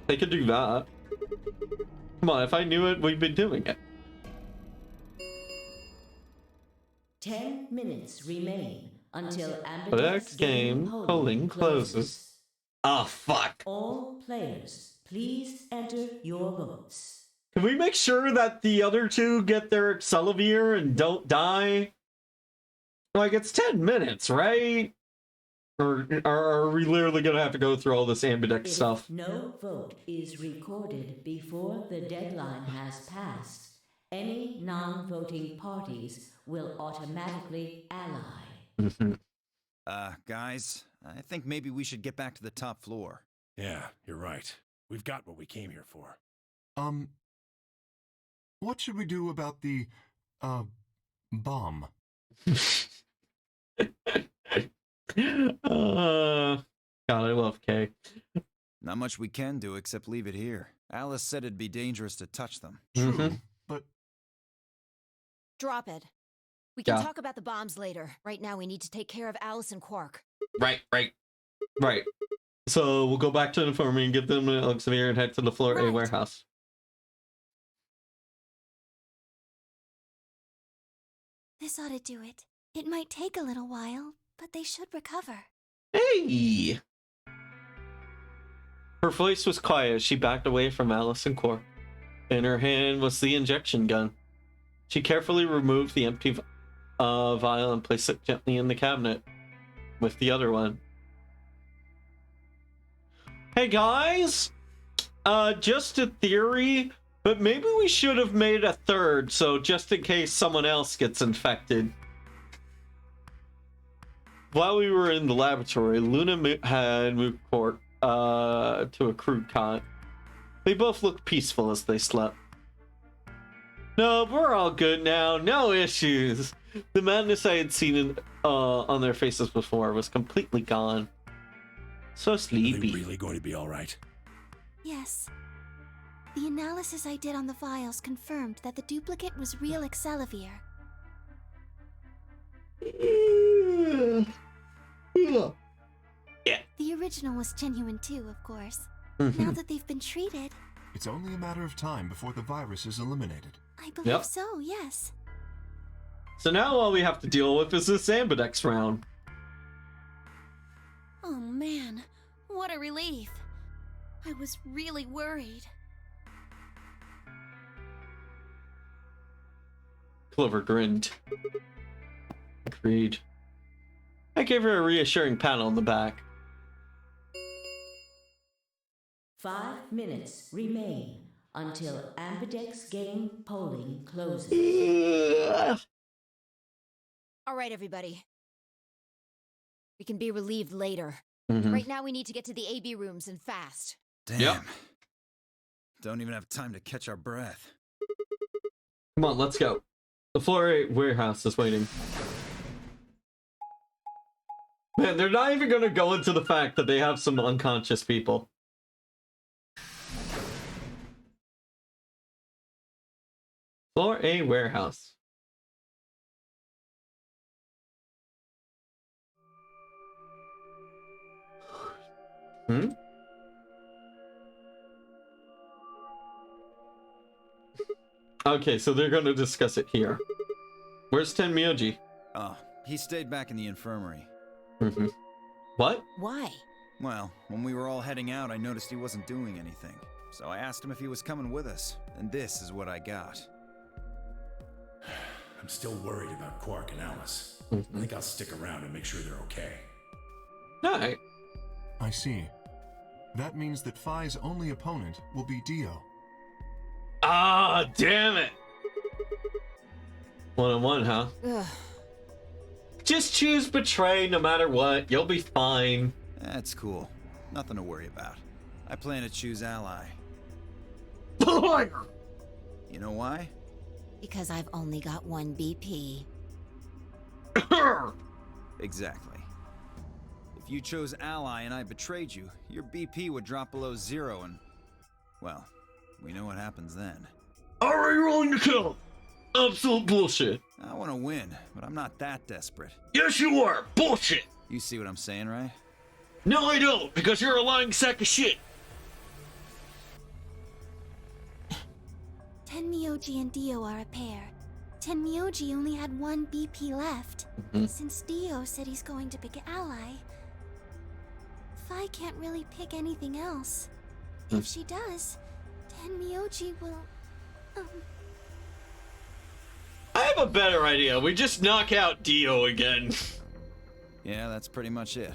They could do that. Come on, if I knew it, we'd been doing it. 10 minutes remain until The Ambidextr's next game polling closes. Ah, fuck. All players, please enter your votes. Can we make sure that the other two get their Accelavir and don't die? Like, it's 10 minutes, right? Or are we literally gonna have to go through all this ambidex If stuff? no vote is recorded before the deadline has passed, any non-voting parties will automatically ally. Guys, I think maybe we should get back to the top floor. Yeah, you're right. We've got what we came here for. What should we do about the, bomb? God, I love Kay. Not much we can do except leave it here. Alice said it'd be dangerous to touch them. True, but Drop it. We can Yeah. talk about the bombs later. Right now we need to take care of Alice and Quark. Right. Right. So we'll go back to the infirmary and give them an Elixir and head to the floor A Right. warehouse. This ought to do it. It might take a little while, but they should recover. Hey! Her voice was quiet as she backed away from Alice and Quark. In her hand was the injection gun. She carefully removed the empty vial and placed it gently in the cabinet with the other one. Hey guys! Just a theory, but maybe we should have made a third, so just in case someone else gets infected. While we were in the laboratory, Luna had moved Quark to a crude cot. They both looked peaceful as they slept. No, we're all good now. No issues. The madness I had seen on their faces before was completely gone. So Are they sleepy. really going to be all right? Yes. The analysis I did on the vials confirmed that the duplicate was real Excelivir. Yeah. The original was genuine too, of course. Mm-hmm. Now that they've been treated, It's only a matter of time before the virus is eliminated. I believe Yep. so, yes. So now all we have to deal with is this Ambidex round. Oh man, what a relief. I was really worried. Clover grinned. Agreed. I gave her a reassuring pat on the back. 5 minutes remain until Ambidex game polling closes. All right, everybody. We can be relieved later. Mhm. Right now, we need to get to the AB rooms and fast. Damn. Yep. Don't even have time to catch our breath. Come on, let's go. The floor 8 warehouse is waiting. Man, they're not even going to go into the fact that they have some unconscious people. Floor A warehouse. Hmm? Okay, so they're going to discuss it here. Where's Tenmyoji? Oh, he stayed back in the infirmary. Mm-hmm. What? Why? Well, when we were all heading out, I noticed he wasn't doing anything. So I asked him if he was coming with us, and this is what I got. I'm still worried about Quark and Alice. Mm-hmm. I think I'll stick around and make sure they're okay. No. I see. That means that Phi's only opponent will be Dio. Ah, damn it. 1-on-1, huh? Ugh. Just choose betray no matter what. You'll be fine. That's cool. Nothing to worry about. I plan to choose Ally. You know why? Because I've only got one BP. Exactly. If you chose Ally and I betrayed you, your BP would drop below 0 and... well, we know what happens then. Already rolling the kill. Absolute bullshit. I want to win, but I'm not that desperate. Yes, you are. Bullshit. You see what I'm saying, right? No, I don't, because you're a lying sack of shit. Tenmyoji and Dio are a pair. Tenmyoji only had one BP left. Since Dio said he's going to pick an ally, Phi can't really pick anything else. If she does, Tenmyoji will... I have a better idea. We just knock out Dio again. Yeah, that's pretty much it.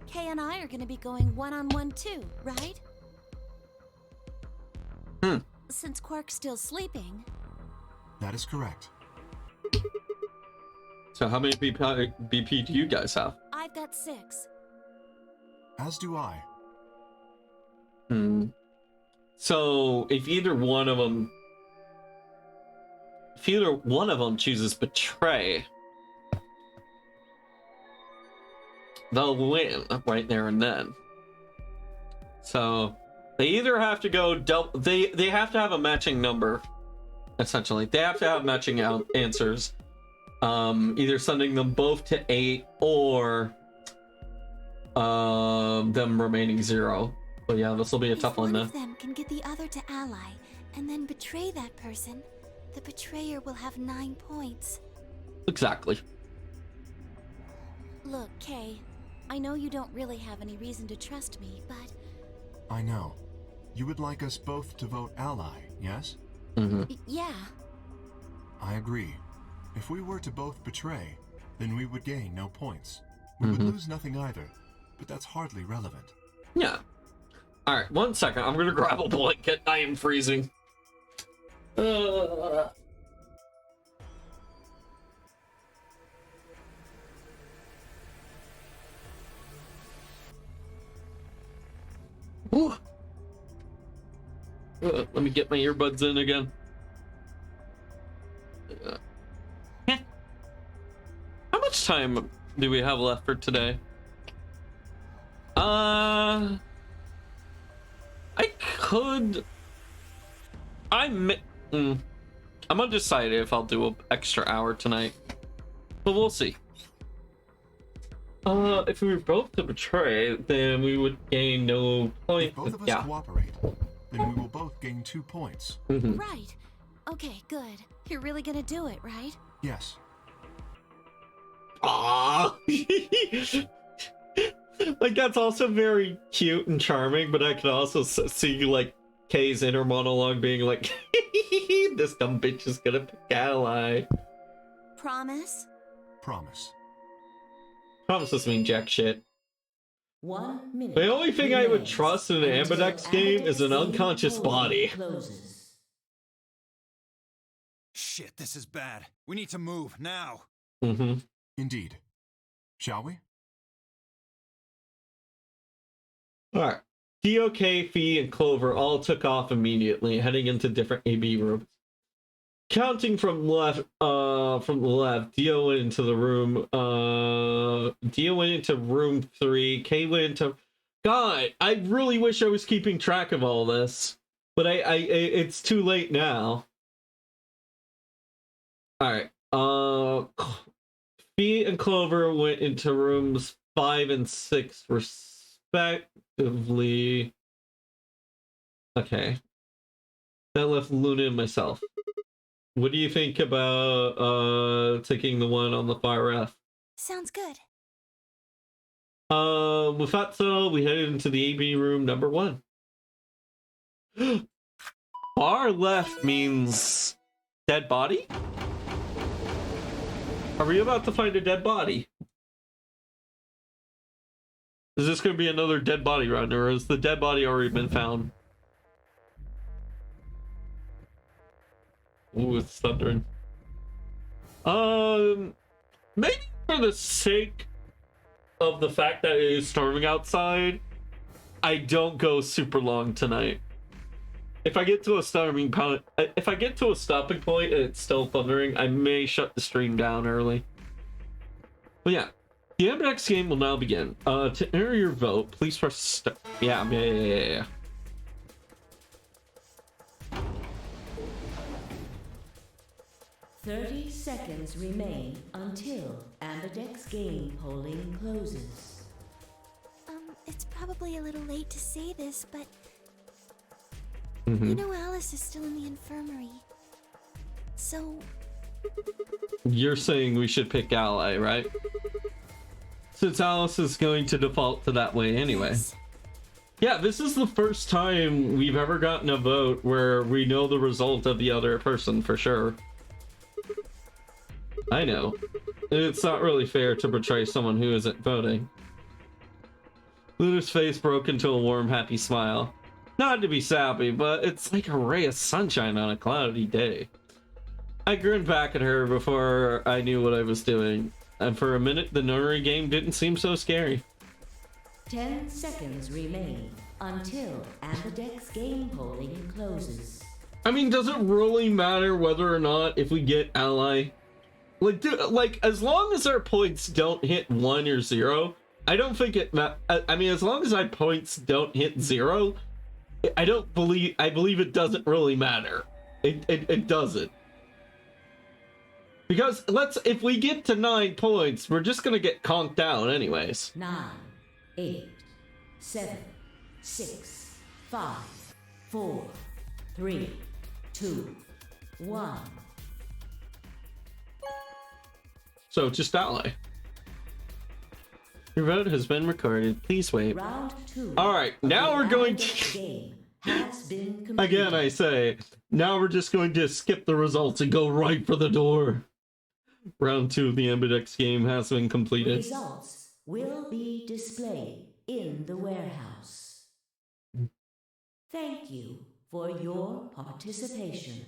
Kay and I are gonna be going one-on-one too, right? Since Quark's still sleeping. That is correct. So how many BP do you guys have? I've got 6. As do I. So if either one of them chooses betray, they'll win right there and then. So they either have to go they have to have a matching number, essentially. They have to have matching answers, Either sending them both to 8 or them remaining 0. But yeah, this will be a tough one If one then. of them can get the other to ally and then betray that person, the betrayer will have 9 points. Exactly. Look, Kay, I know you don't really have any reason to trust me, but I know. You would like us both to vote ally, yes? yeah. I agree. If we were to both betray, then we would gain no points. We would lose nothing either, but that's hardly relevant. Yeah. Alright, 1 second. I'm gonna grab a blanket. I am freezing. Ooh. Let me get my earbuds in again. How much time do we have left for today? I could. I'm undecided if I'll do an extra hour tonight, but we'll see. If we were both to betray, then we would gain no points. If both of us cooperate, then we will both gain 2 points. Right. Okay, good. You're really gonna do it, right? Yes. Aww. Like, that's also very cute and charming, but I could also see, like, Kay's inner monologue being like, this dumb bitch is gonna pick ally. Promise? Promise. Promises mean jack shit. 1 minute. The only thing I would remains trust in an until Ambidex game is an Ambidex unconscious game body. closes. Shit, this is bad. We need to move, now. Indeed. Shall we? Alright. DOK, Fee, and Clover all took off immediately, heading into different AB rooms. Counting from the left, Dio went into the room. Dio went into room 3. Kay went into. God, I really wish I was keeping track of all this, but it's too late now. All right. Fee and Clover went into rooms 5 and 6 respectively. Okay. That left Luna and myself. What do you think about taking the one on the far left? Sounds good. With that so, we headed into the AB room number 1. Far left means dead body? Are we about to find a dead body? Is this going to be another dead body run, or has the dead body already been found? Ooh, it's thundering. Maybe for the sake of the fact that it is storming outside, I don't go super long tonight. If I get to a stopping point, and it's still thundering, I may shut the stream down early. But yeah, the Ambidex game will now begin. To enter your vote, please press start. Yeah. 30 seconds remain until Ambidex game polling closes. It's probably a little late to say this, but Mm-hmm. you know Alice is still in the infirmary. So, You're saying we should pick ally, right? Since Alice is going to default to that way anyway. yes. Yeah, this is the first time we've ever gotten a vote where we know the result of the other person for sure. I know. It's not really fair to betray someone who isn't voting. Luna's face broke into a warm, happy smile. Not to be sappy, but it's like a ray of sunshine on a cloudy day. I grinned back at her before I knew what I was doing, and for a minute the notary game didn't seem so scary. 10 seconds remain until Ambidex game polling closes. I mean, does it really matter whether or not if we get ally? Like, as long as our points don't hit 1 or 0, I don't think it I mean, as long as our points don't hit 0, I believe it doesn't really matter. It doesn't. Because if we get to 9 points, we're just gonna get conked out anyways. 9, 8, 7, 6, 5, 4, 3, 2, 1. So just ally. Your vote has been recorded. Please wait. Round 2. Alright, now we're going to... Game has been completed. Again, I say, now we're just going to skip the results and go right for the door. Round 2 of the Ambidex game has been completed. Results will be displayed in the warehouse. Thank you for your participation.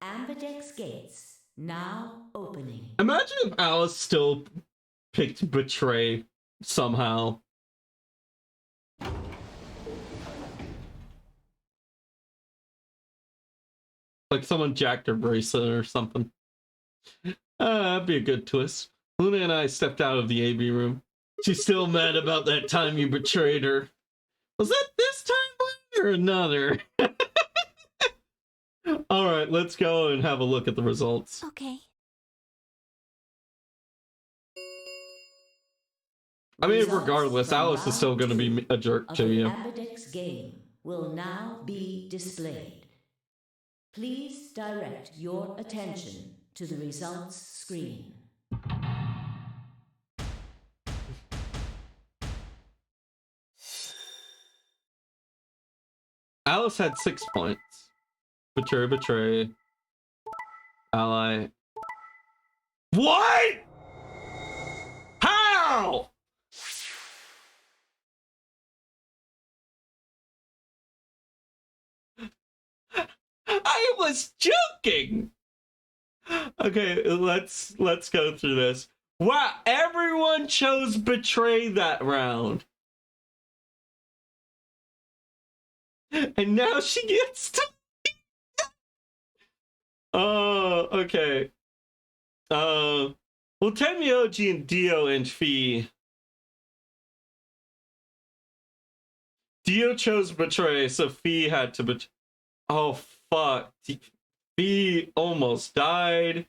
Ambidex gates now opening. Imagine if Alice still picked Betray somehow. Like someone jacked her bracelet or something. That'd be a good twist. Luna and I stepped out of the AB room. She's still mad about that time you betrayed her. Was that this time or another? Alright, let's go and have a look at the results. Okay. I mean, Results regardless, from Alice is still round going to be 2 a jerk of to the you. Ambidex game will now be displayed. Please direct your attention to the results screen. Alice had 6 points. Betray. Ally. What? How? I was joking. Okay, let's go through this. Wow, everyone chose Betray that round. And now she gets to... Oh, okay. Well, Tenmyoji and Dio and Fee. Dio chose Betray, so Fee had to betray. Oh, fuck. Fee almost died.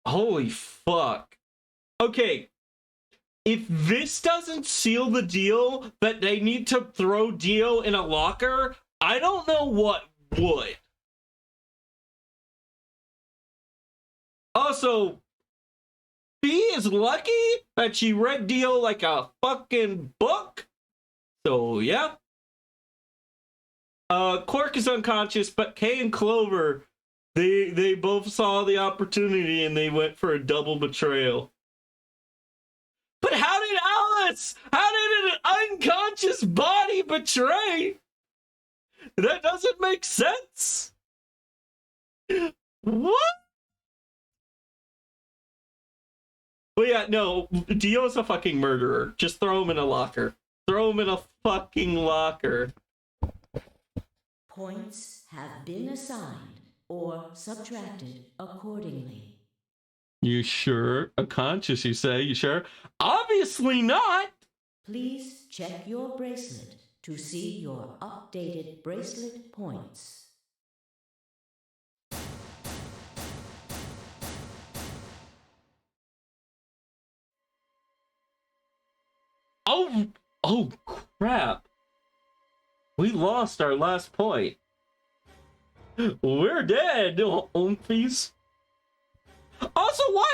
Holy fuck. Okay. If this doesn't seal the deal that they need to throw Dio in a locker, I don't know what would. Also, Fee is lucky that she read Dio like a fucking book. So, yeah. Quark is unconscious, but Kay and Clover, they both saw the opportunity and they went for a double betrayal. But how did Alice? How did an unconscious body betray? That doesn't make sense. What? But yeah, no, Dio's a fucking murderer. Just throw him in a locker. Throw him in a fucking locker. Points have been assigned or subtracted accordingly. You sure? Unconscious, you say? You sure? Obviously not! Please check your bracelet to see your updated bracelet points. Oh crap. We lost our last point. We're dead, oomphies. Also, why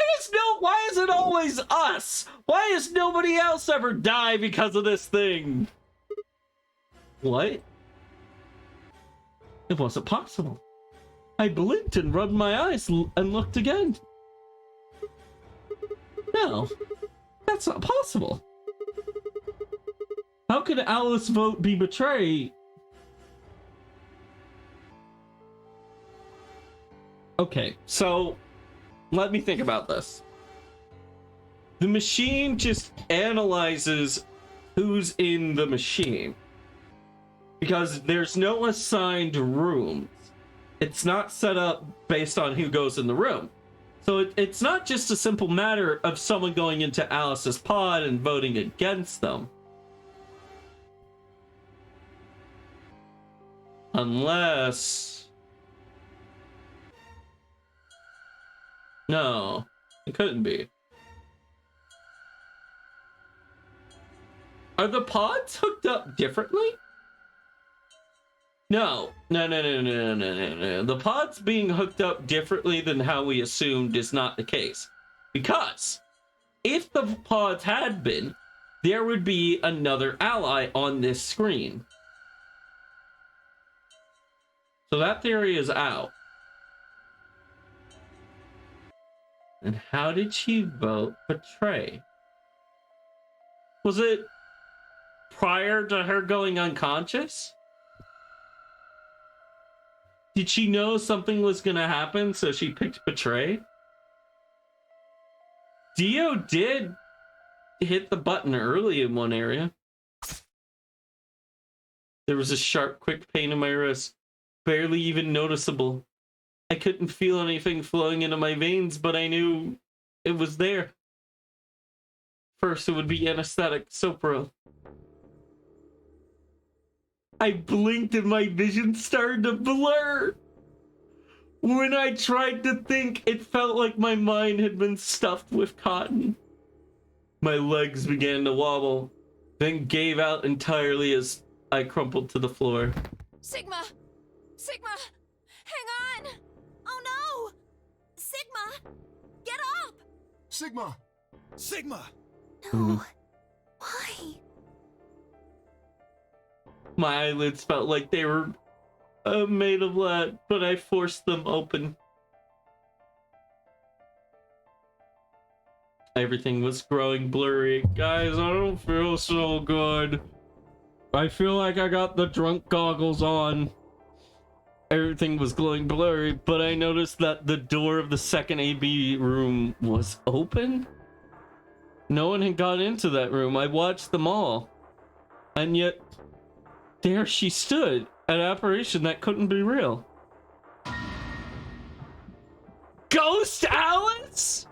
is it always us? Why has nobody else ever died because of this thing? What? It wasn't possible. I blinked and rubbed my eyes and looked again. No, that's not possible. How could Alice's vote be betrayed? Okay, so let me think about this. The machine just analyzes who's in the machine. Because there's no assigned rooms. It's not set up based on who goes in the room. So it's not just a simple matter of someone going into Alice's pod and voting against them. Unless... No, it couldn't be. Are the pods hooked up differently? No. The pods being hooked up differently than how we assumed is not the case. Because if the pods had been, there would be another ally on this screen. So that theory is out. And how did she vote betray? Was it prior to her going unconscious? Did she know something was gonna happen, so she picked betray? Dio did hit the button early in one area. There was a sharp, quick pain in my wrist, barely even noticeable. I couldn't feel anything flowing into my veins, but I knew it was there. First, it would be anesthetic, Sopro. I blinked and my vision started to blur. When I tried to think, it felt like my mind had been stuffed with cotton. My legs began to wobble, then gave out entirely as I crumpled to the floor. Sigma! Sigma! Hang on! Oh no! Sigma! Get up! Sigma! Sigma! No. Why? My eyelids felt like they were made of lead, but I forced them open. Everything was growing blurry. Guys, I don't feel so good. I feel like I got the drunk goggles on. Everything was glowing blurry, but I noticed that the door of the second AB room was open. No one had gone into that room. I watched them all. And yet, there she stood, an apparition that couldn't be real. Ghost Alice?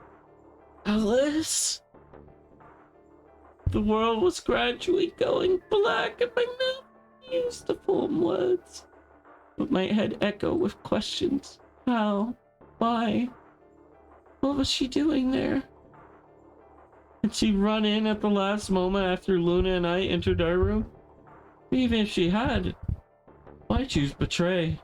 Alice? The world was gradually going black and my mouth used to form words. But my head echoed with questions. How? Why? What was she doing there? Did she run in at the last moment after Luna and I entered our room? Even if she had, why choose betray?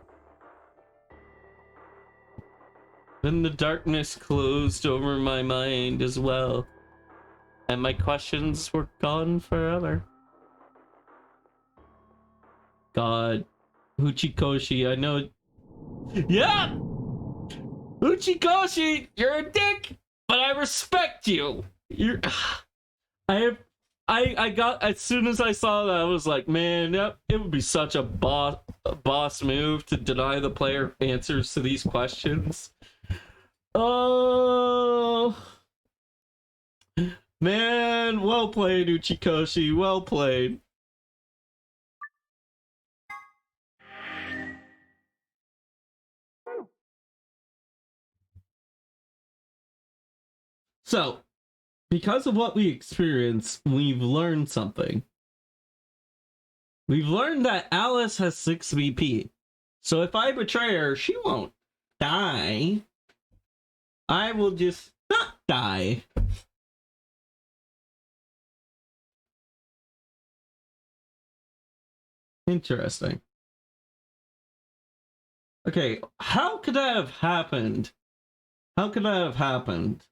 Then the darkness closed over my mind as well, and my questions were gone forever. God, Uchikoshi, I know. Yeah! Uchikoshi, you're a dick, but I respect you. You're. I got, as soon as I saw that, I was like, man, it would be such a boss move to deny the player answers to these questions. Oh, man, well played, Uchikoshi, well played. So, because of what we experienced, we've learned something. We've learned that Alice has 6 VP. So if I betray her, she won't die. I will just not die. Interesting. Okay, how could that have happened? How could that have happened?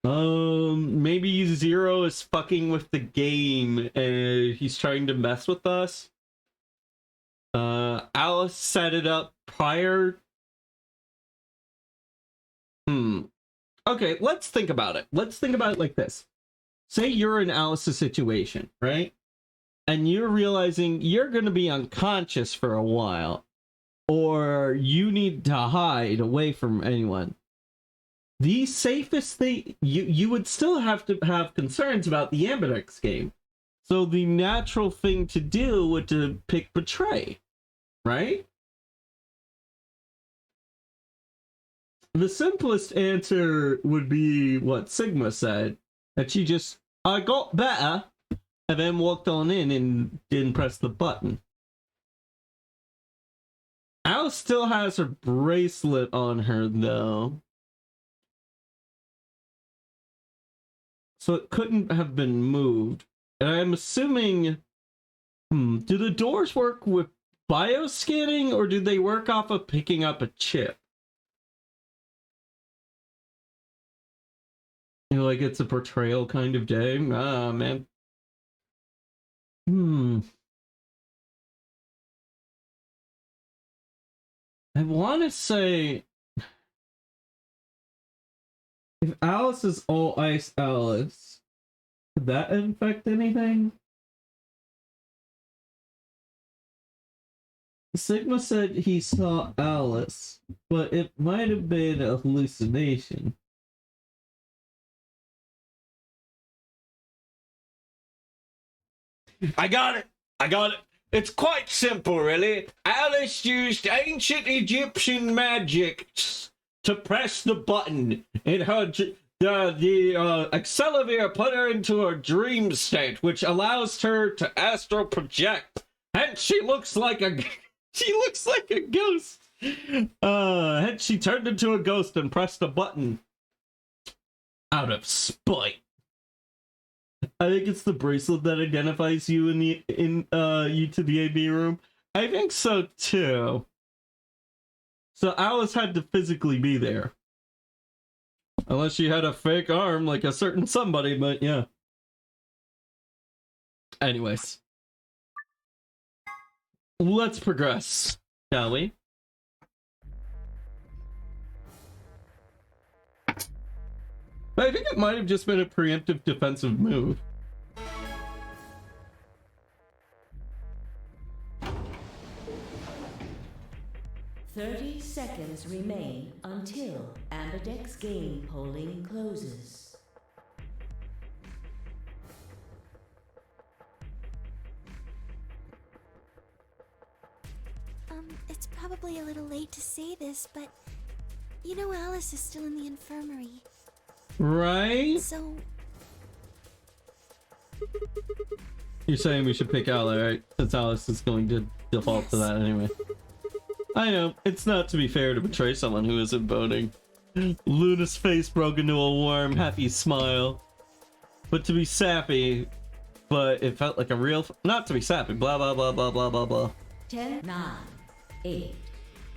Maybe Zero is fucking with the game and he's trying to mess with us. Alice set it up prior. Okay, let's think about it. Let's think about it like this. Say you're in Alice's situation, right? And you're realizing you're going to be unconscious for a while, or you need to hide away from anyone. The safest thing, you would still have to have concerns about the Ambidex game. So the natural thing to do would to pick betray, right? The simplest answer would be what Sigma said, that she just, I got better, and then walked on in and didn't press the button. Alice still has her bracelet on her, though. So it couldn't have been moved. And I'm assuming... do the doors work with bioscanning, or do they work off of picking up a chip? You know, like it's a portrayal kind of day? Ah, man. I want to say... if Alice is all ice Alice, could that affect anything? Sigma said he saw Alice, but it might have been a hallucination. I got it! It's quite simple, really. Alice used ancient Egyptian magic to press the button. The Accelavir put her into a dream state, which allows her to astral project. Hence, she looks like a ghost. Hence, she turned into a ghost and pressed a button out of spite. I think it's the bracelet that identifies you you to the AB room. I think so too. So Alice had to physically be there. Unless she had a fake arm like a certain somebody, but yeah. Anyways. Let's progress, shall we? But I think it might have just been a preemptive defensive move. "30 seconds remain until Ambidex game polling closes. It's probably a little late to say this, but you know Alice is still in the infirmary. Right? So... You're saying we should pick Ally, right? Since Alice is going to default to that anyway. I know, it's not to be fair to betray someone who isn't voting. Luna's face broke into a warm, happy smile. But to be sappy, but it felt like a real... not to be sappy, blah blah blah blah blah blah blah. 10, 9, 8,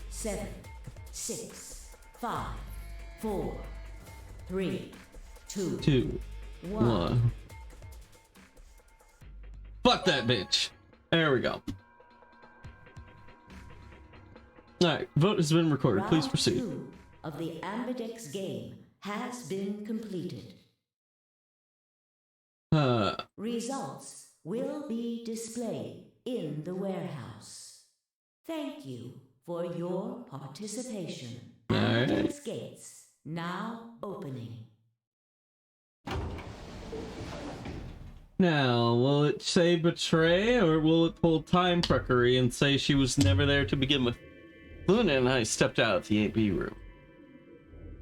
7, 6, 5, 4, 3, 2, 1. Fuck that bitch. There we go. Alright, vote has been recorded. Round Please proceed. 2 of the Ambidex game has been completed. Results will be displayed in the warehouse. Thank you for your participation. Alright. Ambidex gates now opening. Now, will it say betray, or will it pull time fuckery and say she was never there to begin with? Luna and I stepped out of the AB room.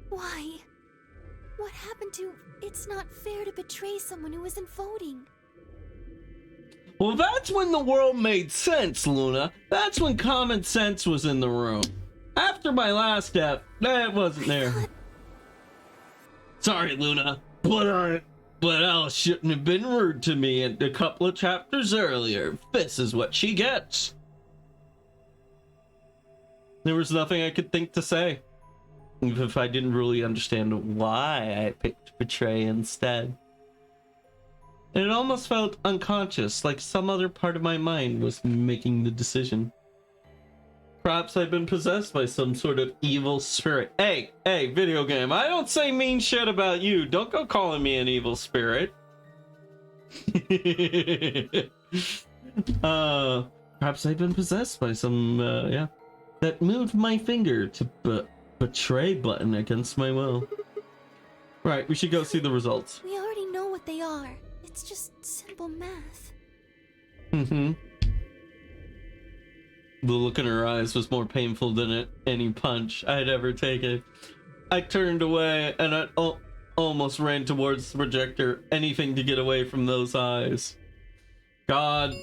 Why? What happened to... it's not fair to betray someone who isn't voting? Well, that's when the world made sense, Luna. That's when common sense was in the room. After my last step, that wasn't there. Sorry, Luna, but Alice shouldn't have been rude to me a couple of chapters earlier. This is what she gets. There was nothing I could think to say, even if I didn't really understand why I picked betray instead. And it almost felt unconscious, like some other part of my mind was making the decision. Perhaps I've been possessed by some sort of evil spirit. Hey, video game, I don't say mean shit about you. Don't go calling me an evil spirit. Perhaps I've been possessed by some, yeah. That moved my finger to betray button against my will. Right, we should go see the results. We already know what they are. It's just simple math. Mm-hmm. The look in her eyes was more painful than any punch I'd ever taken. I turned away and I almost ran towards the projector, anything to get away from those eyes. God.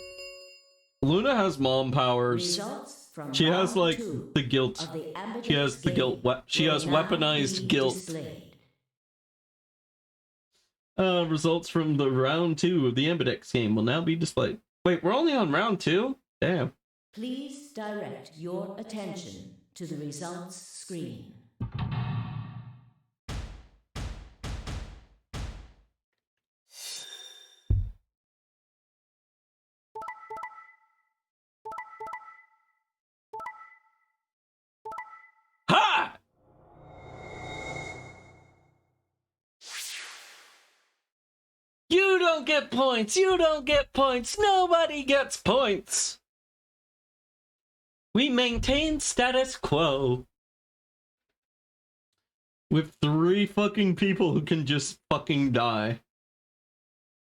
Luna has mom powers. Results from She has round like 2 the guilt. of the Ambidex She has the guilt. game She has will now weaponized be guilt. displayed. Results from the round 2 of the Ambidex game will now be displayed. Wait, we're only on round 2? Damn. Please direct your attention to the results screen. Ha! You don't get points. You don't get points. Nobody gets points. We maintain status quo. With 3 fucking people who can just fucking die.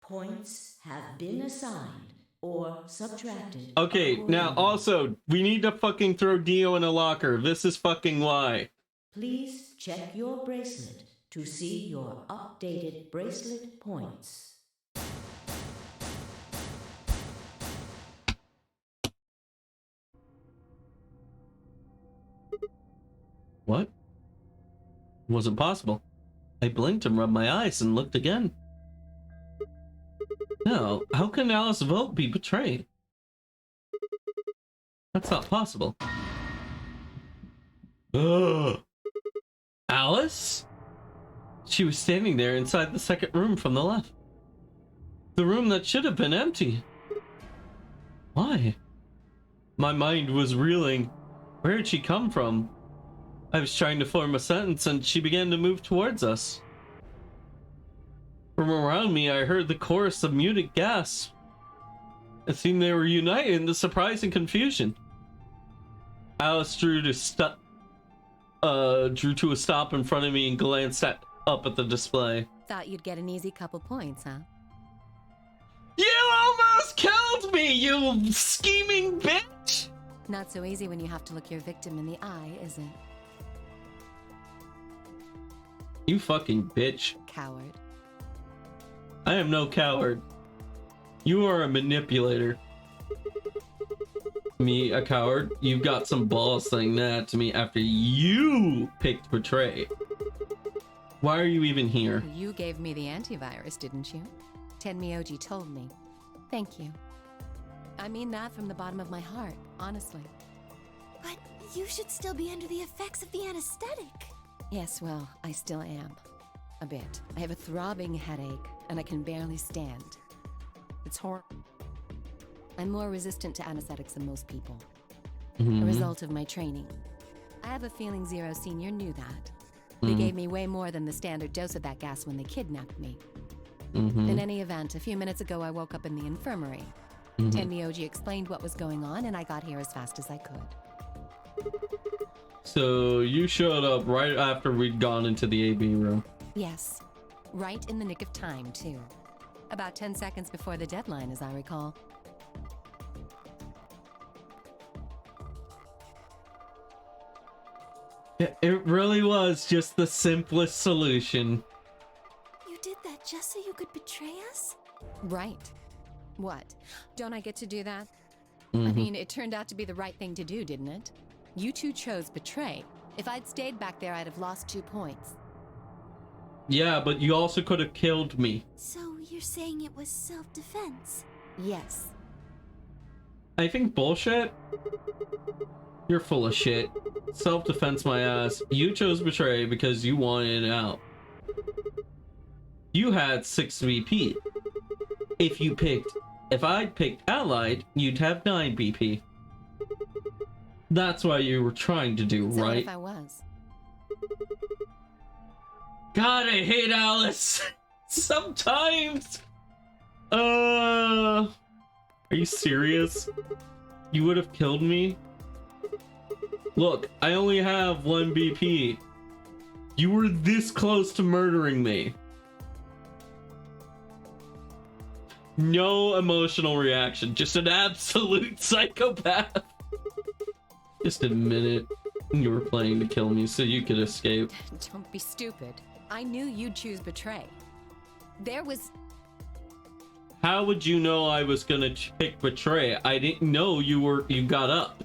Points have been assigned or subtracted. Okay, now accordingly. also, we need to fucking throw Dio in a locker. This is fucking why. Please check your bracelet to see your updated bracelet points. What? Wasn't possible. I blinked and rubbed my eyes and looked again. No, how can Alice Vogt be betrayed? That's not possible. Ugh. Alice? She was standing there inside the second room from the left. The room that should have been empty. Why? My mind was reeling. Where had she come from? I was trying to form a sentence and she began to move towards us. From around me, I heard the chorus of muted gasps. It seemed they were united in the surprising confusion. Alice drew to a stop in front of me and glanced up at the display. Thought you'd get an easy couple points, huh? You almost killed me, you scheming bitch! Not so easy when you have to look your victim in the eye, is it? You fucking bitch. Coward. I am no coward. You are a manipulator. Me, a coward? You've got some balls saying that to me after you picked Betray. Why are you even here? You gave me the antivirus, didn't you? Tenmyoji told me. Thank you. I mean that from the bottom of my heart, honestly. But you should still be under the effects of the anesthetic. Yes, well, I still am. A bit. I have a throbbing headache, and I can barely stand. It's horrible. I'm more resistant to anesthetics than most people. A result of my training. I have a feeling Zero Senior knew that. They gave me way more than the standard dose of that gas when they kidnapped me. In any event, a few minutes ago I woke up in the infirmary. Tenmyoji explained what was going on, and I got here as fast as I could. So you showed up right after we'd gone into the AB room. Yes. Right in the nick of time, too. About 10 seconds before the deadline, as I recall. It really was just the simplest solution. You did that just so you could betray us? Right. What? Don't I get to do that? I mean, it turned out to be the right thing to do, didn't it? You two chose betray. If I'd stayed back there, I'd have lost 2 points. Yeah, but you also could have killed me. So you're saying it was self-defense? Yes. I think bullshit. You're full of shit. Self-defense my ass. You chose Betray because you wanted out. You had 6 BP. If I'd picked Allied, you'd have 9 BP. That's what you were trying to do, So what right? if I was? God, I hate Alice. Sometimes. Are you serious? You would have killed me? Look, I only have 1 BP. You were this close to murdering me. No emotional reaction, just an absolute psychopath. Just admit it. You were planning to kill me so you could escape. Don't be stupid. I knew you'd choose betray. There was... How would you know I was gonna pick Betray? I didn't know you got up.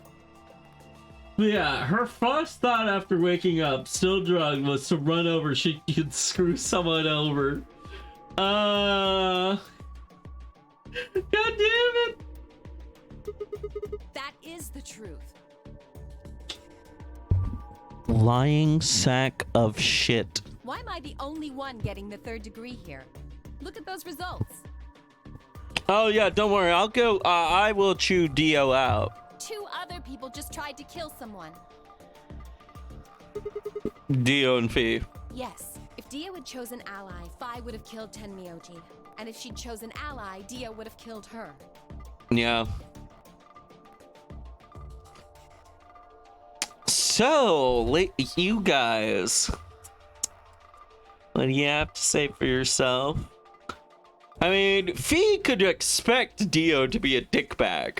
Yeah, her first thought after waking up, still drugged, was to run over so she could screw someone over. God damn it! That is the truth. Lying sack of shit. Why am I the only one getting the 3rd degree here? Look at those results. Oh yeah, don't worry. I'll go. I will chew Dio out. 2 other people just tried to kill someone. Dio and Fee. Yes, if Dio had chosen ally, Fi would have killed Tenmyoji. And if she'd chosen ally, Dio would have killed her. Yeah. So, you guys, what do you have to say for yourself? I mean, Fee could expect Dio to be a dickbag.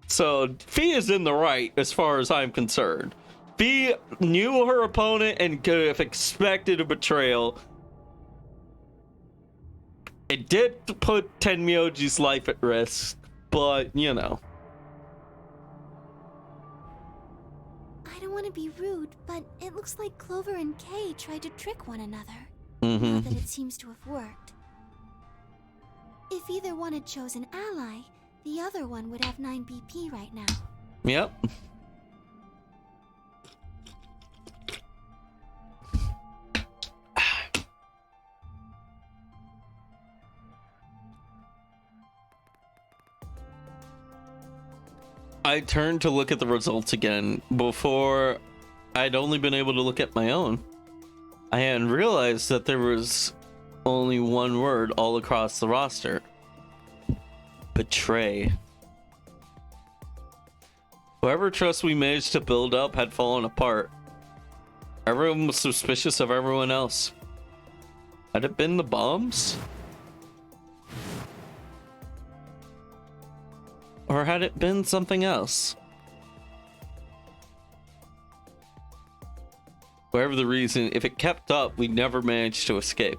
So, Fee is in the right as far as I'm concerned. Fee knew her opponent and could have expected a betrayal. It did put Tenmyoji's life at risk, but, you know. I don't want to be rude, but it looks like Clover and Kay tried to trick one another. Mm-hmm. Not that it seems to have worked. If either one had chosen ally, the other one would have 9 BP right now. Yep. I turned to look at the results again. Before, I'd only been able to look at my own. I hadn't realized that there was only one word all across the roster. Betray. Whoever trust we managed to build up had fallen apart. Everyone was suspicious of everyone else. Had it been the bombs? Or had it been something else? Whatever the reason, if it kept up, we'd never manage to escape.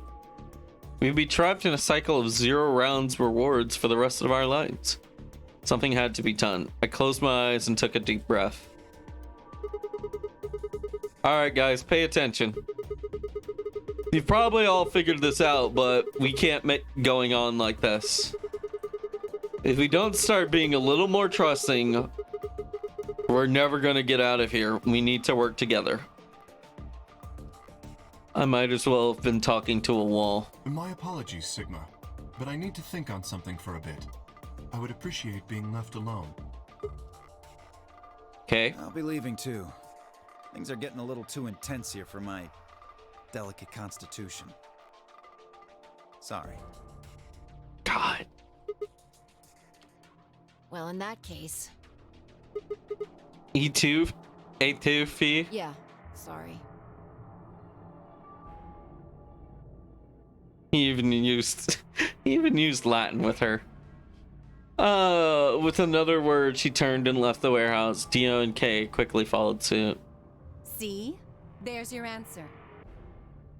We'd be trapped in a cycle of 0 rounds rewards for the rest of our lives. Something had to be done. I closed my eyes and took a deep breath. Alright guys, pay attention. You've probably all figured this out, but we can't make going on like this. If we don't start being a little more trusting, we're never gonna get out of here. We need to work together. I might as well have been talking to a wall. My apologies, Sigma, but I need to think on something for a bit. I would appreciate being left alone. Okay. I'll be leaving too. Things are getting a little too intense here for my delicate constitution. Sorry. God. Well, in that case... E2? A2 Fee? Yeah, sorry. He even used Latin with her. With another word, she turned and left the warehouse. Dio and Kay quickly followed suit. See? There's your answer.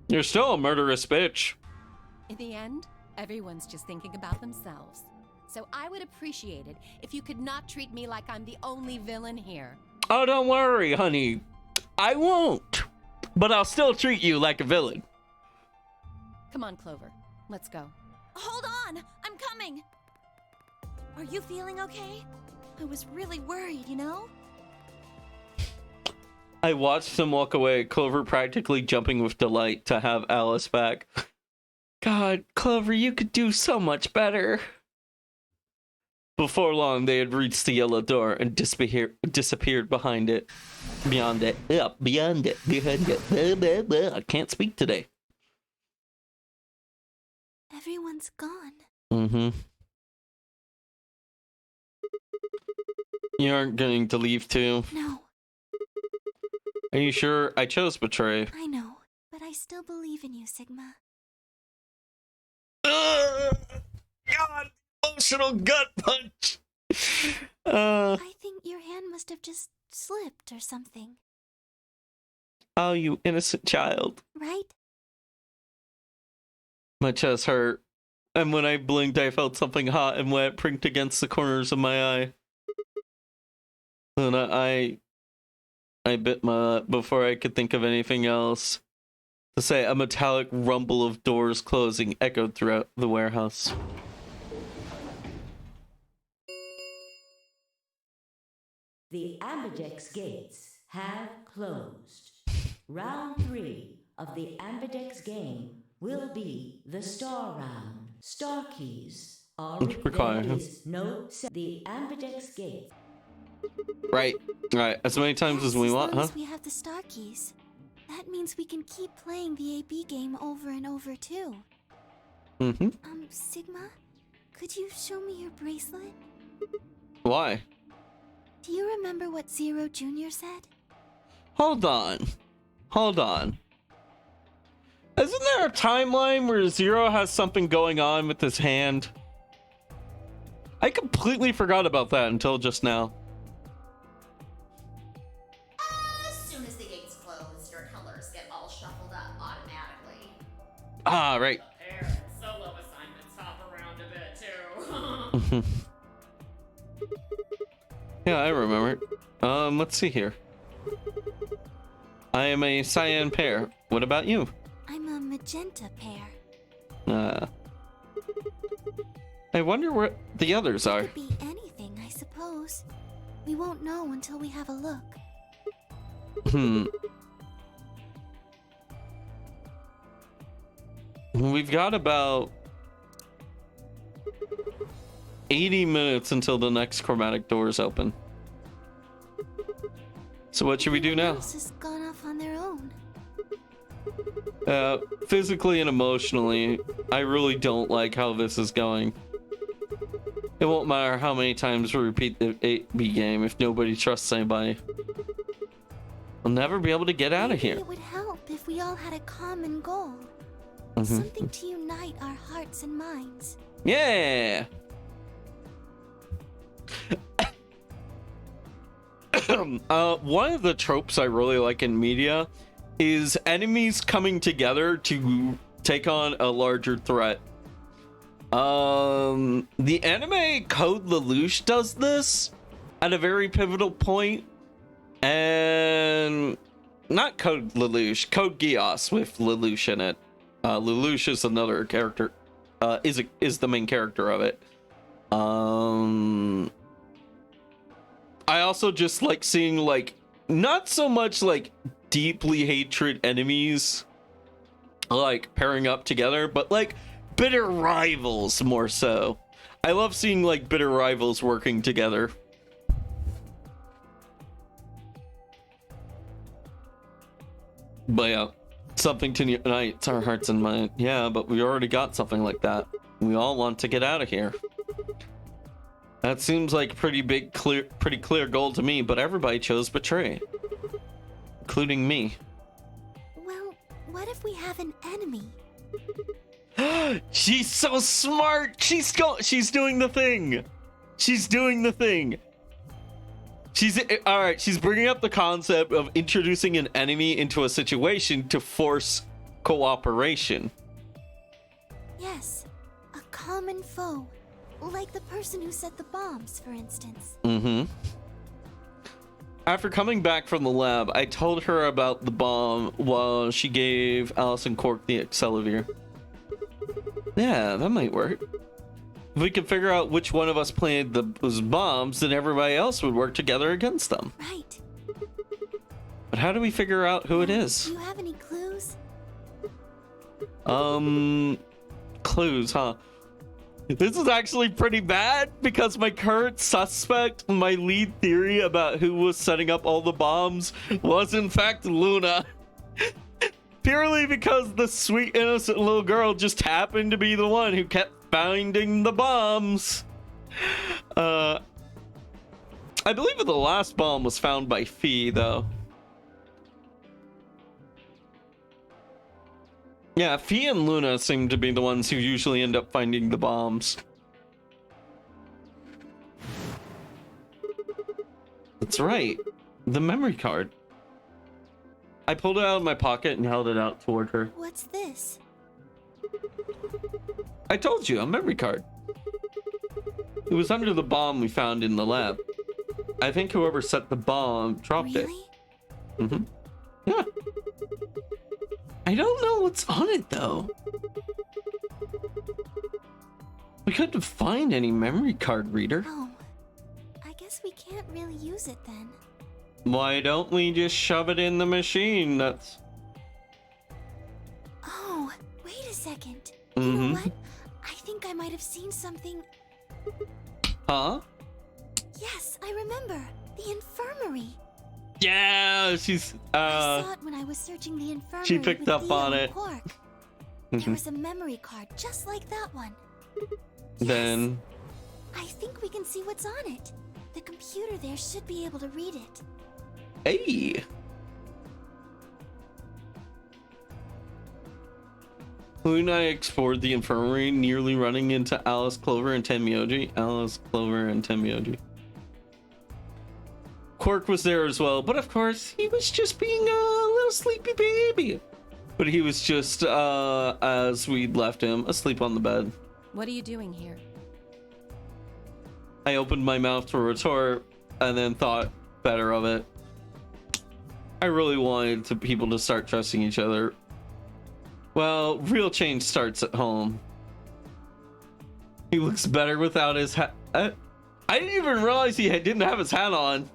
You're still a murderous bitch. In the end, everyone's just thinking about themselves. So I would appreciate it if you could not treat me like I'm the only villain here. Oh, don't worry, honey. I won't. But I'll still treat you like a villain. Come on, Clover. Let's go. Hold on! I'm coming! Are you feeling okay? I was really worried, you know? I watched him walk away, Clover practically jumping with delight to have Alice back. God, Clover, you could do so much better. Before long, they had reached the yellow door and disappeared behind it. Beyond it. Beyond it. Behind it. Blah, blah, blah. I can't speak today. Everyone's gone. Mm-hmm. You aren't going to leave too? No, Are you sure? I chose betray. I know, but I still believe in you, Sigma. God, emotional gut punch. I think your hand must have just slipped or something, Oh, you innocent child. right? My chest hurt, and when I blinked, I felt something hot and wet pricked against the corners of my eye. And I before I could think of anything else to say. A metallic rumble of doors closing echoed throughout the warehouse. The Ambidex gates have closed. Round 3 of the Ambidex game will be the Star Round. Star keys are required. There is no the Ambidex gate. Right. As many times as we want, huh? As we have the star keys. That means we can keep playing the AB game over and over too. Mm-hmm. Sigma, could you show me your bracelet? Why? Do you remember what Zero Jr. said? Hold on. Isn't there a timeline where Zero has something going on with his hand? I completely forgot about that until just now. As soon as the gates close, your colors get all shuffled up automatically. Ah, right. The pair and solo assignments hop around a bit too. Yeah, I remember. Let's see here. I am a cyan pair. What about you? I'm a magenta pair. I wonder what the others are. It could be anything, I suppose. We won't know until we have a look. We've got about 80 minutes until the next chromatic doors open. So what should we do now? Everyone else has gone off on their own. Physically and emotionally, I really don't like how this is going. It won't matter how many times we repeat the 8B game if nobody trusts anybody. We'll never be able to get out of here. It would help if we all had a common goal. Something to unite our hearts and minds. Yeah! One of the tropes I really like in media is enemies coming together to take on a larger threat. The anime Code Lelouch does this at a very pivotal point, and not Code Lelouch, Code Geass with Lelouch in it. Lelouch is another character, is the main character of it. I also just like seeing, like, not so much like deeply hatred enemies like pairing up together, but like bitter rivals more so. I love seeing like bitter rivals working together. But yeah, something to unite our hearts and minds. Yeah, but we already got something like that. We all want to get out of here. That seems like a pretty clear goal to me, but everybody chose betray, including me. Well, what if we have an enemy? She's so smart. She's doing the thing. She's doing the thing. All right. She's bringing up the concept of introducing an enemy into a situation to force cooperation. Yes, a common foe. Like the person who set the bombs, for instance. After coming back from the lab, I told her about the bomb while she gave Alice and Cork the Accelavir. Yeah, that might work. If we could figure out which one of us planted those bombs, then everybody else would work together against them. Right. But how do we figure out who it is? Do you have any clues? Clues, huh? This is actually pretty bad because my current suspect, my lead theory about who was setting up all the bombs was in fact Luna. Purely because the sweet innocent little girl just happened to be the one who kept finding the bombs. I believe the last bomb was found by Fee though. Yeah, Fee and Luna seem to be the ones who usually end up finding the bombs. That's right. The memory card. I pulled it out of my pocket and held it out toward her. What's this? I told you, a memory card. It was under the bomb we found in the lab. I think whoever set the bomb dropped it. Really? Mm-hmm. Yeah. I don't know what's on it though. We couldn't find any memory card reader. Oh, I guess we can't really use it then. Why don't we just shove it in the machine? That's... Oh, wait a second. You know what? I think I might have seen something. Huh? Yes, I remember. The infirmary. Yeah, she's I saw it when I was searching the infirmary. she picked with up Theo on and it. Quark. There was a memory card just like that one. Then I think we can see what's on it. The computer there should be able to read it. hey. Who and I explored the infirmary, nearly running into Alice, Clover, and Tenmyoji. Alice, Clover, and Tenmyoji. Quark was there as well, but of course, he was just being a little sleepy baby. But he was just, as we'd left him, asleep on the bed. What are you doing here? I opened my mouth to retort, and then thought better of it. I really wanted people to start trusting each other. Well, real change starts at home. He looks better without his hat. I didn't even realize he didn't have his hat on.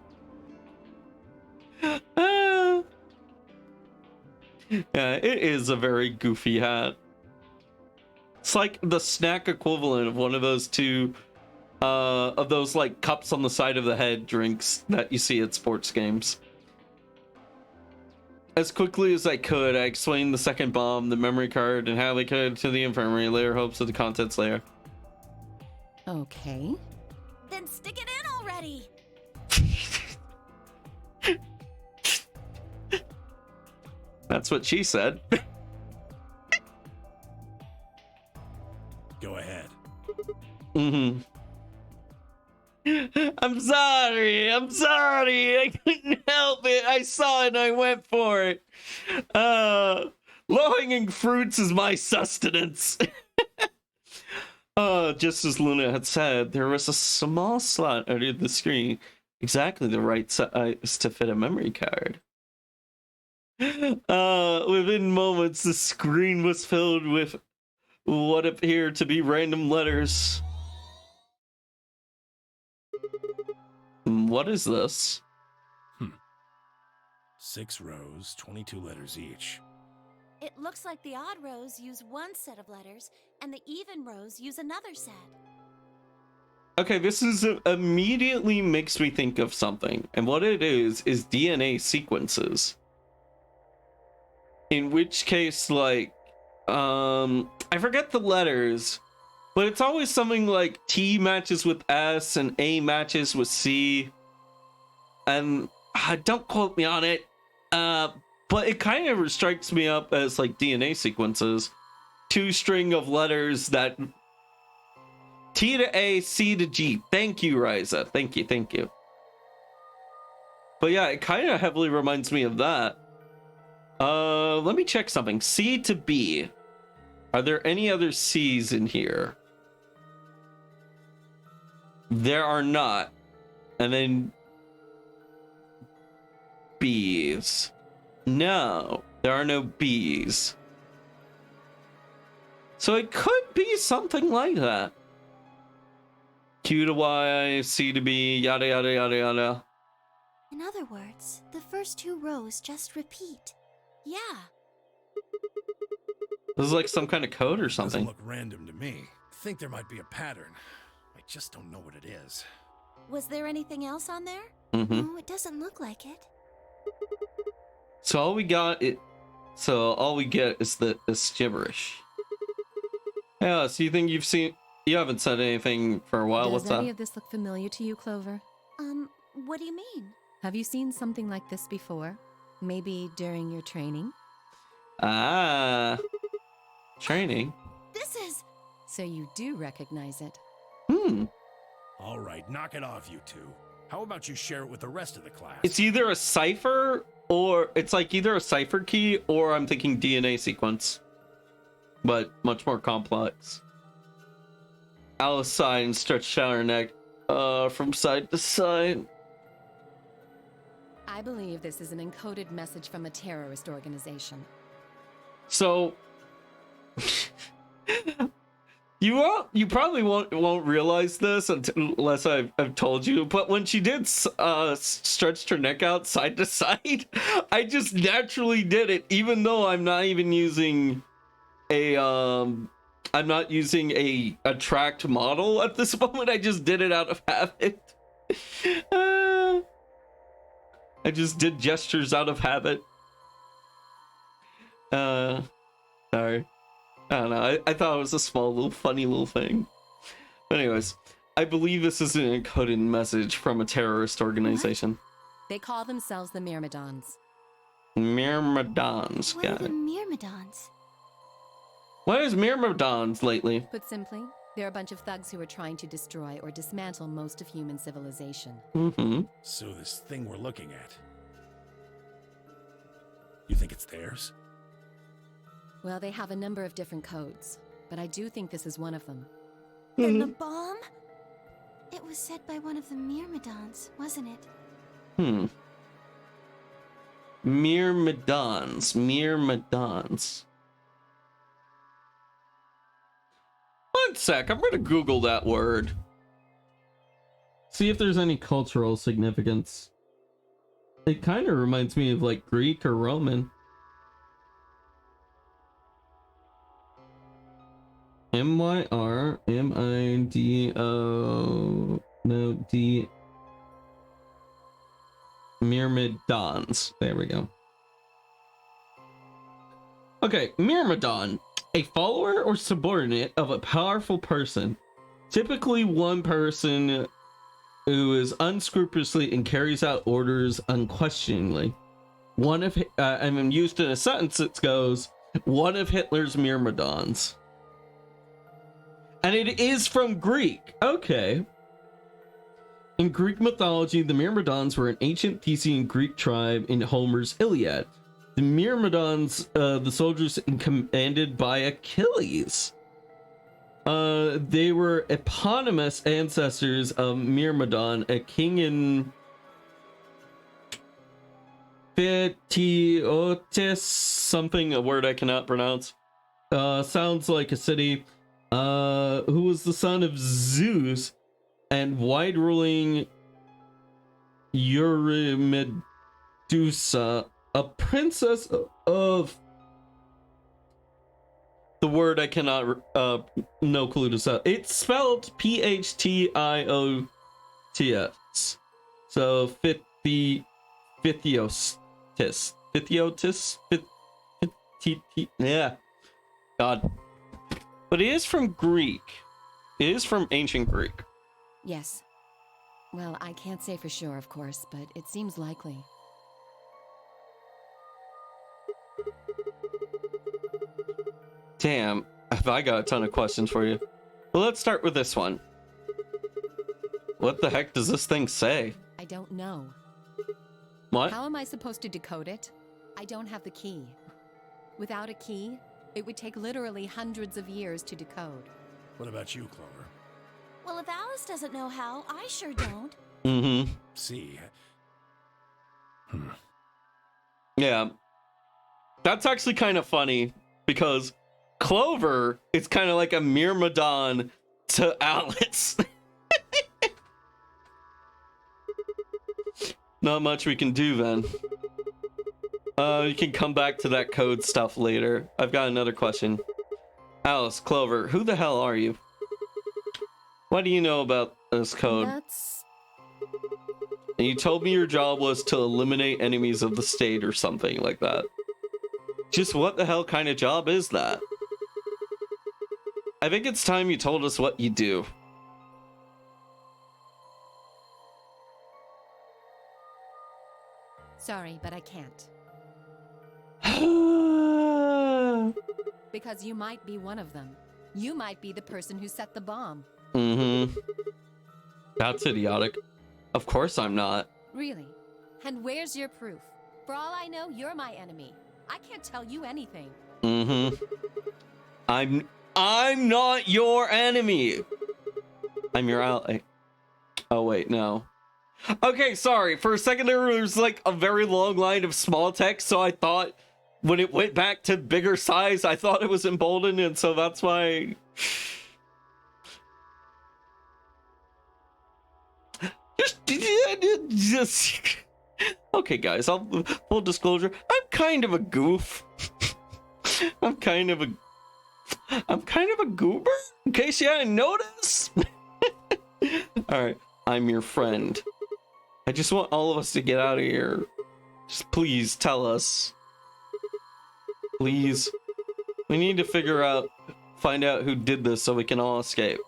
Yeah, it is a very goofy hat. It's like the snack equivalent of one of those of those like cups on the side of the head drinks that you see at sports games. As quickly as I could, I explained the second bomb, the memory card, and how they could to the infirmary, layer hopes of the contents layer. Okay. Then stick it in already. That's what she said. Go ahead. I'm sorry. I couldn't help it. I saw it and I went for it. Low-hanging fruits is my sustenance. Just as Luna had said, there was a small slot under the screen, exactly the right size to fit a memory card. Within moments, the screen was filled with what appeared to be random letters. What is this? 6 rows, 22 letters each. It looks like the odd rows use one set of letters, and the even rows use another set. Okay, this is immediately makes me think of something, and what it is DNA sequences. In which case, like, I forget the letters, but it's always something like T matches with S and A matches with C. And don't quote me on it, but it kind of strikes me up as like DNA sequences. 2 string of letters that T to A, C to G. Thank you, Ryza. Thank you. But yeah, it kind of heavily reminds me of that. Let me check something. C to B. Are there any other C's in here? There are not. And then B's. No, there are no B's. So it could be something like that. Q to Y, C to B, yada yada yada yada. In other words, the first 2 rows just repeat. Yeah. This is like some kind of code or Doesn't something. look random to me. Think there might be a pattern. I just don't know what it is. Was there anything else on there? No, it doesn't look like it. So all we get is this gibberish. Yeah, so you haven't said anything for a while. Does What's any that? of this look familiar to you, Clover? What do you mean? Have you seen something like this before? Maybe during your training? Training. This is... So you do recognize it. All right, knock it off, you two. How about you share it with the rest of the class? It's either a cipher or it's like either a cipher key or I'm thinking DNA sequence, but much more complex. Alice sighed and stretched out her neck from side to side. I believe this is an encoded message from a terrorist organization. So you probably won't realize this unless I've told you, but when she did stretched her neck out side to side, I just naturally did it, even though I'm not even using a tracked model at this moment. I just did it out of habit. I just did gestures out of habit. Sorry. I don't know. I thought it was a small little funny little thing. But anyways, I believe this is an encoded message from a terrorist organization. They call themselves the Myrmidons. Myrmidons. What are Got the it. Myrmidons? What is Myrmidons lately? Put simply, they're a bunch of thugs who are trying to destroy or dismantle most of human civilization. Mm-hmm. So this thing we're looking at, you think it's theirs? Well, they have a number of different codes, but I do think this is one of them. Then the bomb? It was said by one of the Myrmidons, wasn't it? Myrmidons. One sec, I'm gonna Google that word. See if there's any cultural significance. It kind of reminds me of like Greek or Roman. Myrmido. No, D. Myrmidons. There we go. Okay, Myrmidon. A follower or subordinate of a powerful person. Typically one person who is unscrupulously and carries out orders unquestioningly. One of, and used in a sentence, it goes, one of Hitler's Myrmidons. And it is from Greek. Okay. In Greek mythology, the Myrmidons were an ancient Thespian Greek tribe in Homer's Iliad. The Myrmidons, the soldiers commanded by Achilles. They were eponymous ancestors of Myrmidon, a king in Phaeotis, something, a word I cannot pronounce. Sounds like a city. Who was the son of Zeus and wide-ruling Eurymedusa, a princess of the word I cannot no clue to say. It's spelled Phthiotis. So Phthiotis. Yeah. God. But it is from Greek. It is from ancient Greek. Yes. Well, I can't say for sure, of course, but it seems likely. Damn, have I got a ton of questions for you. Well, let's start with this one. What the heck does this thing say? I don't know. What? How am I supposed to decode it? I don't have the key. Without a key, it would take literally hundreds of years to decode. What about you, Clover? Well, if Alice doesn't know how, I sure don't. Mm-hmm. See. Yeah. That's actually kind of funny because Clover is kind of like a Myrmidon to Alice. Not much we can do then. You can come back to that code stuff later. I've got another question. Alice, Clover, who the hell are you? What do you know about this code? That's... And you told me your job was to eliminate enemies of the state or something like that. Just what the hell kind of job is that? I think it's time you told us what you do. Sorry, but I can't. Because you might be one of them. You might be the person who set the bomb. Mm-hmm. That's idiotic. Of course I'm not. Really? And where's your proof? For all I know, you're my enemy. I can't tell you anything. Mm-hmm. I'm not your enemy. I'm your ally. Oh wait, no. Okay, sorry. For a second there was like a very long line of small text, so I thought when it went back to bigger size, I thought it was emboldened, and so that's why... Just... Okay, guys, full disclosure, I'm kind of a goof. I'm kind of a goober, in case you hadn't noticed. Alright, I'm your friend. I just want all of us to get out of here. Just please tell us. Please. We need to find out who did this so we can all escape.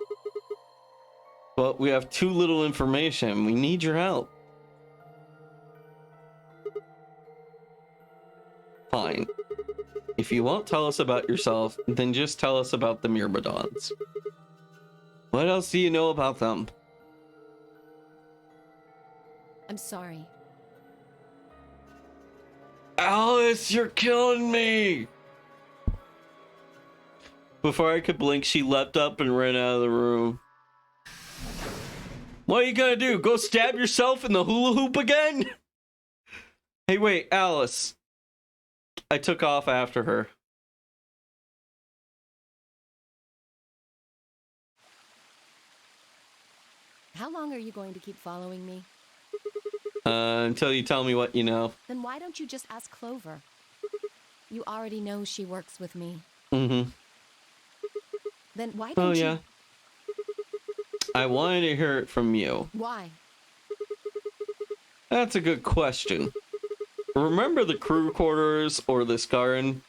But we have too little information. We need your help. Fine. If you won't tell us about yourself, then just tell us about the Myrmidons. What else do you know about them? I'm sorry. Alice, you're killing me! Before I could blink, she leapt up and ran out of the room. What are you gonna do? Go stab yourself in the hula hoop again? Hey, wait, Alice. I took off after her. How long are you going to keep following me? Until you tell me what you know. Then why don't you just ask Clover? You already know she works with me. Mm-hmm. Then why don't you... Oh, yeah. I wanted to hear it from you. Why? That's a good question. Remember the crew quarters or this garden?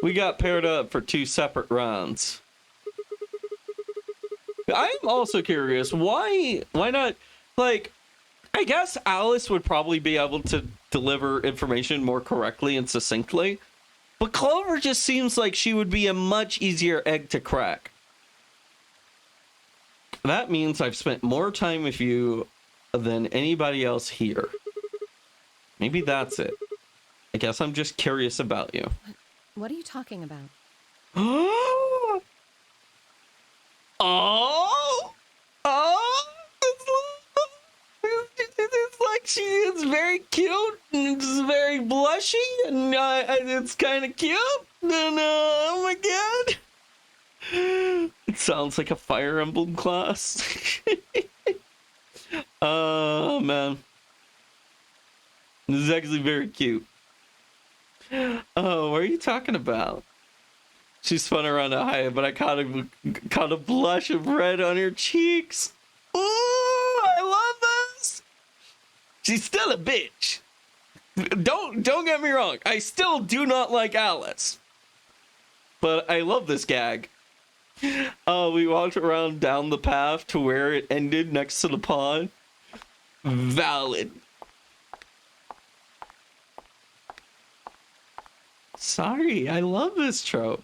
We got paired up for 2 separate rounds. I'm also curious, why not, like, I guess Alice would probably be able to deliver information more correctly and succinctly, but Clover just seems like she would be a much easier egg to crack. That means I've spent more time with you than anybody else here. Maybe that's it. I guess I'm just curious about you. What are you talking about? Oh! It's like she is very cute and it's very blushy and it's kind of cute and oh my god, it sounds like a Fire Emblem class. Oh man, this is actually very cute. Oh, what are you talking about? She spun around to hide, but I caught a blush of red on her cheeks. Ooh, I love this. She's still a bitch. Don't get me wrong. I still do not like Alice, but I love this gag. We walked around down the path to where it ended next to the pond. Valid. Sorry, I love this trope.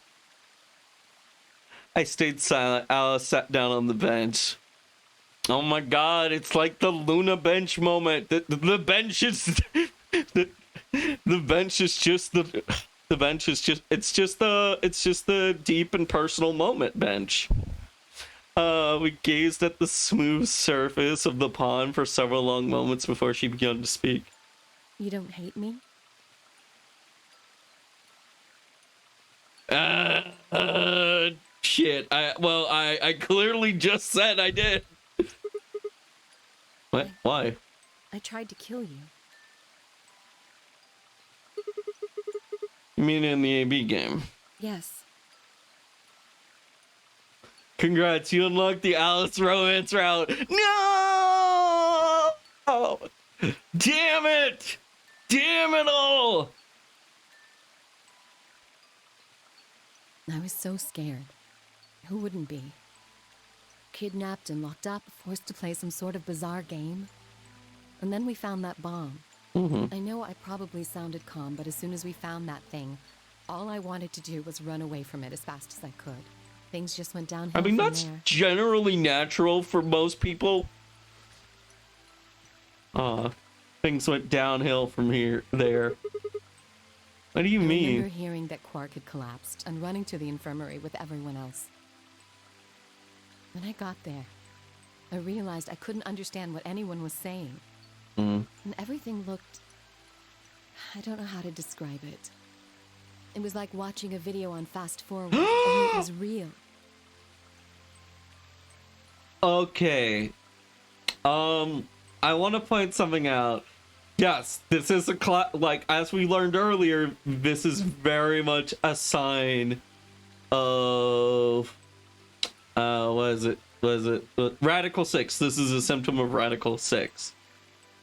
I stayed silent. Alice sat down on the bench. Oh my god, it's like the Luna bench moment. The bench is the bench is just the bench is just it's just the deep and personal moment bench. We gazed at the smooth surface of the pond for several long moments before she began to speak. You don't hate me? Shit. I clearly just said I did. What? Why? I tried to kill you. You mean in the AB game? Yes. Congrats, you unlocked the Alice romance route. No! Oh, damn it! Damn it all! I was so scared. Who wouldn't be? Kidnapped and locked up, forced to play some sort of bizarre game. And then we found that bomb. Mm-hmm. I know I probably sounded calm, but as soon as we found that thing, all I wanted to do was run away from it as fast as I could. Things just went downhill. I mean, from that's there. generally natural for most people. Things went downhill from there. What do you I mean? remember hearing that Quark had collapsed and running to the infirmary with everyone else. When I got there, I realized I couldn't understand what anyone was saying. Mm. And everything looked... I don't know how to describe it. It was like watching a video on fast forward, only it was real. Okay. I want to point something out. Yes, this is a like, as we learned earlier, this is very much a sign of what is it? Radical 6. This is a symptom of Radical 6.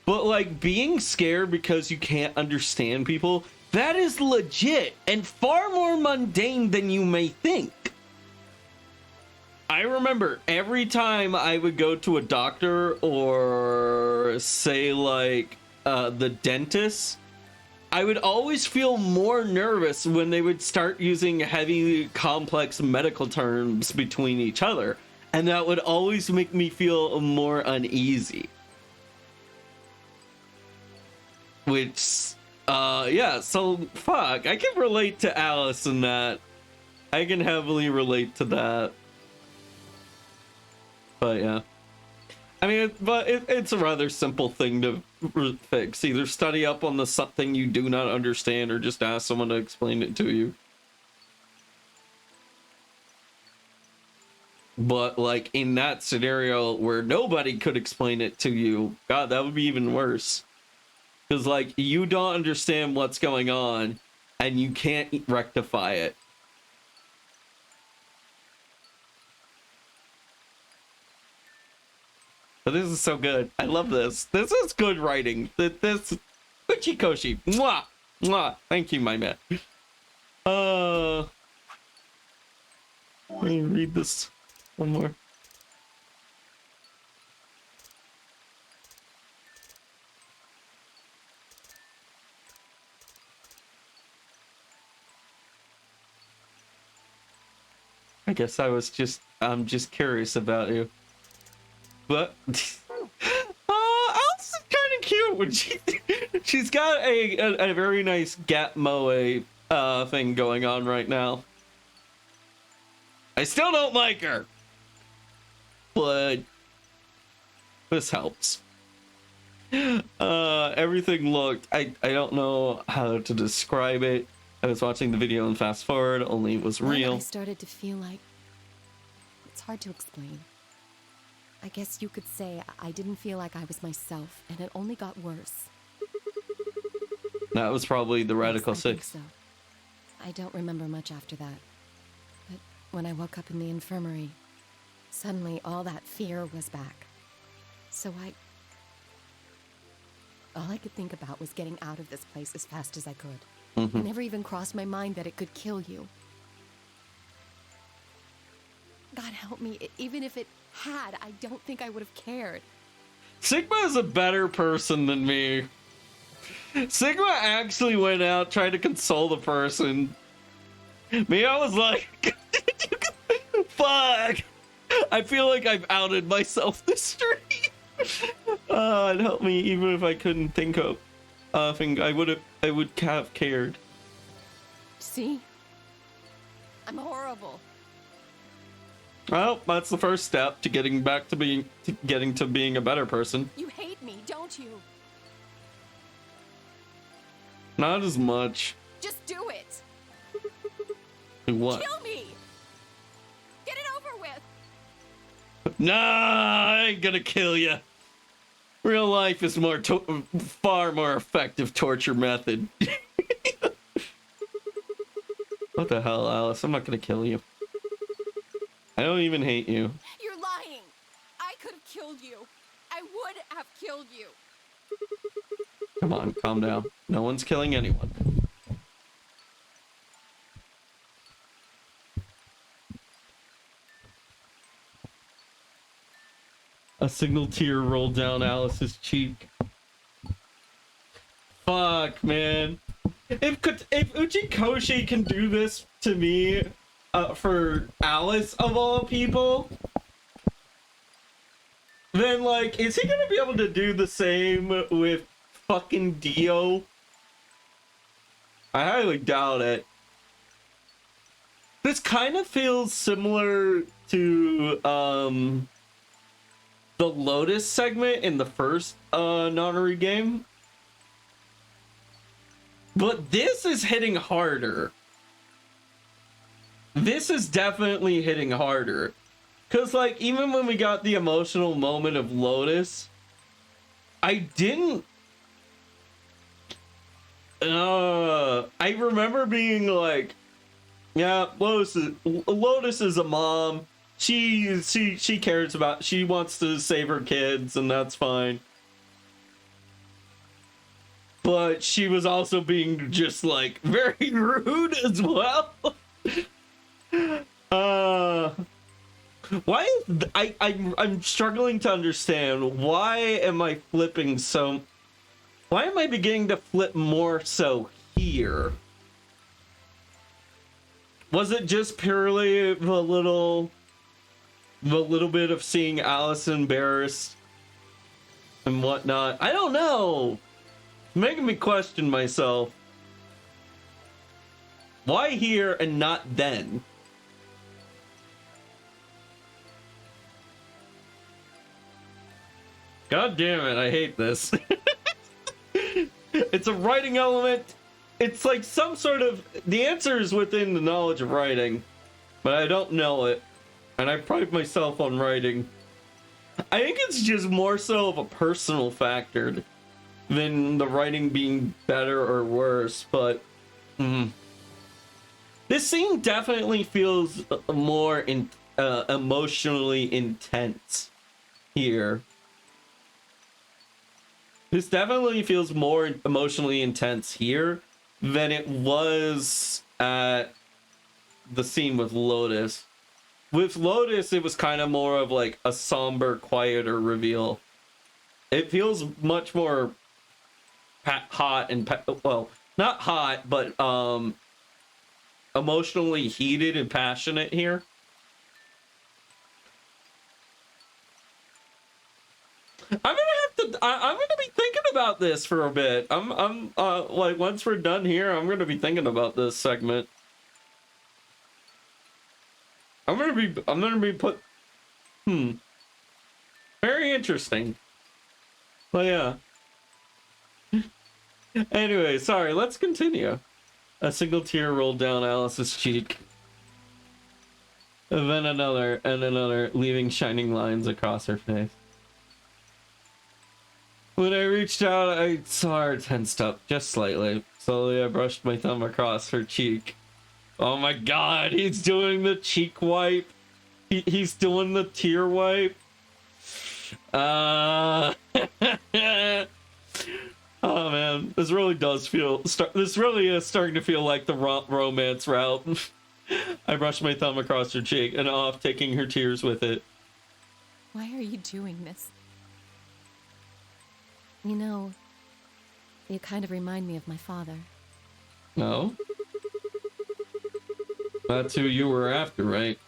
But like, being scared because you can't understand people, that is legit and far more mundane than you may think. I remember every time I would go to a doctor or say like the dentist, I would always feel more nervous when they would start using heavy, complex medical terms between each other. And that would always make me feel more uneasy. Which, yeah, so fuck, I can relate to Alice in that. I can heavily relate to that. But yeah. I mean, it's a rather simple thing to fix. Either study up on the something you do not understand or just ask someone to explain it to you. But like in that scenario where nobody could explain it to you, God, that would be even worse. Because like you don't understand what's going on and you can't rectify it. But this is so good. I love this. This is good writing. This Uchikoshi. Mwah! Mwah! Thank you, my man. Let me read this one more. I guess I'm just curious about you. But Alice is kind of cute when she's got a very nice Gap Moe thing going on right now. I still don't like her, but this helps. Everything looked, I don't know how to describe it. I was watching the video in fast forward, only it was Then real. I started to feel like... It's hard to explain. I guess you could say I didn't feel like I was myself, and it only got worse. That was probably the Radical Yes, I think 6. so. I don't remember much after that. But when I woke up in the infirmary, suddenly all that fear was back. So all I could think about was getting out of this place as fast as I could. It never even crossed my mind that it could kill you. God help me, even if it had, I don't think I would have cared. Sigma is a better person than me. Sigma actually went out, tried to console the person. Me, I was like, fuck. I feel like I've outed myself this stream. It'd help me even if I couldn't think of I would have cared. See? I'm horrible. Well, that's the first step to getting back to being a better person. You hate me, don't you? Not as much. Just do it. Do what? Kill me. Get it over with. Nah, I ain't gonna kill you. Real life is far more effective torture method. What the hell, Alice? I'm not gonna kill you. I don't even hate you. You're lying. I could have killed you. I would have killed you. Come on, calm down. No one's killing anyone. A single tear rolled down Alice's cheek. Fuck, man. If Uchikoshi can do this to me, for Alice of all people, then like, is he gonna be able to do the same with fucking Dio? I highly doubt it. This kind of feels similar to the Lotus segment in the first Nonary game. But this is hitting harder. This is definitely hitting harder. Because, like, even when we got the emotional moment of Lotus, I didn't... I remember being like, yeah, Lotus is a mom. She cares about... She wants to save her kids, and that's fine. But she was also being just, like, very rude as well. Why is I'm struggling to understand, why am I flipping so... Why am I beginning to flip more so here? Was it just purely the little bit of seeing Alice embarrassed and whatnot? I don't know. It's making me question myself. Why here and not then? God damn it, I hate this. It's a writing element. It's like some sort of... The answer is within the knowledge of writing, but I don't know it. And I pride myself on writing. I think it's just more so of a personal factor than the writing being better or worse, but... This scene definitely feels more emotionally intense here. This definitely feels more emotionally intense here than it was at the scene with Lotus. With Lotus, it was kind of more of like a somber, quieter reveal. It feels much more hot and... well, not hot, but emotionally heated and passionate here. I'm gonna be thinking about this for a bit. I'm like, once we're done here, I'm gonna be thinking about this segment. I'm gonna be put... Very interesting. Well, yeah. Anyway, sorry, let's continue. A single tear rolled down Alice's cheek. And then another, and another, leaving shining lines across her face. When I reached out, I saw her tensed up, just slightly. Slowly, I brushed my thumb across her cheek. Oh my god, he's doing the cheek wipe. He's doing the tear wipe. Oh man, this really does feel... This really is starting to feel like the romance route. I brushed my thumb across her cheek and off, taking her tears with it. Why are you doing this? You know, you kind of remind me of my father. No? That's who you were after, right?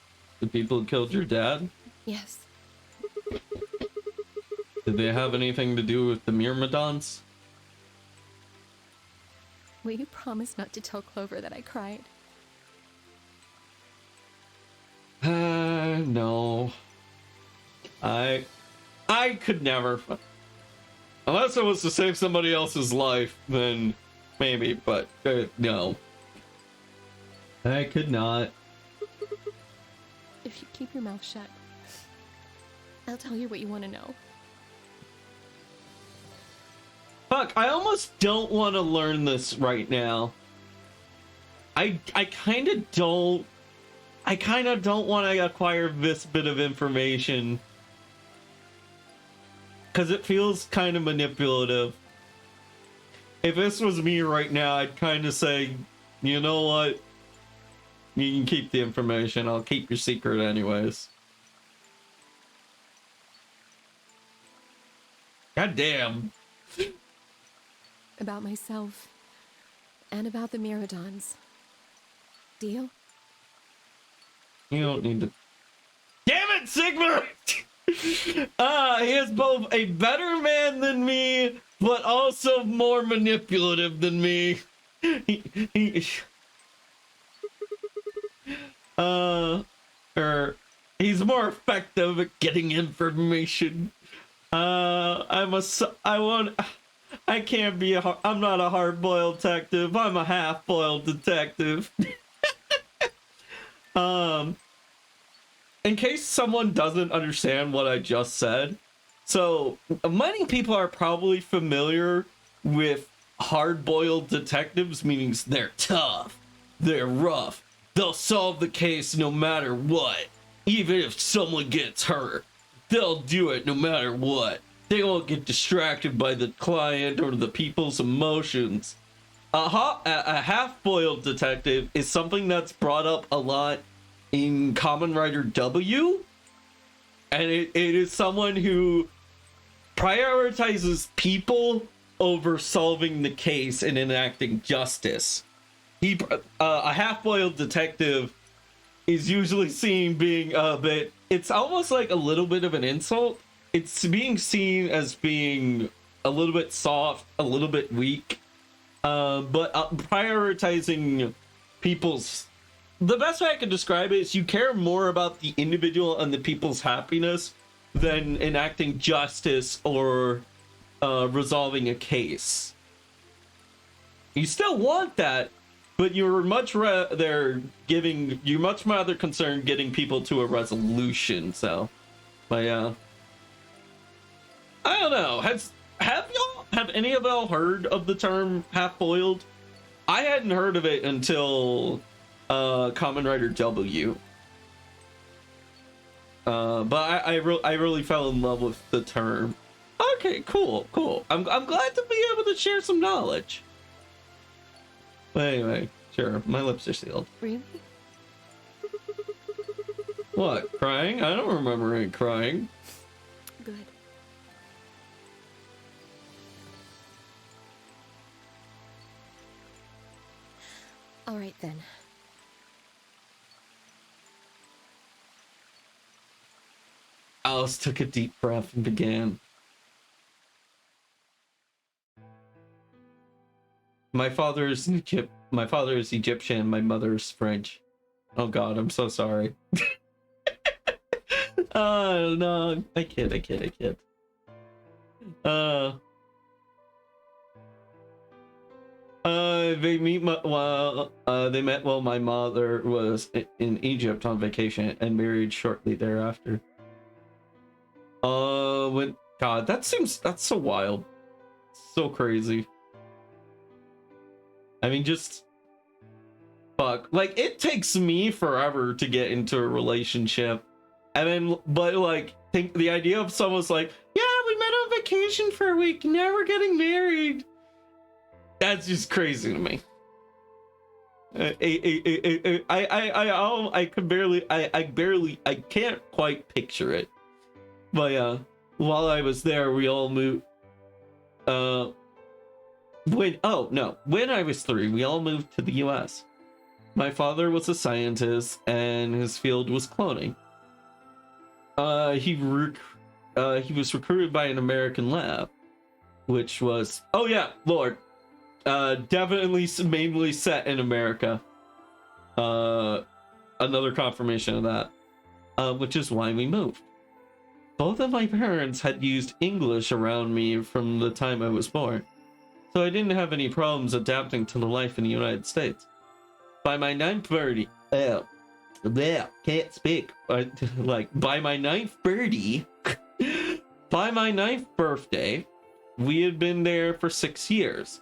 The people who killed your dad? Yes. Did they have anything to do with the Myrmidons? Will you promise not to tell Clover that I cried? No. I could never... Unless it was to save somebody else's life, then maybe, but no. I could not. If you keep your mouth shut, I'll tell you what you want to know. Fuck, I almost don't want to learn this right now. I kind of don't want to acquire this bit of information. Because it feels kind of manipulative. If this was me right now, I'd kind of say, you know what? You can keep the information. I'll keep your secret anyways. God damn. About myself. And about the Myrmidons. Deal? You don't need to... Damn it, Sigmar! He is both a better man than me, but also more manipulative than me. He's more effective at getting information. I can't be I'm not a hard-boiled detective. I'm a half-boiled detective. In case someone doesn't understand what I just said, so many people are probably familiar with hard-boiled detectives, meaning they're tough, they're rough, they'll solve the case no matter what, even if someone gets hurt. They'll do it no matter what. They won't get distracted by the client or the people's emotions. A half-boiled detective is something that's brought up a lot in Kamen Rider W, and it is someone who prioritizes people over solving the case and enacting justice. A half-boiled detective is usually seen being a bit, it's almost like a little bit of an insult. It's being seen as being a little bit soft, a little bit weak, but prioritizing people's, the best way I can describe it is you care more about the individual and the people's happiness than enacting justice or resolving a case. You still want that, but you're much rather concerned getting people to a resolution. So, but yeah, I don't know. Have any of y'all heard of the term half-boiled? I hadn't heard of it until Kamen Rider W. But I really fell in love with the term. Okay, cool. I'm glad to be able to share some knowledge. But anyway, sure, my lips are sealed. Really? What, crying? I don't remember any crying. Good. All right then. Alice took a deep breath and began. My father is Egyptian, my mother is French. Oh god, I'm so sorry. Oh no, I kid. They met while my mother was in Egypt on vacation and married shortly thereafter. God, that's so wild. So crazy. I mean, just fuck. Like, it takes me forever to get into a relationship. And then, but like, think the idea of someone's like, yeah, we met on vacation for a week, now we're getting married. That's just crazy to me. I can't quite picture it. But while I was there, we all moved. When I was 3, we all moved to the US. My father was a scientist and his field was cloning. He was recruited by an American lab, which was, oh yeah, Lord, definitely mainly set in America. Another confirmation of that, which is why we moved. Both of my parents had used English around me from the time I was born, so I didn't have any problems adapting to the life in the United States. By my ninth birthday, can't speak. By my ninth birthday, we had been there for 6 years.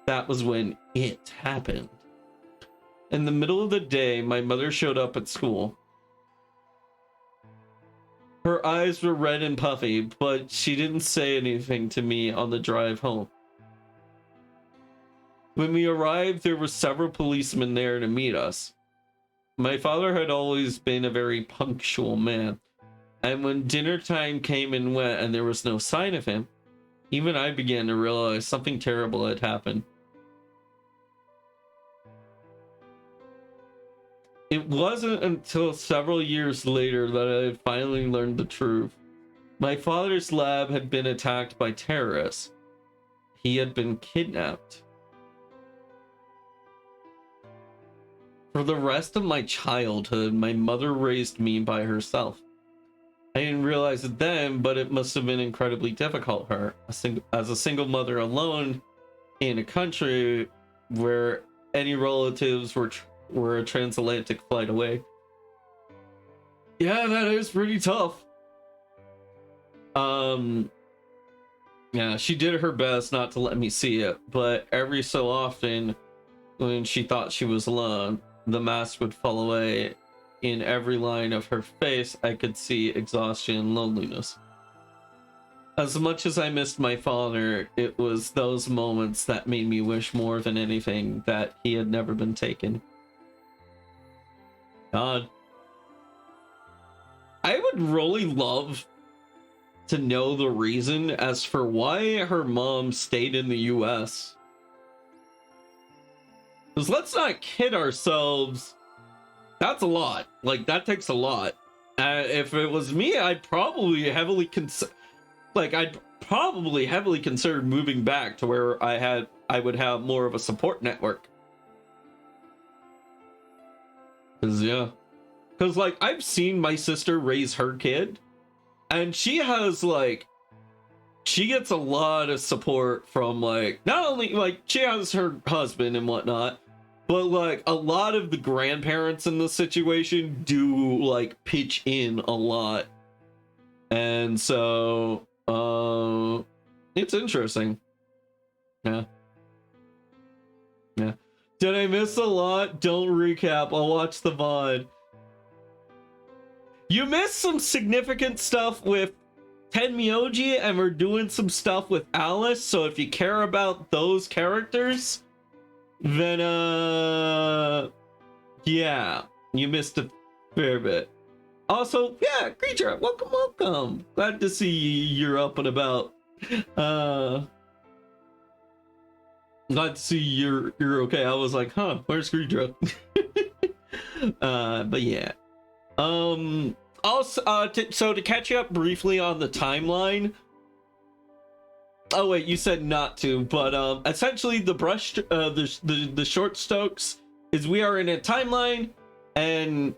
That was when it happened. In the middle of the day, my mother showed up at school. Her eyes were red and puffy, but she didn't say anything to me on the drive home. When we arrived, there were several policemen there to meet us. My father had always been a very punctual man, and when dinner time came and went and there was no sign of him, even I began to realize something terrible had happened. It wasn't until several years later that I had finally learned the truth. My father's lab had been attacked by terrorists. He had been kidnapped. For the rest of my childhood, my mother raised me by herself. I didn't realize it then, but it must have been incredibly difficult for her. As a single mother alone in a country where any relatives were a transatlantic flight away. Yeah, that is pretty tough. Yeah, she did her best not to let me see it, but every so often, when she thought she was alone, the mask would fall away. In every line of her face, I could see exhaustion and loneliness. As much as I missed my father, it was those moments that made me wish more than anything that he had never been taken. God. I would really love to know the reason as for why her mom stayed in the US. Because let's not kid ourselves. That's a lot. Like, that takes a lot. If it was me, I'd probably heavily consider moving back to where I would have more of a support network. Because like I've seen my sister raise her kid, and she gets a lot of support from like, not only like she has her husband and whatnot, but like a lot of the grandparents in this situation do like pitch in a lot. And so it's interesting. Yeah. Did I miss a lot? Don't recap. I'll watch the VOD. You missed some significant stuff with Tenmyoji, and we're doing some stuff with Alice, so if you care about those characters, then yeah, you missed a fair bit. Also, yeah, Creature, welcome. Glad to see you're up and about. Glad to see you're okay. I was like, huh, where's Creature? But yeah. Also, so to catch you up briefly on the timeline. Oh wait, you said not to, but essentially the the short strokes is we are in a timeline, and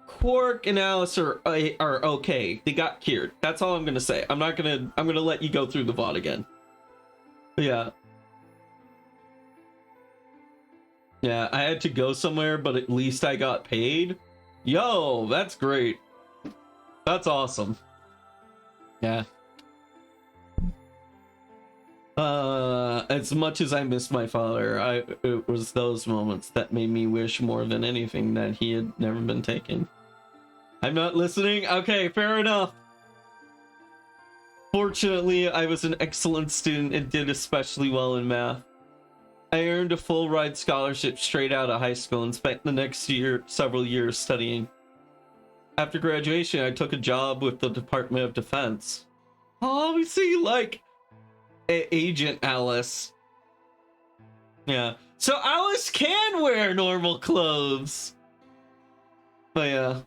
Quark and Alice are okay. They got cured. That's all I'm gonna say. I'm gonna let you go through the VOD again. Yeah. Yeah, I had to go somewhere, but at least I got paid. Yo, that's great. That's awesome. Yeah. As much as I missed my father, it was those moments that made me wish more than anything that he had never been taken. I'm not listening? Okay, fair enough. Fortunately, I was an excellent student and did especially well in math. I earned a full ride scholarship straight out of high school and spent the next several years studying. After graduation, I took a job with the Department of Defense. Oh, we see, like, Agent Alice. Yeah. So Alice can wear normal clothes. But yeah.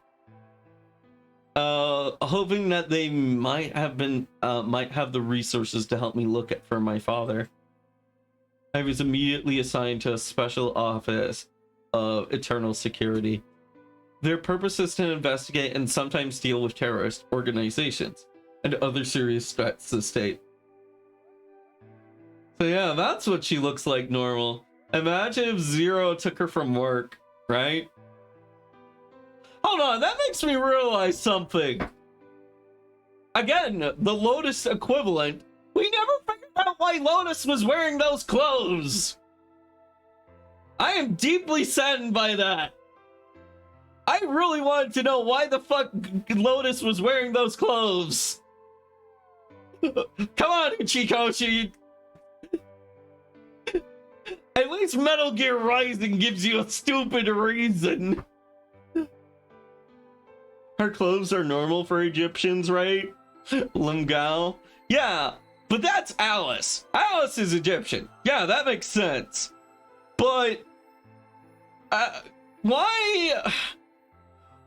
Hoping that they might have the resources to help me look for my father. I was immediately assigned to a special office of Eternal Security. Their purpose is to investigate and sometimes deal with terrorist organizations and other serious threats to the state. So yeah, that's what she looks like normal. Imagine if Zero took her from work, right? Hold on, that makes me realize something. Again, the Lotus equivalent. We never figured out why Lotus was wearing those clothes. I am deeply saddened by that. I really wanted to know why the fuck Lotus was wearing those clothes. Come on, Uchikoshi. At least Metal Gear Rising gives you a stupid reason. Her clothes are normal for Egyptians, right? Limgal. Yeah, but that's Alice. Alice is Egyptian. Yeah, that makes sense. But why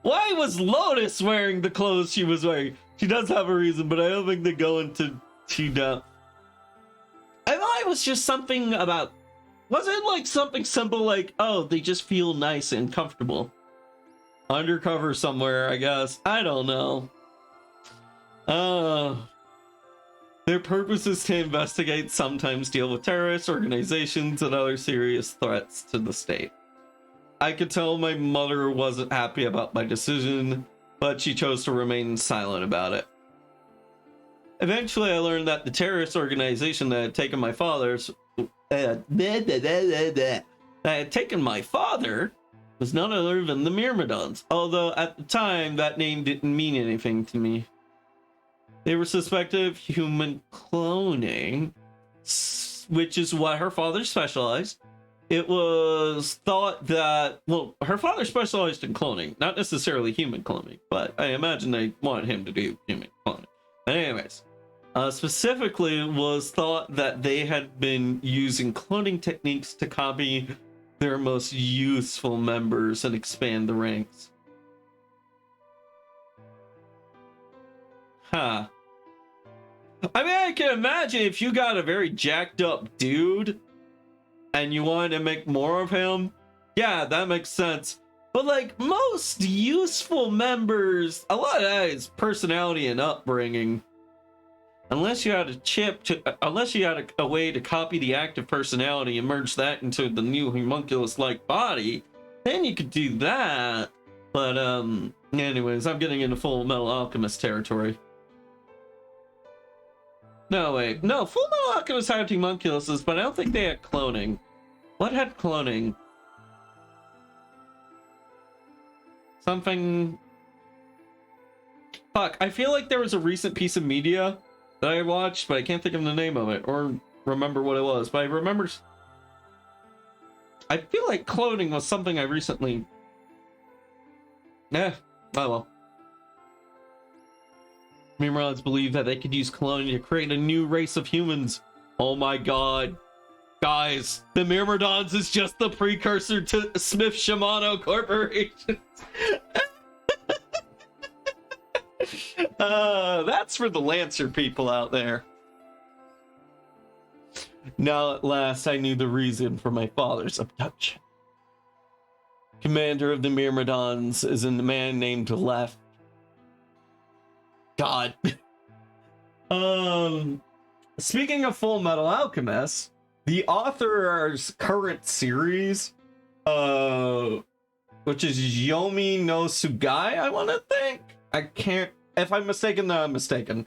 was Lotus wearing the clothes she was wearing? She does have a reason, but I don't think they go into too depth. I thought it was just something about, was it like something simple like, oh, they just feel nice and comfortable? undercover somewhere, I guess. I don't know. Their purpose is to investigate, sometimes deal with terrorist organizations and other serious threats to the state. I could tell my mother wasn't happy about my decision, but she chose to remain silent about it. Eventually, I learned that the terrorist organization that had taken my father was none other than the Myrmidons, although at the time that name didn't mean anything to me. They were suspected of human cloning, which is what her father specialized. It was thought that, well, her father specialized in cloning, not necessarily human cloning, but I imagine they wanted him to do human cloning. But anyways, specifically, it was thought that they had been using cloning techniques to copy their most useful members and expand the ranks. Huh. I mean, I can imagine if you got a very jacked up dude and you wanted to make more of him, yeah, that makes sense. But like most useful members, a lot of that is personality and upbringing. Unless you had a chip unless you had a way to copy the active personality and merge that into the new homunculus-like body, then you could do that. But anyways, I'm getting into Full Metal Alchemist territory. No, wait. No, Full Metal Alchemist had homunculuses, but I don't think they had cloning. What had cloning? Something... Fuck, I feel like there was a recent piece of media that I watched, but I can't think of the name of it or remember what it was. But I remember... I feel like cloning was something I recently... oh well. Myrmidons believe that they could use cloning to create a new race of humans. Oh my god. Guys, the Myrmidons is just the precursor to Smith Shimano Corporation. That's for the Lancer people out there. Now at last I knew the reason for my father's abduction. Commander of the Myrmidons is a man named Left. God. Speaking of Full Metal Alchemist, the author's current series, which is Yomi no Sugai, I want to think. I can't, if I'm mistaken, then I'm mistaken.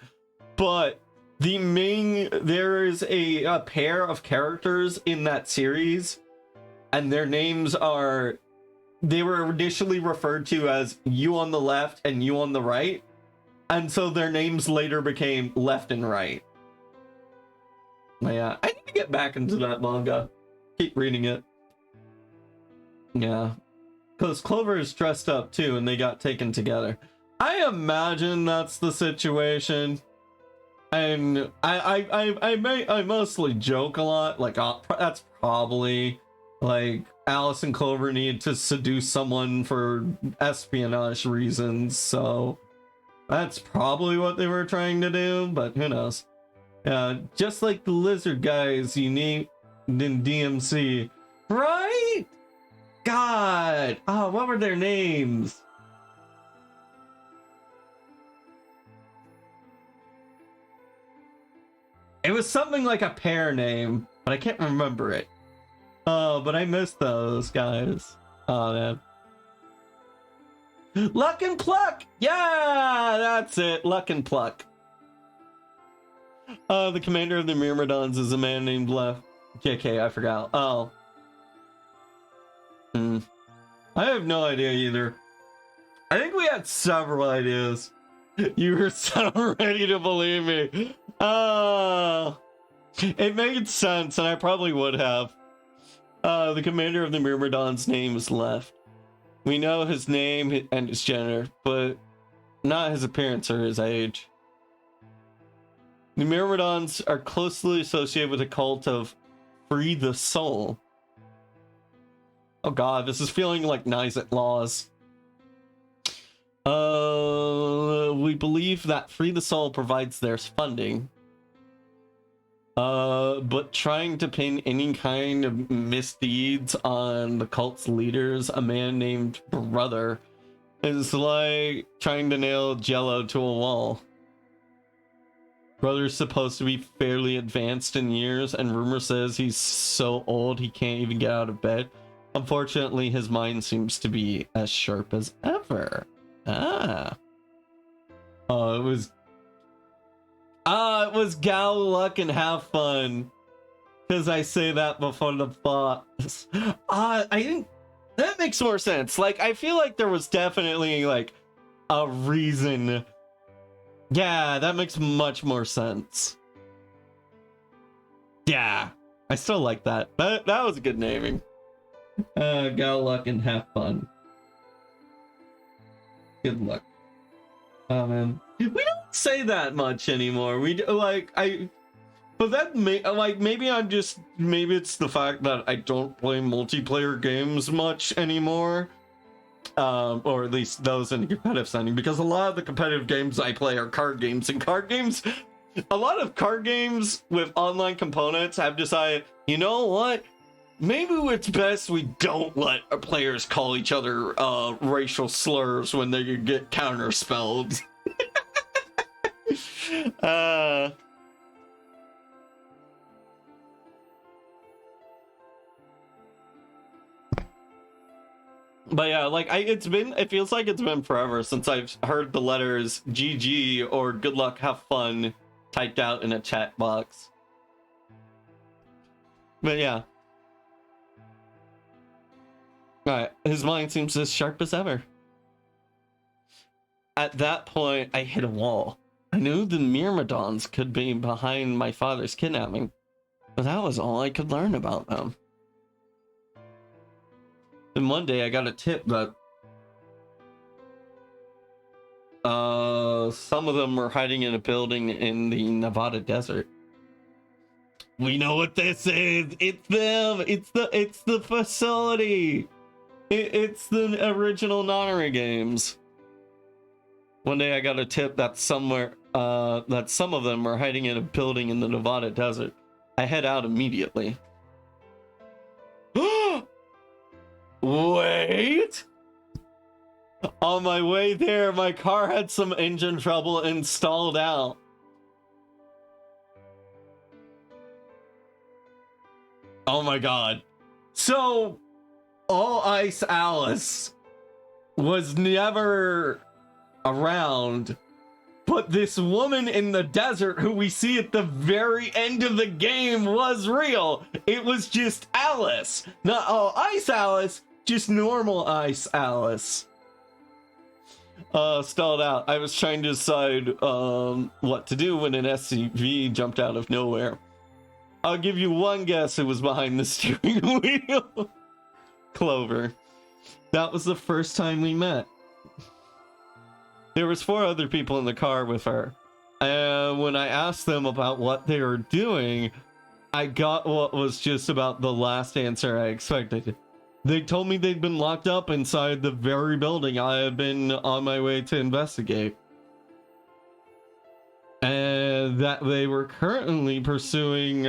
But there is a pair of characters in that series, and their names are, they were initially referred to as you on the left and you on the right. And so their names later became Left and Right. Yeah, I need to get back into that manga. Keep reading it. Yeah. Because Clover is dressed up too, and they got taken together. I imagine that's the situation. And I mostly joke a lot. Like, that's probably like Alice and Clover need to seduce someone for espionage reasons, so that's probably what they were trying to do, but who knows. Just like the lizard guys you need in DMC, right? God, oh, what were their names? It was something like a pair name, but I can't remember it. Oh, but I missed those guys. Oh, man. Luck and Pluck! Yeah, that's it. Luck and Pluck. The commander of the Myrmidons is a man named Left. JK, I forgot. Oh. I have no idea either. I think we had several ideas. You were so ready to believe me. It made sense, and I probably would have. The commander of the Myrmidons' name is Left. We know his name and his gender, but not his appearance or his age. The Myrmidons are closely associated with the cult of Free the Soul. Oh god, this is feeling like Nizet Laws. We believe that Free the Soul provides their funding. But trying to pin any kind of misdeeds on the cult's leaders, a man named Brother, It's like trying to nail Jello to a wall. Brother's supposed to be fairly advanced in years, and rumor says he's so old he can't even get out of bed. Unfortunately, his mind seems to be as sharp as ever. Ah. Oh, it was gal luck and have fun. Because I say that before the boss. I think that makes more sense. Like, I feel like there was definitely, like, a reason. Yeah, that makes much more sense. Yeah, I still like that. That was a good naming. Gal luck and have fun. Good luck. Oh man, we don't say that much anymore. We like but that maybe it's the fact that I don't play multiplayer games much anymore. Or at least those in competitive setting, because a lot of the competitive games I play are card games, and a lot of card games with online components have decided, you know what? Maybe it's best we don't let our players call each other racial slurs when they get counterspelled. But yeah, like it feels like it's been forever since I've heard the letters GG or good luck, have fun typed out in a chat box. But yeah. Alright, his mind seems as sharp as ever. At that point, I hit a wall. I knew the Myrmidons could be behind my father's kidnapping, but that was all I could learn about them. Then one day I got a tip that some of them were hiding in a building in the Nevada desert. We know what this is. It's them. It's the facility. It's the original Nonary games. One day I got a tip that some of them were hiding in a building in the Nevada desert. I head out immediately. Wait! On my way there, my car had some engine trouble and stalled out. Oh my god. So, All Ice Alice was never around, but this woman in the desert who we see at the very end of the game was real. It was just Alice. Not All Ice Alice, just normal Ice Alice. Stalled out. I was trying to decide what to do when an SUV jumped out of nowhere. I'll give you one guess, it was behind the steering wheel. Clover. That was the first time we met. There was 4 other people in the car with her. And when I asked them about what they were doing, I got what was just about the last answer I expected. They told me they'd been locked up inside the very building I had been on my way to investigate. And that they were currently in pursuit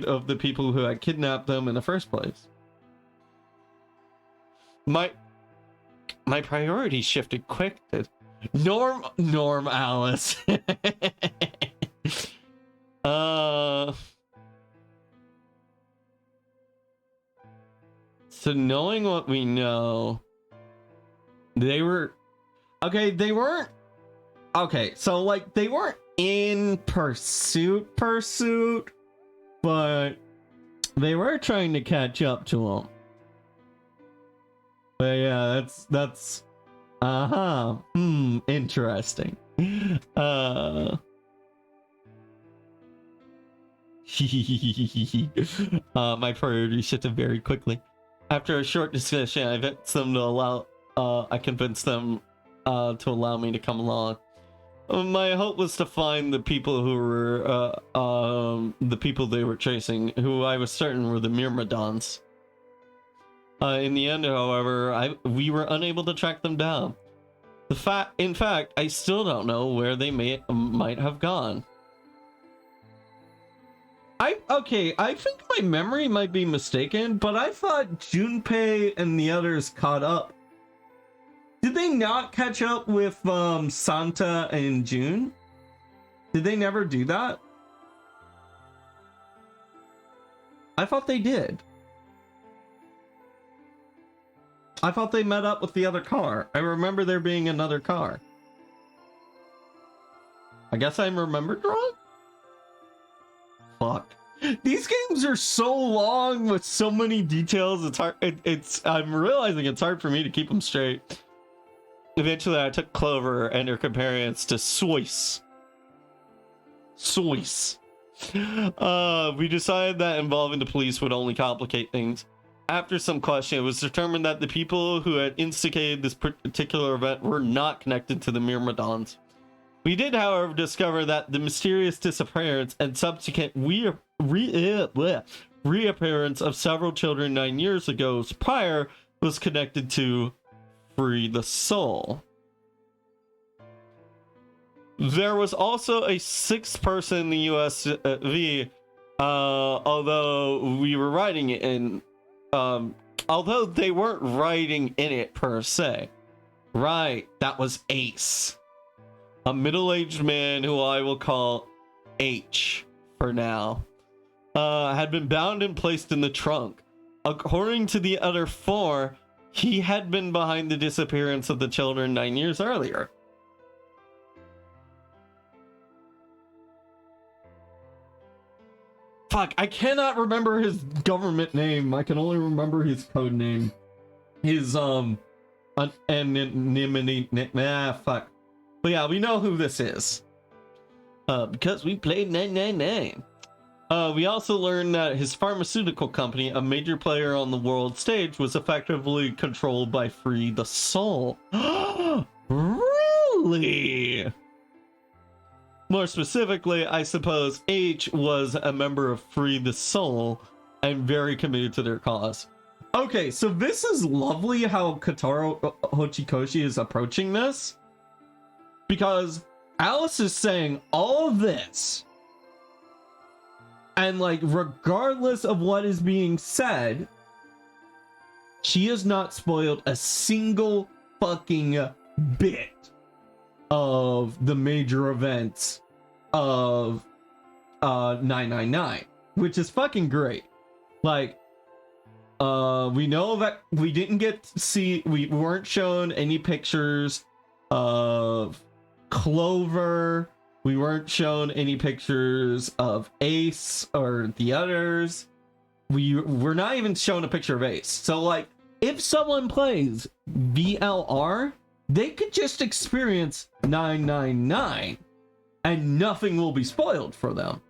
of the people who had kidnapped them in the first place. My priorities shifted quick to Norm Alice. So knowing what we know, they weren't in pursuit, but they were trying to catch up to him. But yeah, that's interesting. My priorities shifted very quickly. After a short discussion, I convinced them to allow me to come along. My hope was to find the people who were the people they were chasing, who I was certain were the Myrmidons. In the end, however, we were unable to track them down. In fact, I still don't know where they might have gone. I think my memory might be mistaken, but I thought Junpei and the others caught up Did they not catch up with Santa and June? Did they never do that? I thought they did. I thought they met up with the other car. I remember there being another car. I guess I remembered wrong? Fuck. These games are so long with so many details. It's hard. I'm realizing it's hard for me to keep them straight. Eventually, I took Clover and her companions to Swiss. We decided that involving the police would only complicate things. After some question, it was determined that the people who had instigated this particular event were not connected to the Myrmidons. We did, however, discover that the mysterious disappearance and subsequent reappearance of several children 9 years ago prior was connected to Free the Soul. There was also a sixth person in the USV, although we were writing it in, although they weren't writing in it per se. Right, that was Ace. A middle-aged man who I will call H for now, had been bound and placed in the trunk. According to the other four, he had been behind the disappearance of the children 9 years earlier. Fuck, I cannot remember his government name. I can only remember his code name. His, anonymity, fuck. But yeah, we know who this is. Because we played 999. We also learned that his pharmaceutical company, a major player on the world stage, was effectively controlled by Free the Soul. Really? More specifically, I suppose H was a member of Free the Soul and very committed to their cause. Okay, so this is lovely how Kotaro Hochikoshi is approaching this. Because Alice is saying all of this, and like regardless of what is being said, she has not spoiled a single fucking bit of the major events of 999, which is fucking great. Like, we know that we didn't get to see, we weren't shown any pictures of Clover. We weren't shown any pictures of Ace or the others. We're not even shown a picture of Ace. So like, if someone plays VLR, they could just experience 999 and nothing will be spoiled for them,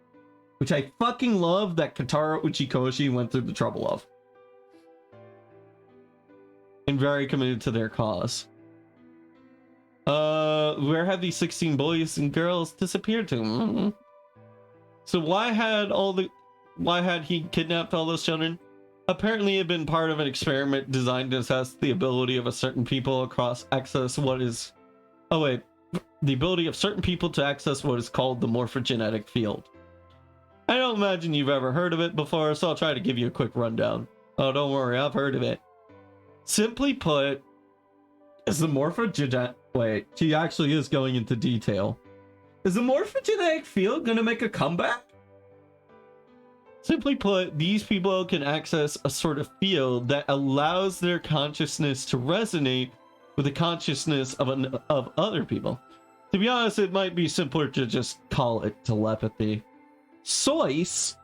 which I fucking love that Kotaro Uchikoshi went through the trouble of, and very committed to their cause. Where have these 16 boys and girls disappeared to? Mm-hmm. So why had he kidnapped all those children? Apparently it had been part of an experiment designed to assess the ability of a certain people across access what is the ability of certain people to access what is called the morphogenetic field. I don't imagine you've ever heard of it before, so I'll try to give you a quick rundown. Oh, don't worry, I've heard of it. Simply put, is the morphogenetic... Wait, she actually is going into detail. Is the morphogenetic field gonna make a comeback? Simply put, these people can access a sort of field that allows their consciousness to resonate with the consciousness of other people. To be honest, it might be simpler to just call it telepathy. Soyce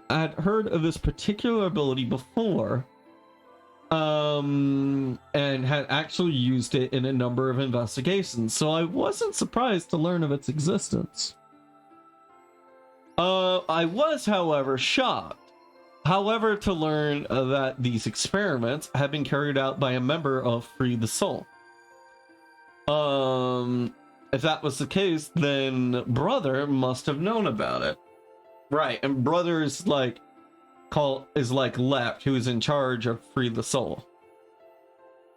had heard of this particular ability before, and had actually used it in a number of investigations, so I wasn't surprised to learn of its existence. I was, however, shocked, to learn that these experiments had been carried out by a member of Free the Soul. If that was the case, then Brother must have known about it. Right, and Brother is like Left, who is in charge of Free the Soul.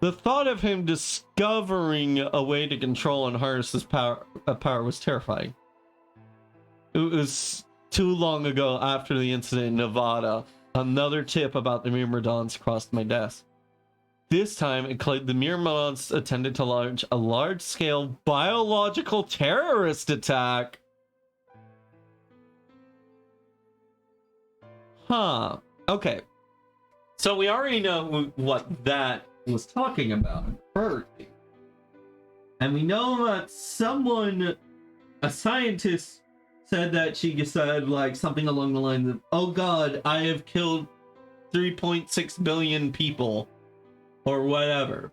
The thought of him discovering a way to control and harness his power was terrifying. It was too long ago after the incident in Nevada. Another tip about the Myrmidons crossed my desk. This time, it claimed the Myrmidons attended to launch a large-scale biological terrorist attack. Huh. Okay. So we already know what that was talking about. And we know that someone, a scientist, said that she said like something along the lines of, "Oh God, I have killed 3.6 billion people," or whatever.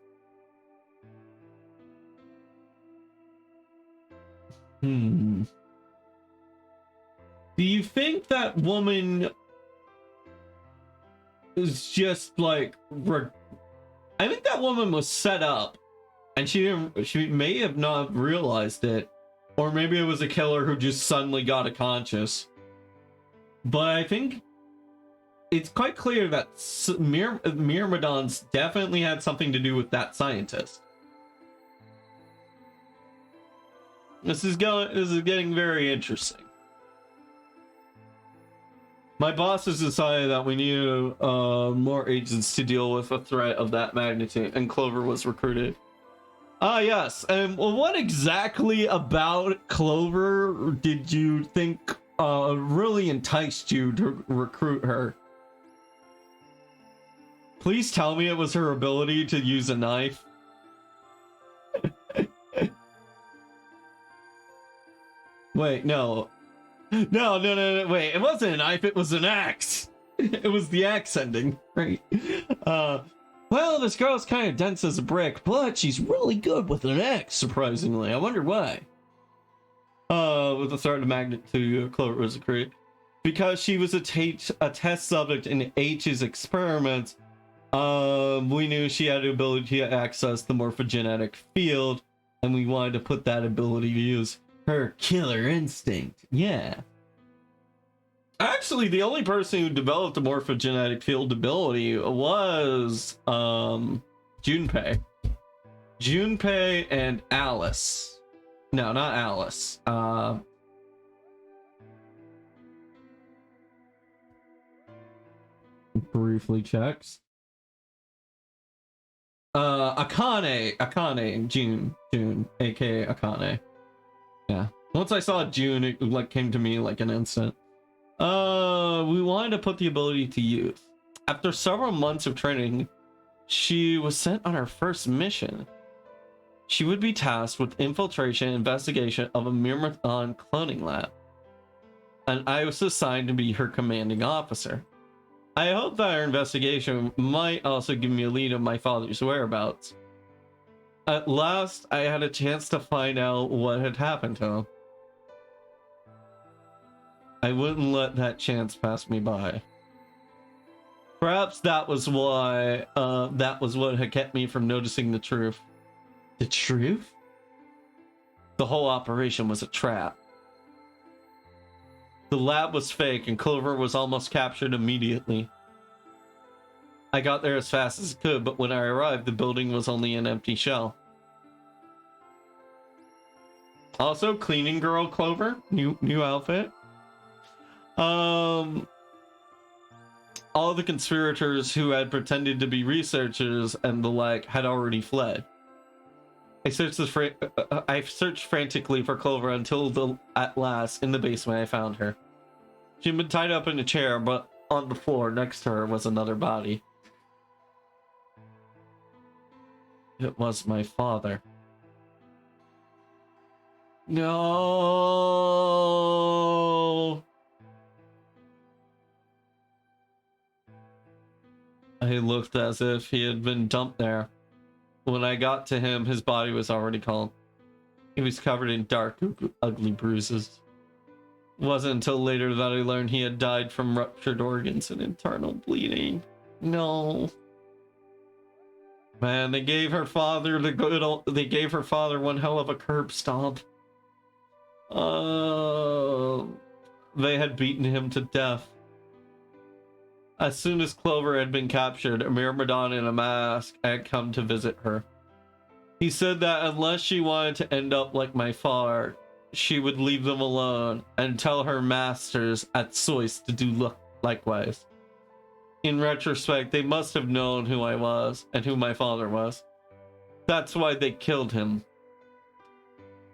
Do you think that woman is just like? I think that woman was set up, and she may have not realized it. Or maybe it was a killer who just suddenly got a conscious. But I think it's quite clear that Myrmidons definitely had something to do with that scientist. This is getting very interesting. My boss has decided that we need more agents to deal with a threat of that magnitude, and Clover was recruited. Ah, yes. What exactly about Clover did you think really enticed you to recruit her? Please tell me it was her ability to use a knife. Wait, no. No, wait. It wasn't a knife, it was an axe. It was the axe ending, right? Well, this girl's kind of dense as a brick, but she's really good with an axe, surprisingly. I wonder why. With the threat of magnitude, Clover was recruited. Because she was a test subject in H's experiments, we knew she had the ability to access the morphogenetic field, and we wanted to put that ability to use. Her killer instinct, yeah. Actually, the only person who developed the morphogenetic field ability was Junpei. Junpei and Alice. No, not Alice. Briefly checks. Akane, June, aka Akane. Yeah. Once I saw June, it like came to me like an instant. We wanted to put the ability to use. After several months of training, she was sent on her first mission. She would be tasked with infiltration and investigation of a Myrmidon cloning lab. And I was assigned to be her commanding officer. I hope that our investigation might also give me a lead on my father's whereabouts. At last, I had a chance to find out what had happened to him. I wouldn't let that chance pass me by. Perhaps that was why, that was what had kept me from noticing the truth. The truth? The whole operation was a trap. The lab was fake and Clover was almost captured immediately. I got there as fast as I could, but when I arrived, the building was only an empty shell. Also, cleaning girl Clover, new outfit. All the conspirators who had pretended to be researchers and the like had already fled. I searched frantically for Clover until at last, in the basement, I found her. She'd been tied up in a chair, but on the floor next to her was another body. It was my father. No. He looked as if he had been dumped there. When I got to him, his body was already calm. He was covered in dark, ugly bruises. It wasn't until later that I learned he had died from ruptured organs and internal bleeding. No. Man, they gave her father one hell of a curb stomp. They had beaten him to death. As soon as Clover had been captured, a Myrmidon in a mask had come to visit her. He said that unless she wanted to end up like my father, she would leave them alone and tell her masters at Sois to do likewise. in retrospect, they must have known who I was and who my father was. That's why they killed him.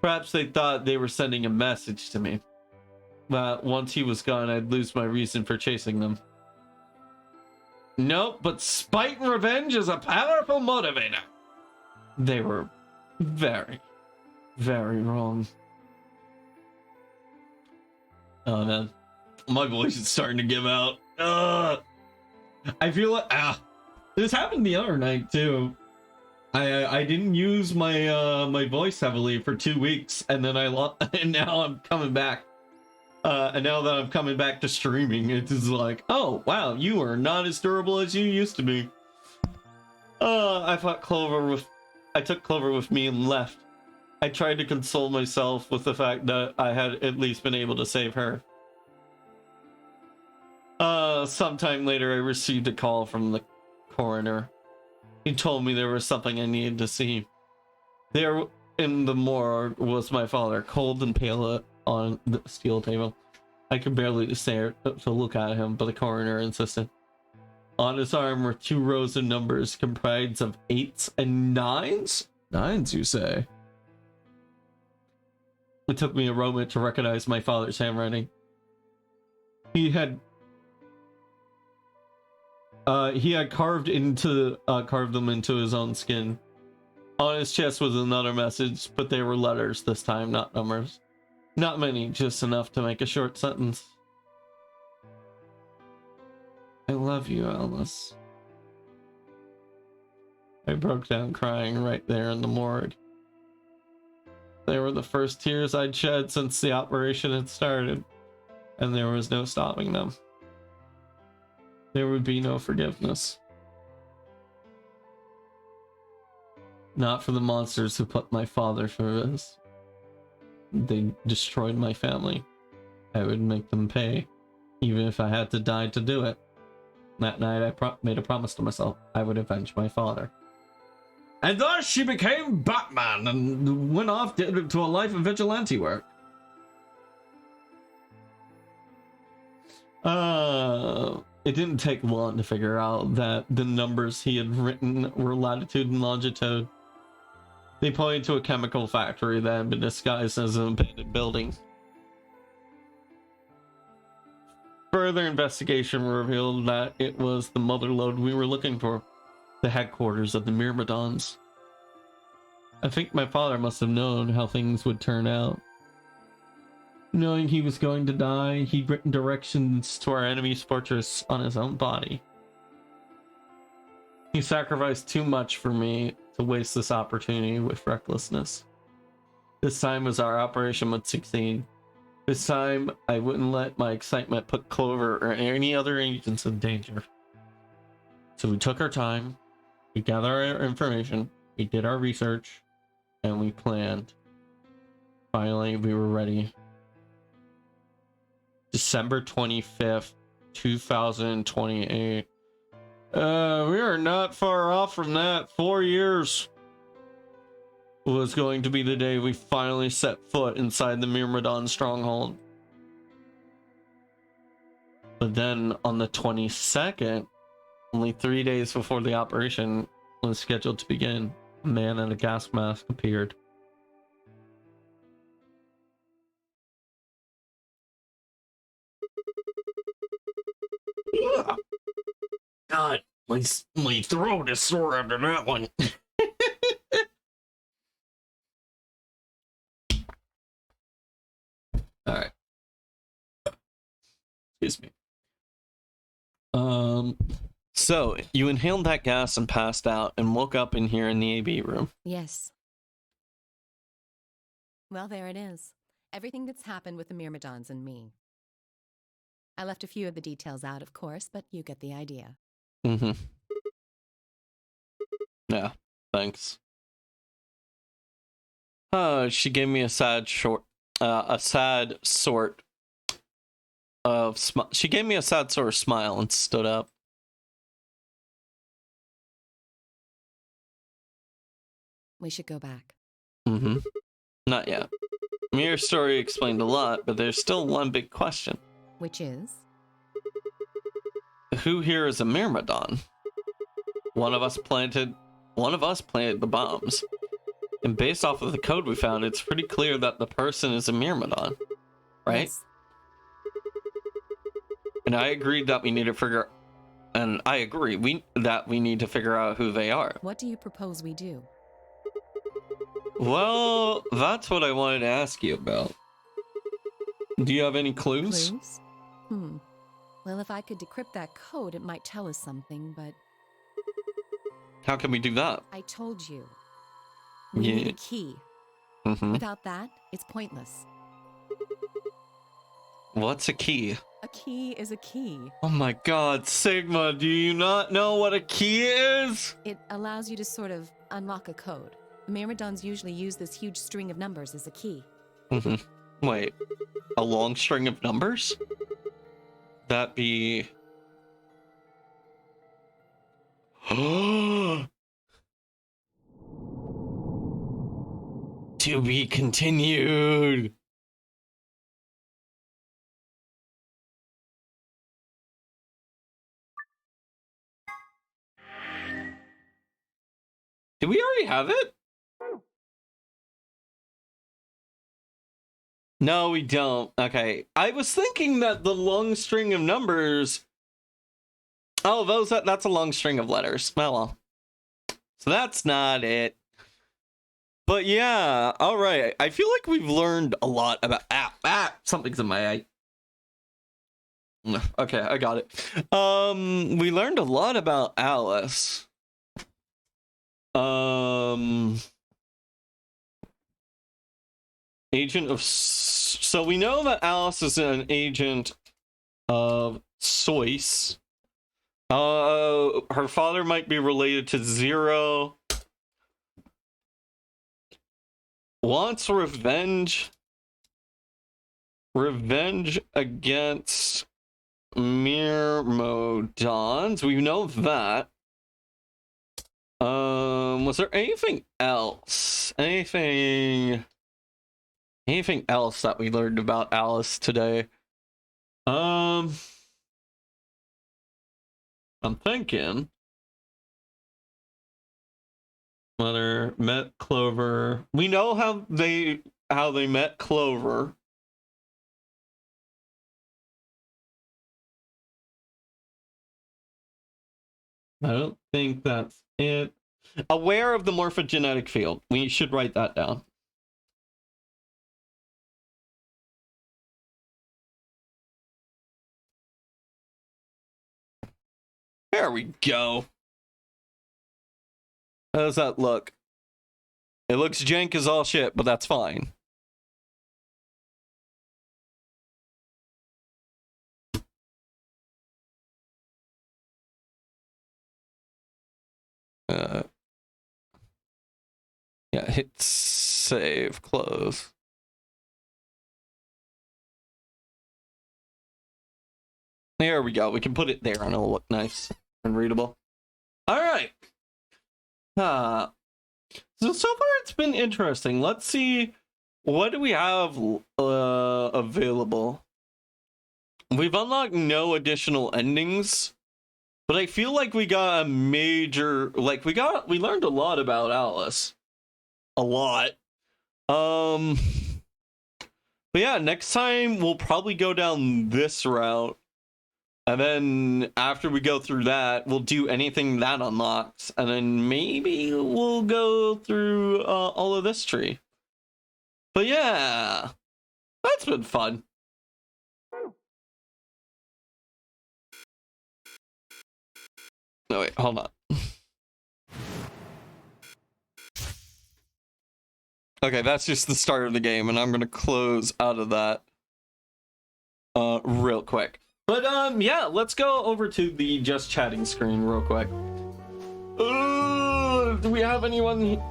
Perhaps they thought they were sending a message to me. That once he was gone, I'd lose my reason for chasing them. Nope, but spite and revenge is a powerful motivator. They were very, very wrong. Oh man, my voice is starting to give out. I feel like this happened the other night too. I didn't use my my voice heavily for 2 weeks, and then and now I'm coming back. And now that I'm coming back to streaming, it's just like, oh wow, you are not as durable as you used to be. I took Clover with me and left. I tried to console myself with the fact that I had at least been able to save her. Sometime later, I received a call from the coroner. He told me there was something I needed to see. There in the morgue was my father, cold and pale on the steel table. I could barely stare to look at him, but the coroner insisted. On his arm were 2 rows of numbers comprised of 8s and 9s? 9s, you say? It took me a moment to recognize my father's handwriting. He had carved them into his own skin. On his chest was another message, but they were letters this time, not numbers. Not many, just enough to make a short sentence. I love you, Alice. I broke down crying right there in the morgue. They were the first tears I'd shed since the operation had started, and there was no stopping them. There would be no forgiveness. Not for the monsters who put my father through this. They destroyed my family. I would make them pay, even if I had to die to do it. That night I made a promise to myself I would avenge my father. And thus she became Batman and went off to a life of vigilante work. It didn't take long to figure out that the numbers he had written were latitude and longitude. They pointed to a chemical factory that had been disguised as an abandoned building. Further investigation revealed that it was the mother lode we were looking for, the headquarters of the Myrmidons. I think my father must have known how things would turn out. Knowing he was going to die, he'd written directions to our enemy's fortress on his own body. He sacrificed too much for me to waste this opportunity with recklessness. This time was our operation would succeed. This time, I wouldn't let my excitement put Clover or any other agents in danger. So we took our time, we gathered our information, we did our research, and we planned. Finally, we were ready. December 25th, 2028. We are not far off from that. 4 years was going to be the day we finally set foot inside the Myrmidon stronghold. But then on the 22nd, only 3 days before the operation was scheduled to begin, a man in a gas mask appeared. God, my throat is sore after that one. All right. Excuse me. So you inhaled that gas and passed out and woke up in here in the AB room. Yes. Well, there it is. Everything that's happened with the Myrmidons and me. I left a few of the details out, of course, but you get the idea. Mm-hmm. Yeah, thanks. She gave me a sad sort of she gave me a sad sort of smile and stood up. We should go back. Mm-hmm. Not yet. Your story explained a lot, but there's still one big question. Which is? who here is a Myrmidon? One of us planted the bombs. And based off of the code we found, it's pretty clear that the person is a Myrmidon. Right? Yes. And I agreed that we need to figure that we need to figure out who they are. What do you propose we do? Well, that's what I wanted to ask you about. Do you have any clues? Clues? Well, if I could decrypt that code, it might tell us something, but How can we do that? I told you. We need a key. Without that, it's pointless. What's a key? A key is a key. Oh my god, Sigma, do you not know what a key is? It allows you to sort of unlock a code. Myrmidons usually use this huge string of numbers as a key. Wait, a long string of numbers? That be... To be continued. Do we already have it? No, we don't. Okay. I was thinking that the long string of numbers... Oh, that's a long string of letters. Well. So that's not it. But yeah, all right. I feel like we've learned a lot about... something's in my eye. Okay, I got it. We learned a lot about Alice. Agent of... So we know that Alice is an agent of Soyce. Her father might be related to Zero. Wants revenge. Revenge against Myrmidons. We know that. Was there anything else? Anything else that we learned about Alice today? I'm thinking whether met Clover. We know how they met Clover. I don't think that's it. Aware of the morphogenetic field. We should write that down. There we go. How does that look? It looks jank as all shit, but that's fine. Yeah, hit save, close. There we go. We can put it there and it'll look nice and readable. All right. So far it's been interesting. Let's see, what do we have available? We've unlocked no additional endings, but I feel like we got a major, like we learned a lot about Alice. A lot. But yeah, next time we'll probably go down this route. And then after we go through that, we'll do anything that unlocks. And then maybe we'll go through all of this tree. But yeah, that's been fun. No, wait, hold on. Okay, that's just the start of the game, and I'm going to close out of that real quick. But yeah, let's go over to the just chatting screen real quick. Do we have anyone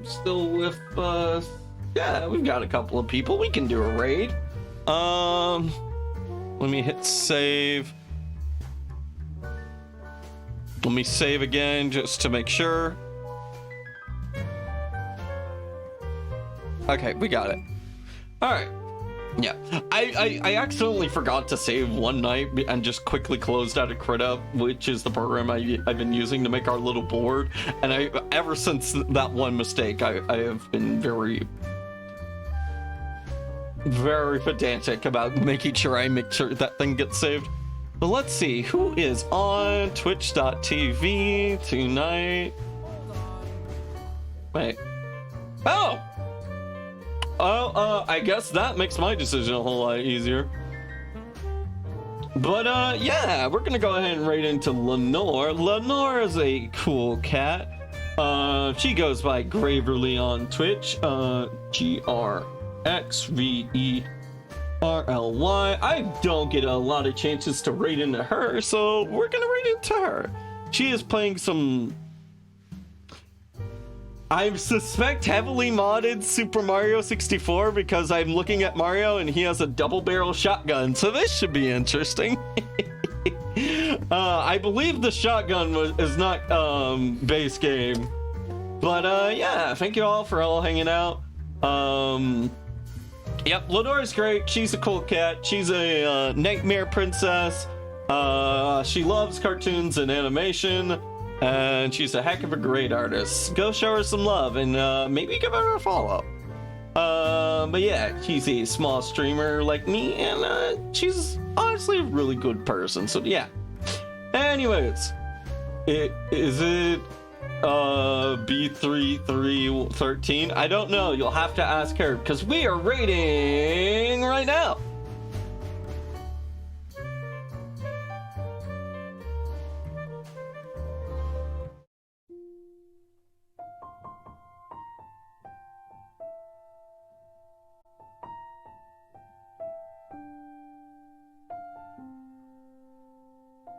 still with us? Yeah, we've got a couple of people. We can do a raid. Let me hit save. Let me save again just to make sure. Okay, we got it. All right. Yeah, I accidentally forgot to save one night and just quickly closed out of CritUp, which is the program I've been using to make our little board. And ever since that one mistake, I have been very pedantic about making sure that thing gets saved. But let's see, who is on twitch.tv tonight? Wait. I guess that makes my decision a whole lot easier. But, yeah, we're gonna go ahead and right into Lenore. Lenore is a cool cat. She goes by Graverly on Twitch. GRXVERLY. I don't get a lot of chances to raid into her, so we're gonna raid into her. She is playing some, I suspect, heavily modded Super Mario 64 because I'm looking at Mario and he has a double barrel shotgun, so this should be interesting. I believe the shotgun is not base game, but yeah, thank you all for hanging out. Yep, Lenore's great. She's a cool cat. She's a nightmare princess. She loves cartoons and animation. And she's a heck of a great artist. Go show her some love and maybe give her a follow. But yeah, she's a small streamer like me, and she's honestly a really good person. So yeah. Anyways, is it B3313? I don't know. You'll have to ask her because we are rating right now.